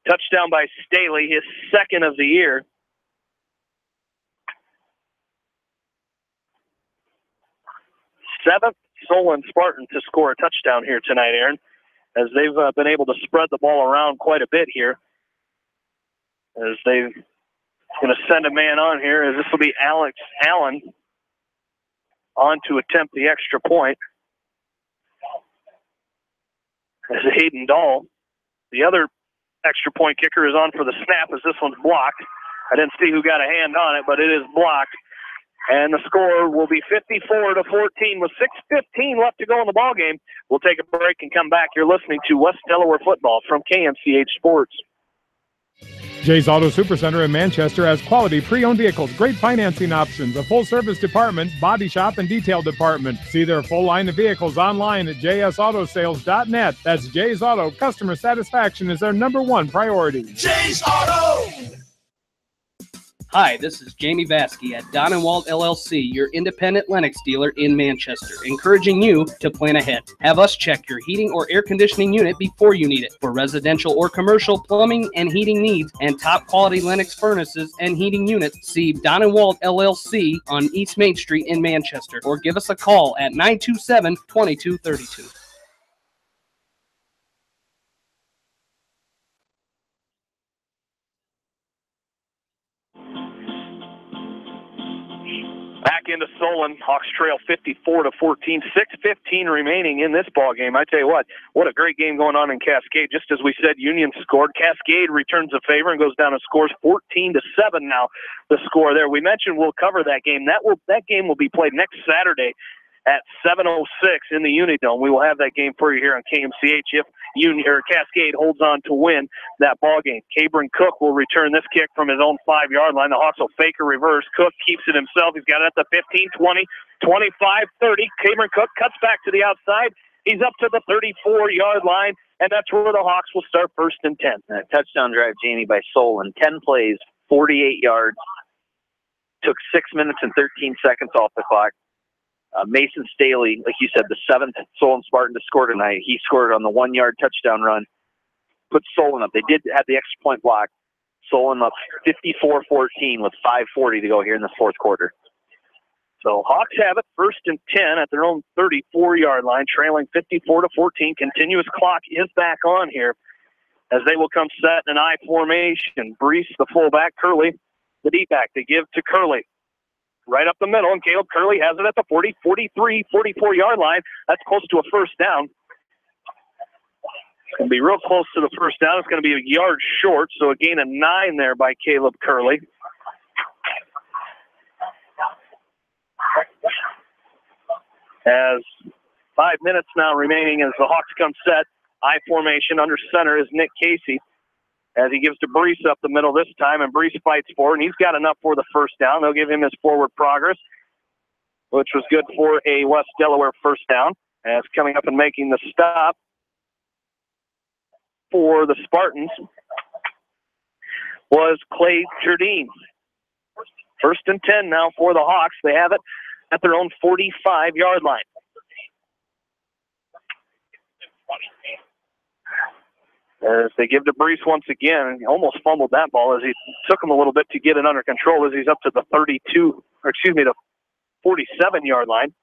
touchdown by Staley, his 2nd of the year. Seventh Solon Spartan to score a touchdown here tonight, Aaron, as they've been able to spread the ball around quite a bit here. As they're going to send a man on here, as this will be Alex Allen on to attempt the extra point. As Hayden Dahl, the other extra point kicker, is on for the snap, as this one's blocked. I didn't see who got a hand on it, but it is blocked. And the score will be 54-14 with 6:15 left to go in the ball game. We'll take a break and come back. You're listening to West Delaware football from KMCH Sports. Jay's Auto Supercenter in Manchester has quality pre-owned vehicles, great financing options, a full-service department, body shop, and detail department. See their full line of vehicles online at jsautosales.net. That's Jay's Auto. Customer satisfaction is their #1 priority. Jay's Auto! Hi, this is Jamie Vasky at Don & Walt LLC, your independent Lennox dealer in Manchester, encouraging you to plan ahead. Have us check your heating or air conditioning unit before you need it. For residential or commercial plumbing and heating needs and top quality Lennox furnaces and heating units, see Don & Walt LLC on East Main Street in Manchester, or give us a call at 927-2232. Back into Solon. Hawks trail 54-14. 6:15 remaining in this ball game. I tell you what a great game going on in Cascade. Just as we said, Union scored. Cascade returns the favor and goes down and scores 14-7 now. The score there. We mentioned we'll cover that game. That game will be played next Saturday at 7:06 in the Unidome. We will have that game for you here on KMCH. Cascade holds on to win that ball game. Cabron Cook will return this kick from his own 5-yard line. The Hawks will fake a reverse. Cook keeps it himself. He's got it at the 15, 20, 25, 30. Cabron Cook cuts back to the outside. He's up to the 34-yard line, and that's where the Hawks will start 1st and 10. A touchdown drive, Jamie, by Solon. 10 plays, 48 yards. Took 6 minutes and 13 seconds off the clock. Mason Staley, like you said, the 7th Solon Spartan to score tonight. He scored on the 1-yard touchdown run. Put Solon up. They did have the extra point block. Solon up 54-14 with 5:40 to go here in the 4th quarter. So Hawks have it 1st and 10 at their own 34-yard line, trailing 54-14. Continuous clock is back on here as they will come set in an I formation. Brees, the fullback, Curley, the deep-back. They give to Curley. Right up the middle, and Caleb Curley has it at the 40, 43, 44-yard line. That's close to a 1st down. It's going to be real close to the 1st down. It's going to be a yard short, so a gain of 9 there by Caleb Curley. As 5 minutes now remaining as the Hawks come set. I formation under center is Nick Casey as he gives to Brees up the middle this time, and Brees fights for it, and he's got enough for the 1st down. They'll give him his forward progress, which was good for a West Delaware 1st down. As coming up and making the stop for the Spartans was Clay Jardine. 1st and 10 now for the Hawks. They have it at their own 45-yard line. As they give to Brees once again, he almost fumbled that ball as he took him a little bit to get it under control as he's up to the the 47-yard line.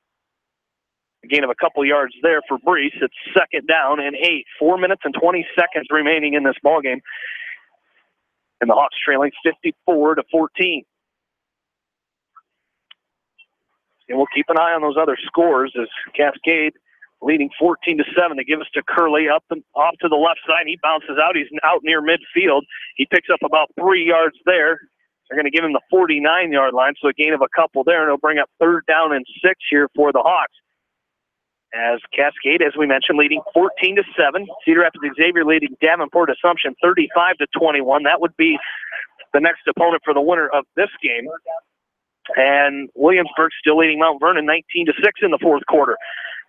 A gain of a couple yards there for Brees. It's 2nd down and 8. 4 minutes and 20 seconds remaining in this ball game. And the Hawks trailing 54-14. And we'll keep an eye on those other scores as Cascade leading 14-7. They give us to Curley off to the left side. He bounces out. He's out near midfield. He picks up about 3 yards there. They're going to give him the 49-yard line, so a gain of a couple there, and it'll bring up 3rd down and 6 here for the Hawks. As Cascade, as we mentioned, leading 14-7. Cedar Rapids Xavier leading Davenport Assumption 35-21. That would be the next opponent for the winner of this game. And Williamsburg still leading Mount Vernon 19-6 in the 4th quarter.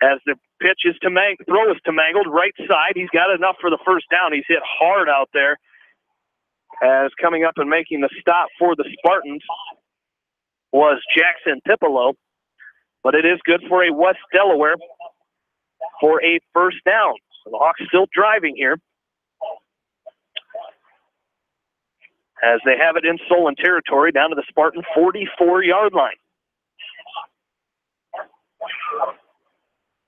As the pitch is to throw is to Mangold, right side. He's got enough for the 1st down. He's hit hard out there. As coming up and making the stop for the Spartans was Jackson Pipolo. But it is good for a West Delaware for a 1st down. So the Hawks still driving here. As they have it in Solon territory down to the Spartan 44-yard line.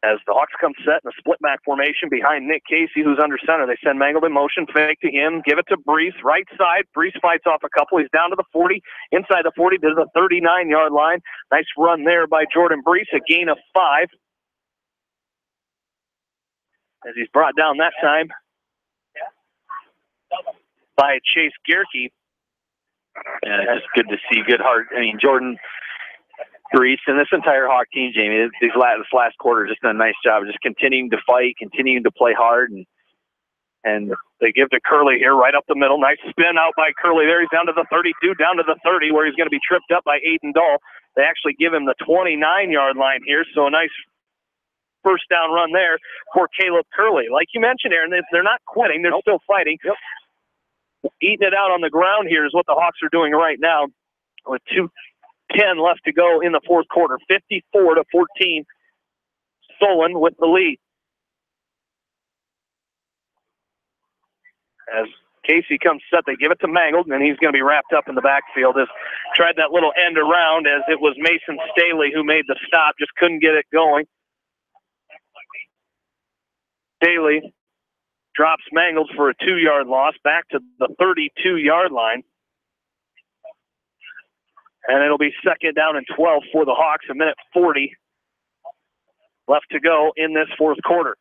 As the Hawks come set in a split-back formation behind Nick Casey, who's under center. They send Mangold in motion, fake to him, give it to Brees, right side. Brees fights off a couple. He's down to the 40, inside the 40 to the 39-yard line. Nice run there by Jordan Brees, a gain of 5. As he's brought down that time by Chase Gierke. And it's just good to see good heart. I mean, Jordan Brees and this entire Hawk team, Jamie, this last quarter just done a nice job of just continuing to fight, continuing to play hard, and they give to Curley here right up the middle. Nice spin out by Curley there. He's down to the 32, down to the 30, where he's going to be tripped up by Aiden Dahl. They actually give him the 29-yard line here, so a nice 1st down run there for Caleb Curley. Like you mentioned, Aaron, they're not quitting. They're still fighting. Eating it out on the ground here is what the Hawks are doing right now with 2:10 left to go in the 4th quarter. 54-14, Solon with the lead. As Casey comes set, they give it to Mangold, and he's going to be wrapped up in the backfield. Has tried that little end around as it was Mason Staley who made the stop, just couldn't get it going. Staley drops Mangold for a 2-yard loss back to the 32-yard line. And it'll be 2nd down and 12 for the Hawks. 1:40 left to go in this 4th quarter.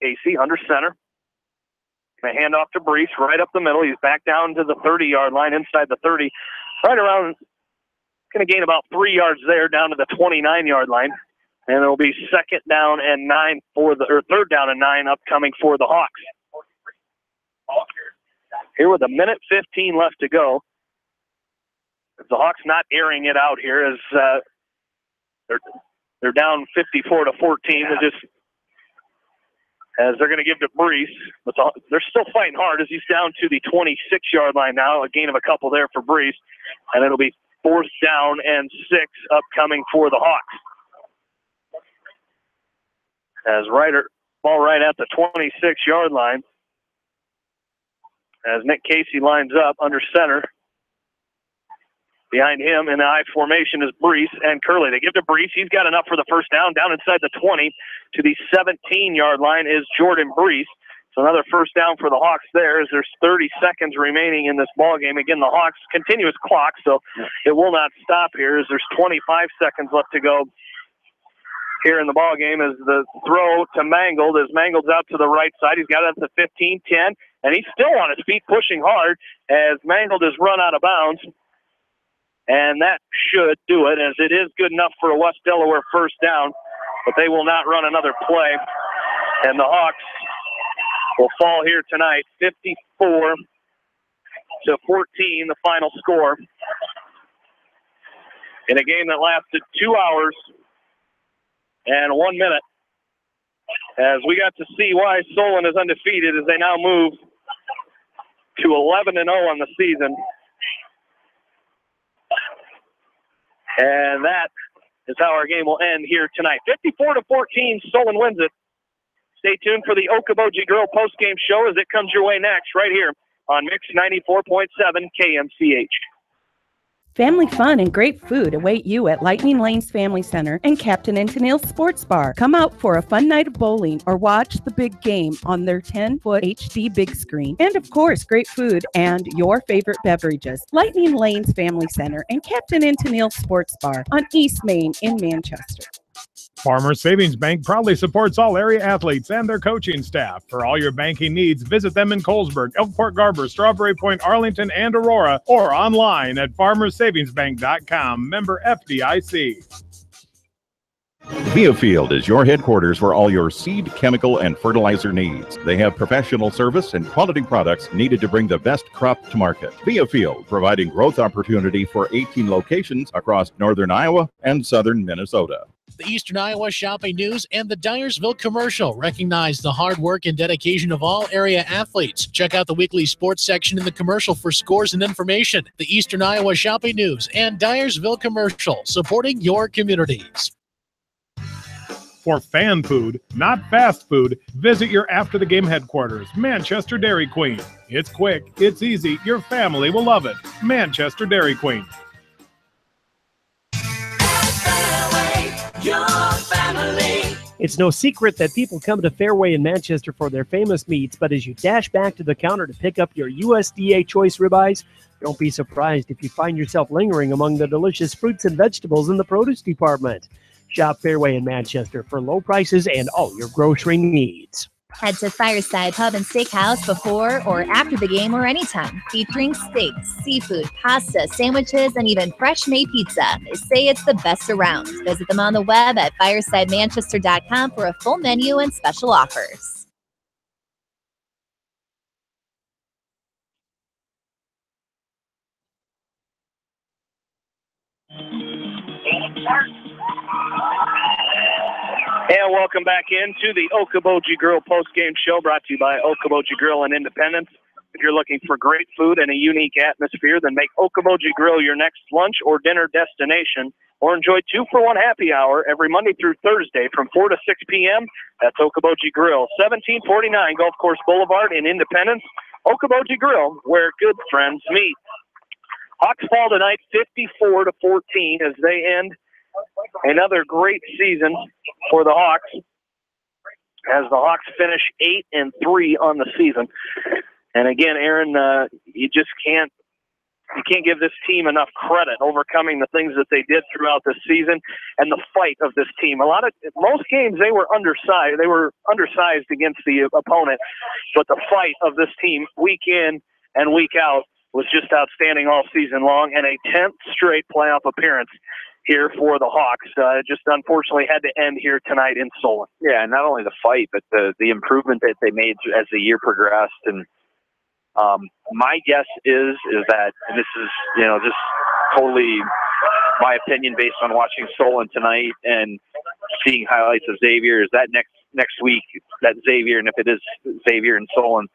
Casey under center. Going to hand off to Brees right up the middle. He's back down to the 30-yard line, inside the 30. Right around, going to gain about 3 yards there down to the 29-yard line. And it'll be third down and 9 upcoming for the Hawks. Here with 1:15 left to go. The Hawks not airing it out here as they're down 54-14. As they're going to give to Brees. But they're still fighting hard as he's down to the 26-yard line now. A gain of a couple there for Brees. And it'll be 4th down and 6 upcoming for the Hawks. As ball right at the 26-yard line. As Nick Casey lines up under center. Behind him in the I formation is Brees and Curley. They give to Brees. He's got enough for the first down. Down inside the 20 to the 17-yard line is Jordan Brees. So another first down for the Hawks there as there's 30 seconds remaining in this ball game. Again, the Hawks continuous clock, so it will not stop here as there's 25 seconds left to go here in the ball game as the throw to Mangold as Mangold's out to the right side. He's got it at the 15-10, and he's still on his feet pushing hard as Mangold has run out of bounds. And that should do it, as it is good enough for a West Delaware first down, but they will not run another play. And the Hawks will fall here tonight, 54-14, the final score. In a game that lasted 2 hours and 1 minute, as we got to see why Solon is undefeated as they now move to 11-0 on the season. And that is how our game will end here tonight. 54-14, Solon wins it. Stay tuned for the Okoboji Grill post-game show as it comes your way next right here on Mix 94.7 KMCH. Family fun and great food await you at Lightning Lanes Family Center and Captain and Tennille's Sports Bar. Come out for a fun night of bowling or watch the big game on their 10-foot HD big screen. And of course, great food and your favorite beverages. Lightning Lanes Family Center and Captain and Tennille's Sports Bar on East Main in Manchester. Farmers Savings Bank proudly supports all area athletes and their coaching staff. For all your banking needs, visit them in Colesburg, Elkport Garber, Strawberry Point, Arlington, and Aurora, or online at farmersavingsbank.com. Member FDIC. Viafield is your headquarters for all your seed, chemical, and fertilizer needs. They have professional service and quality products needed to bring the best crop to market. Viafield, providing growth opportunity for 18 locations across northern Iowa and southern Minnesota. The Eastern Iowa Shopping News and the Dyersville Commercial recognize the hard work and dedication of all area athletes. Check out the weekly sports section in the commercial for scores and information. The Eastern Iowa Shopping News and Dyersville Commercial, supporting your communities. For fan food, not fast food, visit your after-the-game headquarters, Manchester Dairy Queen. It's quick, it's easy, your family will love it. Manchester Dairy Queen. Your family. It's no secret that people come to Fairway in Manchester for their famous meats, but as you dash back to the counter to pick up your USDA choice ribeyes, don't be surprised if you find yourself lingering among the delicious fruits and vegetables in the produce department. Shop Fairway in Manchester for low prices and all your grocery needs. Head to Fireside Pub and Steakhouse before or after the game or anytime, featuring steaks, seafood, pasta, sandwiches, and even fresh-made pizza. They say it's the best around. Visit them on the web at firesidemanchester.com for a full menu and special offers. And welcome back into the Okoboji Grill postgame show brought to you by Okoboji Grill and Independence. If you're looking for great food and a unique atmosphere, then make Okoboji Grill your next lunch or dinner destination, or enjoy 2-for-1 happy hour every Monday through Thursday from 4 to 6 p.m. That's Okoboji Grill, 1749 Golf Course Boulevard in Independence. Okoboji Grill, where good friends meet. Hawks fall tonight 54-14 as they end another great season for the Hawks, as the Hawks finish 8-3 on the season. And again, Aaron, you can't give this team enough credit overcoming the things that they did throughout the season and the fight of this team. Most games they were undersized. They were undersized against the opponent, but the fight of this team week in and week out was just outstanding all season long, and a 10th straight playoff appearance here for the Hawks. Just unfortunately had to end here tonight in Solon. Yeah, and not only the fight, but the improvement that they made as the year progressed. And my guess is that, and this is, just totally my opinion based on watching Solon tonight and seeing highlights of Xavier, is that next week, that Xavier, and if it is Xavier and Solon,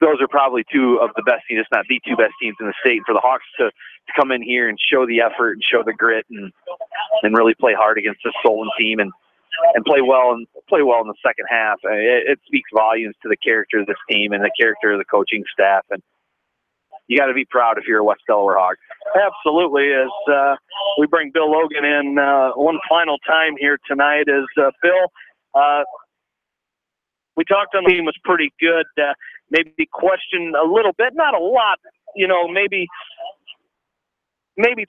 those are probably two of the best teams, if not the two best teams in the state. For the Hawks to come in here and show the effort and show the grit and really play hard against this Solon team and play well in the second half, it speaks volumes to the character of this team and the character of the coaching staff. And you got to be proud if you're a West Delaware Hawk. Absolutely. As we bring Bill Logan in one final time here tonight, is Bill. We talked on the team was pretty good. Maybe questioned a little bit, not a lot. Maybe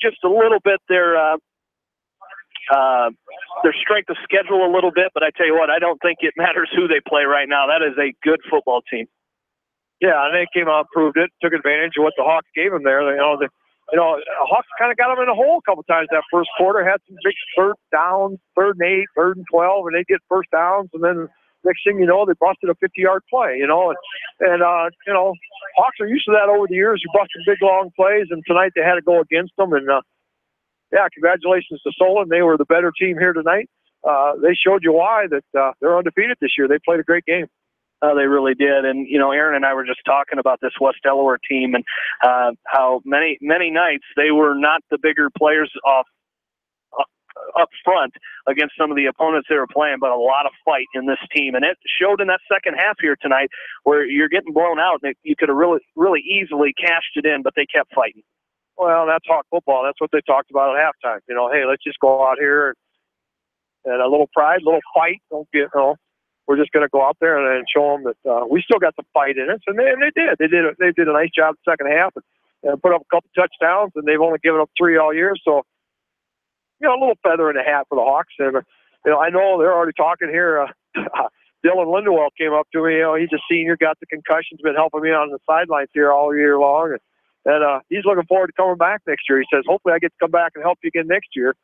just a little bit their strength of schedule a little bit. But I tell you what, I don't think it matters who they play right now. That is a good football team. Yeah, and they came out and proved it, took advantage of what the Hawks gave them there. The Hawks kind of got them in a hole a couple times that first quarter, had some big third downs, 3rd and 8, 3rd and 12, and they get first downs, and then next thing you know, they busted a 50-yard play, and Hawks are used to that over the years. You busted big, long plays, and tonight they had to go against them, and congratulations to Solon. They were the better team here tonight. They showed you why, that they're undefeated this year. They played a great game. They really did. And, Aaron and I were just talking about this West Delaware team and how many nights they were not the bigger players up front against some of the opponents they were playing, but a lot of fight in this team. And it showed in that second half here tonight where you're getting blown out and you could have really, really easily cashed it in, but they kept fighting. Well, that's Hawk football. That's what they talked about at halftime. Hey, let's just go out here and a little pride, a little fight. We're just going to go out there and show them that we still got the fight in us. And they did. They did a nice job the second half and put up a couple touchdowns, and they've only given up 3 all year. So, a little feather in the hat for the Hawks. And, I know they're already talking here. Dylan Lindwell came up to me. He's a senior, got the concussions, been helping me on the sidelines here all year long. And he's looking forward to coming back next year. He says, hopefully I get to come back and help you again next year.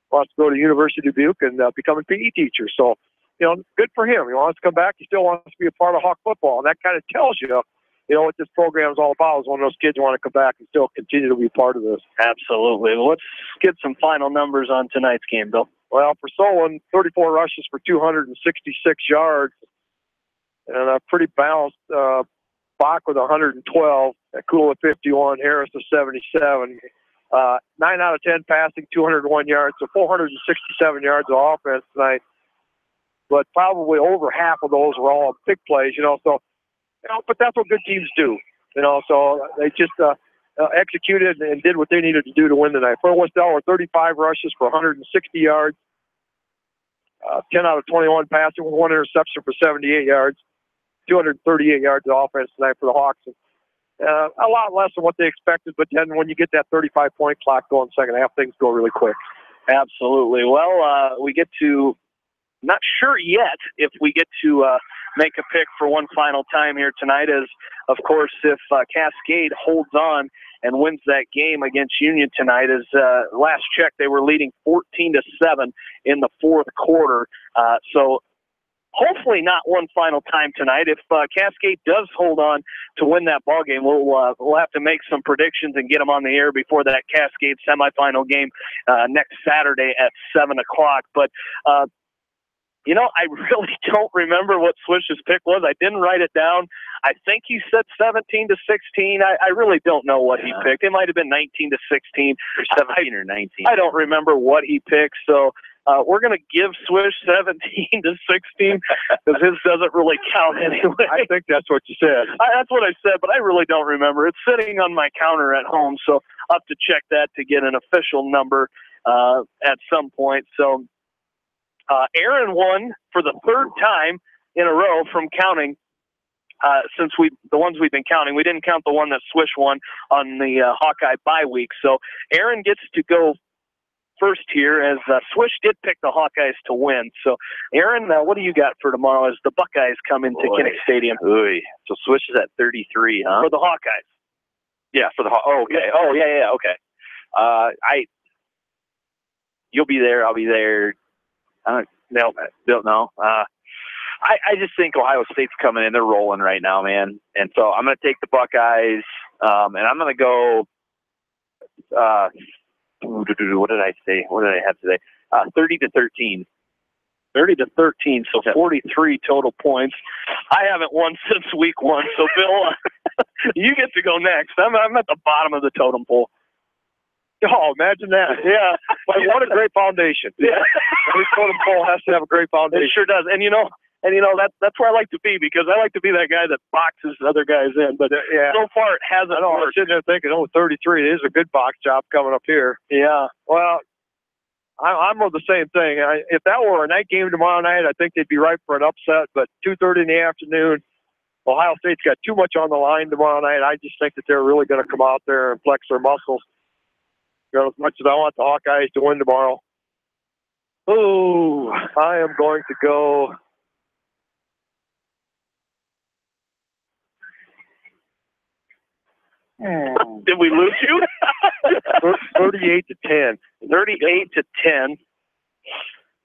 Wants to go to University of Dubuque and become a PE teacher. So, good for him. He wants to come back. He still wants to be a part of Hawk football. And that kind of tells you, what this program is all about, is when those kids want to come back and still continue to be part of this. Absolutely. Well, let's get some final numbers on tonight's game, Bill. Well, for Solon, 34 rushes for 266 yards. And a pretty balanced Bach with 112, Kula with 51, Harris with 77. 9 out of 10 passing, 201 yards, so 467 yards of offense tonight. But probably over half of those were all big plays, but that's what good teams do, so they just executed and did what they needed to do to win tonight. For West Delaware, 35 rushes for 160 yards, 10 out of 21 passing with 1 interception for 78 yards, 238 yards of offense tonight for the Hawks. A lot less than what they expected, but then when you get that 35-point clock going second half, things go really quick. Absolutely. Well, we get to, not sure yet if we get to make a pick for one final time here tonight, as, of course, if Cascade holds on and wins that game against Union tonight, as last check they were leading 14-7 in the fourth quarter. So hopefully not one final time tonight. If Cascade does hold on to win that ball game, we'll have to make some predictions and get them on the air before that Cascade semifinal game next Saturday at 7 o'clock. But I really don't remember what Swish's pick was. I didn't write it down. I think he said 17-16. I really don't know what he picked. It might have been 19-16. Or 17 or 19. I don't remember what he picked. So we're going to give Swish 17-16 because his doesn't really count anyway. I think that's what you said. That's what I said, but I really don't remember. It's sitting on my counter at home, so I'll have to check that to get an official number at some point. So Aaron won for the third time in a row from counting since the ones we've been counting. We didn't count the one that Swish won on the Hawkeye bye week. So Aaron gets to go first here, as Swish did pick the Hawkeyes to win. So Aaron, what do you got for tomorrow as the Buckeyes come into Kinnick Stadium? Ooh. So Swish is at 33, huh? For the Hawkeyes. Yeah, for the okay. Oh, yeah, okay. You'll be there. I'll be there. Don't know. I just think Ohio State's coming in. They're rolling right now, man. And so I'm going to take the Buckeyes, and I'm going to go. What did I say? What did I have today? 30-13. 30-13, so 43 total points. I haven't won since week 1, so Bill, you get to go next. I'm at the bottom of the totem pole. Oh, imagine that. Yeah. But what a great foundation. Yeah. Every totem pole has to have a great foundation. It sure does. And that's where I like to be, because I like to be that guy that boxes other guys in. But so far it hasn't I'm worked. sitting there thinking, 33, it is a good box job coming up here. Yeah. Well, I'm on the same thing. If that were a night game tomorrow night, I think they'd be ripe for an upset. But 2:30 in the afternoon, Ohio State's got too much on the line tomorrow night. I just think that they're really going to come out there and flex their muscles. As much as I want the Hawkeyes to win tomorrow. Oh, I am going to go. Did we lose you? 38-10. 38-10.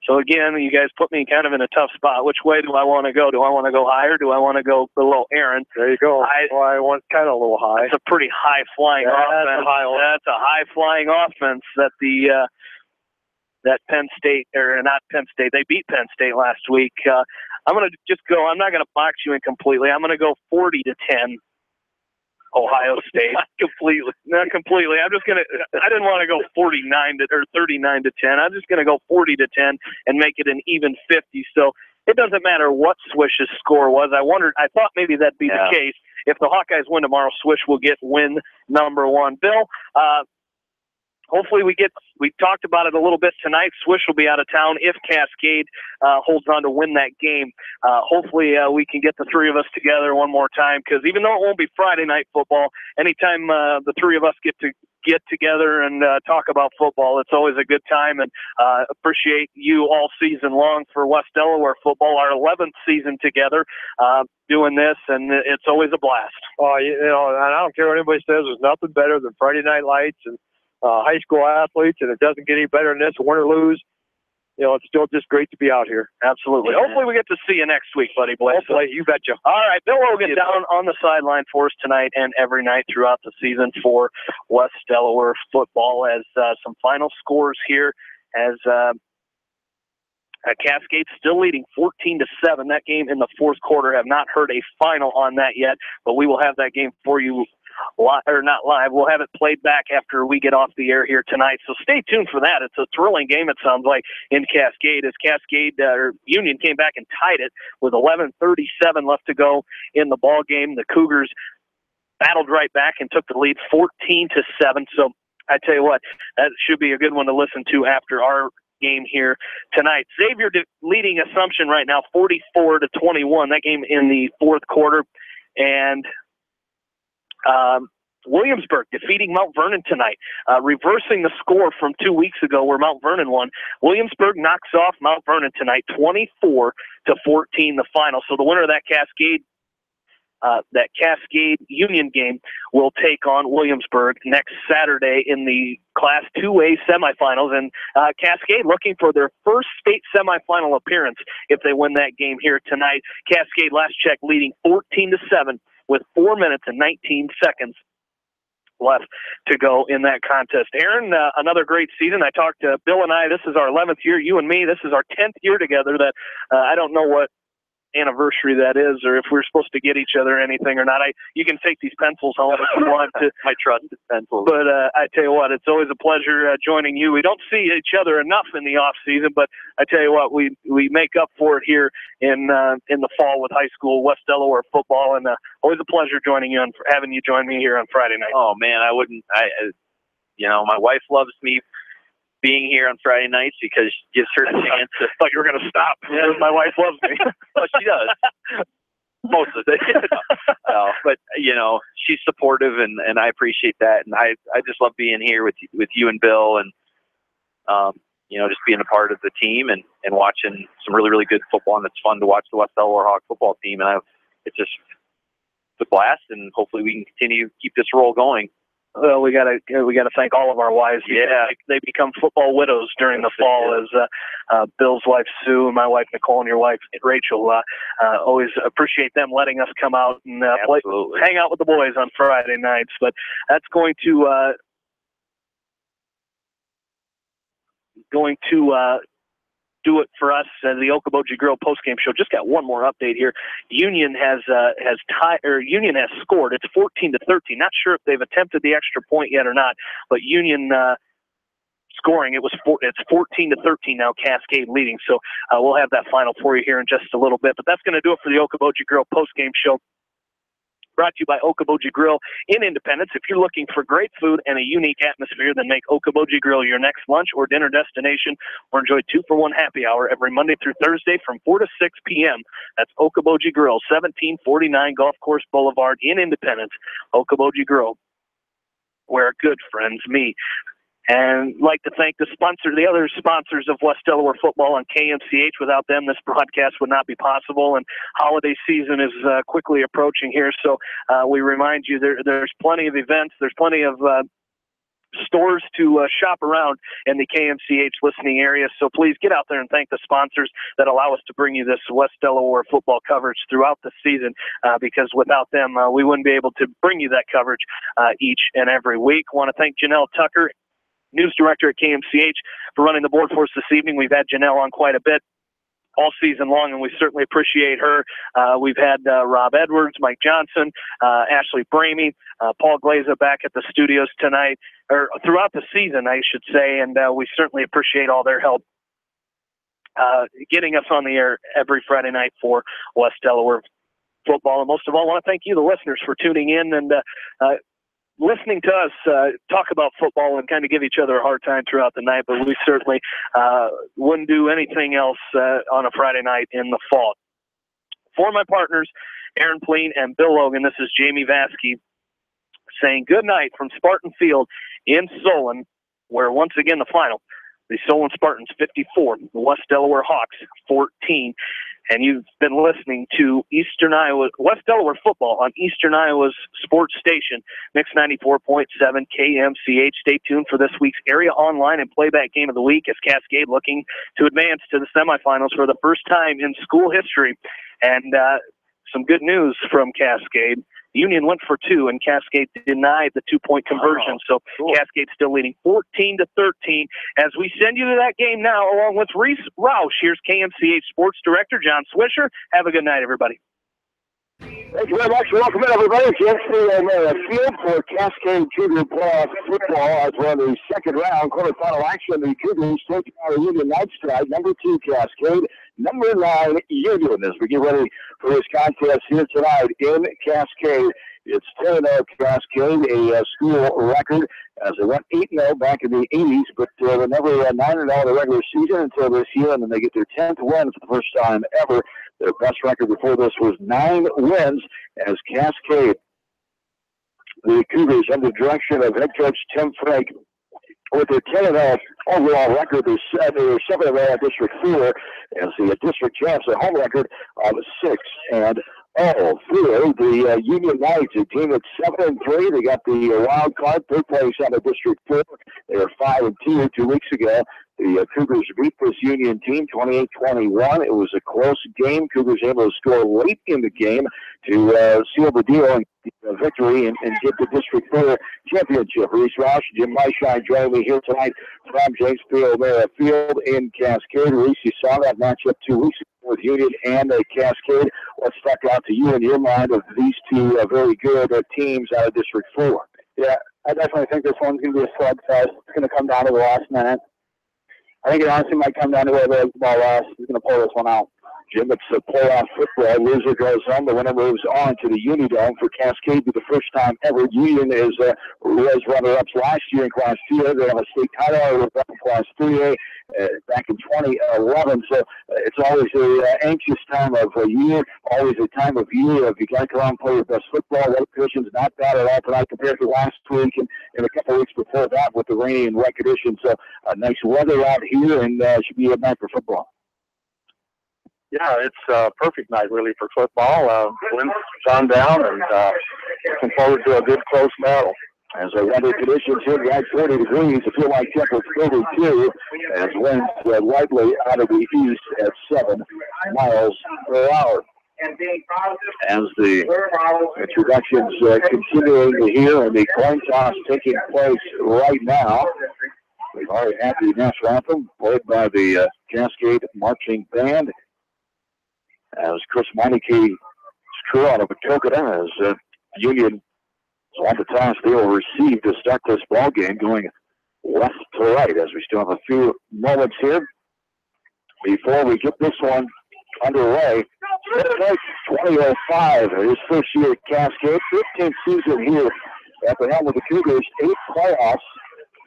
So again, you guys put me kind of in a tough spot. Which way do I want to go? Do I want to go higher? Do I want to go below Aaron? There you go. I went kind of a little high. It's a pretty high flying offense. That's a high flying offense that that Penn State, or not Penn State, they beat Penn State last week. I'm going to just go. I'm not going to box you in completely. I'm going to go 40-10. Ohio State. Not completely. I didn't want to go 39-10. I'm just going to go 40-10 and make it an even 50. So it doesn't matter what Swish's score was. I thought maybe that'd be the case. If the Hawkeyes win tomorrow, Swish will get win number 1. Bill, hopefully we talked about it a little bit tonight. Swish will be out of town if Cascade holds on to win that game. Hopefully we can get the three of us together one more time, because even though it won't be Friday night football, anytime the three of us get together and talk about football, it's always a good time. And appreciate you all season long for West Delaware football, our 11th season together doing this, and it's always a blast. And I don't care what anybody says, there's nothing better than Friday Night Lights and high school athletes, and it doesn't get any better than this, win or lose. It's still just great to be out here. Absolutely. Hopefully we get to see you next week, buddy Blaze. Hopefully, you betcha. All right, Bill Logan down on the sideline for us tonight and every night throughout the season for West Delaware football, as some final scores here, as Cascade still leading 14-7. That game in the fourth quarter. Have not heard a final on that yet, but we will have that game for you. Not live. We'll have it played back after we get off the air here tonight. So stay tuned for that. It's a thrilling game, it sounds like, in Cascade, as Cascade or Union came back and tied it with 11:37 left to go in the ball game. The Cougars battled right back and took the lead 14-7. So I tell you what, that should be a good one to listen to after our game here tonight. Xavier leading Assumption right now 44-21. That game in the fourth quarter. And Williamsburg defeating Mount Vernon tonight, reversing the score from 2 weeks ago where Mount Vernon won. Williamsburg knocks off Mount Vernon tonight, 24-14, the final. So the winner of that Cascade Union game will take on Williamsburg next Saturday in the Class 2A semifinals. And Cascade looking for their first state semifinal appearance if they win that game here tonight. Cascade, last check, leading 14-7. With 4 minutes and 19 seconds left to go in that contest. Aaron, another great season. I talked to Bill and I. This is our 11th year. You and me, this is our 10th year together. That I don't know what anniversary that is, or if we're supposed to get each other anything or not. You can take these pencils home if you want to. My trusted pencils. But I tell you what, it's always a pleasure joining you. We don't see each other enough in the off season, but I tell you what, we make up for it here in the fall with high school West Delaware football, and always a pleasure joining you and having you join me here on Friday night. Oh man, I wouldn't. My wife loves me being here on Friday nights because it gives her a chance to. I thought you were going to stop. Yeah. My wife loves me. Well, she does. Most of it. No, but she's supportive, and I appreciate that. And I just love being here with you and Bill, and just being a part of the team and watching some really, really good football. And it's fun to watch the West Delaware Hawk football team. And it's a blast, and hopefully we can keep this roll going. Well, we gotta thank all of our wives. Yeah, they become football widows during the fall. As Bill's wife Sue and my wife Nicole and your wife Rachel, always appreciate them letting us come out and hang out with the boys on Friday nights. But that's going to do it for us. The Okoboji Grill postgame show. Just got one more update here. Union has scored. It's 14-13. Not sure if they've attempted the extra point yet or not, but Union scoring. It's 14-13 now. Cascade leading. So we'll have that final for you here in just a little bit. But that's going to do it for the Okoboji Grill postgame show. Brought to you by Okoboji Grill in Independence. If you're looking for great food and a unique atmosphere, then make Okoboji Grill your next lunch or dinner destination, or enjoy 2-for-1 happy hour every Monday through Thursday from 4 to 6 p.m. That's Okoboji Grill, 1749 Golf Course Boulevard in Independence. Okoboji Grill, where good friends meet. And I'd like to thank the other sponsors of West Delaware football on KMCH. Without them, this broadcast would not be possible. And holiday season is quickly approaching here, so we remind you there's plenty of events, there's plenty of stores to shop around in the KMCH listening area. So please get out there and thank the sponsors that allow us to bring you this West Delaware football coverage throughout the season, because without them, we wouldn't be able to bring you that coverage each and every week. I want to thank Janelle Tucker, news director at KMCH, for running the board for us this evening. We've had Janelle on quite a bit all season long, and we certainly appreciate her. We've had Rob Edwards, Mike Johnson, Ashley Bramey, Paul Glaza back at the studios tonight, or throughout the season, I should say, and we certainly appreciate all their help getting us on the air every Friday night for West Delaware football. And most of all, I want to thank you, the listeners, for tuning in and listening to us talk about football and kind of give each other a hard time throughout the night, but we certainly wouldn't do anything else on a Friday night in the fall. For my partners, Aaron Pleen and Bill Logan, this is Jamie Vaskey saying good night from Spartan Field in Solon, where once again the final, the Solon Spartans 54, the West Delaware Hawks 14. And you've been listening to West Delaware football on Eastern Iowa's sports station, Mix 94.7 KMCH. Stay tuned for this week's area online and playback game of the week as Cascade looking to advance to the semifinals for the first time in school history. And some good news from Cascade. Union went for two, and Cascade denied the 2-point conversion. Cool. Cascade still leading 14-13. As we send you to that game now, along with Reese Roush, here's KMCH Sports Director John Swisher. Have a good night, everybody. Thank you very much. Welcome in, everybody. KMCH Field for Cascade Cougar Playoff Football as we're in the second round quarterfinal action. The Cougars take out a Union Night Stride, number 2 Cascade, number 9 Union, as we get ready for this contest here tonight in Cascade. It's 10-0 Cascade, a school record, as they went 8-0 back in the 80s, but they were never 9-0 in the regular season until this year, and then they get their 10th win for the first time ever. Their best record before this was 9 wins as Cascade. The Cougars, under the direction of head coach Tim Frank, with their 10-0 overall record, they're 7-0 District 4, as the district champs, a home record of 6-0. For the Union Knights, a team that's 7-3, they got the wild card, third place out of District 4. They were 5-2 2 weeks ago. The Cougars beat this Union team 28-21. It was a close game. Cougars able to score late in the game to seal the deal and victory and get the District 4 championship. Reese Roush, Jim Myshine joining me here tonight from James Field in Cascade. Reese, you saw that matchup 2 weeks ago with Union and Cascade. What stuck out to you in your mind of these two very good teams out of District 4? Yeah, I definitely think this one's going to be a slugfest. It's going to come down to the last minute. I think it honestly might come down to whoever has the ball last is going to pull this one out. Jim, it's a playoff football. Loser goes home. The winner moves on to the Unidome. For Cascade, for the first time ever, Union was runner-ups last year in Class 2A. They have a state title with Class 3A back in 2011. So it's always an anxious time of year, always a time of year if you got to go out and play your best football. Weather conditions not bad at all tonight compared to last week and a couple of weeks before that with the rainy and wet conditions. So nice weather out here, and should be a night for football. Yeah, it's a perfect night, really, for football. Wind's gone down, and looking forward to a good, close battle. As the weather conditions here right 40 degrees, it feels like temperature 32, as winds lightly out of the east at 7 miles per hour. As the introductions continuing here and the coin toss taking place right now, we've already had the national anthem played by the Cascade Marching Band. As Chris Meineke crew out of Pocota as Union is on the toss, they will receive to start this ball game going left to right as we still have a few moments here before we get this one underway. 2005, his first year at Cascade, 15th season here at the helm of the Cougars, 8 playoffs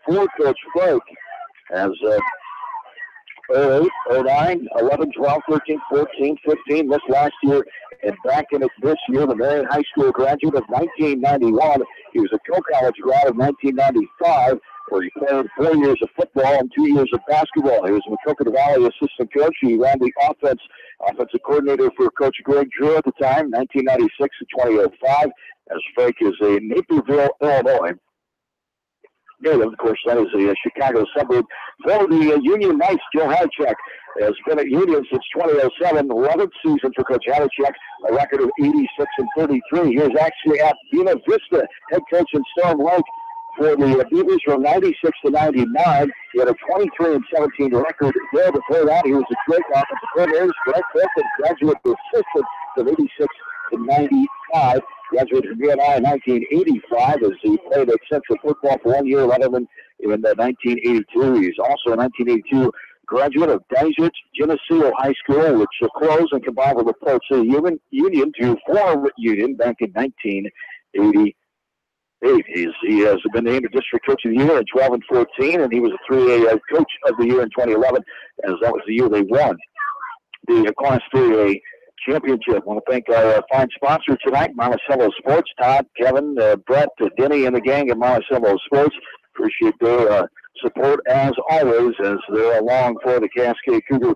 for Coach Frank as 08, 09, 11, 12, 13, 14, 15, this last year, and back in it this year, the Marion High School graduate of 1991. He was a co-college grad of 1995, where he played 4 years of football and 2 years of basketball. He was a Coconut Valley assistant coach. He ran the offensive coordinator for Coach Greg Drew at the time, 1996 to 2005, as Frank is a Naperville, Illinois native. Of course, that is a Chicago suburb. For the Union Knights, Joe Hadachek has been at Union since 2007, 11th season for Coach Hadachek, a record of 86 and 33. He was actually at Buena Vista, head coach in Storm Lake for the Beavers from 96 to 99. He had a 23 and 17 record there. Before that, he was a great offensive coordinator, graduate assistant from 86 to 95. Graduated from VNI in 1985 as he played at Central Football for 1 year, Letterman in 1982. He's also a 1982 graduate of Dysart Geneseo High School, which closed and combined with the Port City Union to form Union back in 1988. He has been named a district coach of the year in 12 and 14, and he was a 3A coach of the year in 2011, as that was the year they won the Class 3A championship. I want to thank our fine sponsor tonight, Monticello Sports. Todd, Kevin, Brett, Denny, and the gang at Monticello Sports. Appreciate their support as always as they're along for the Cascade Cougar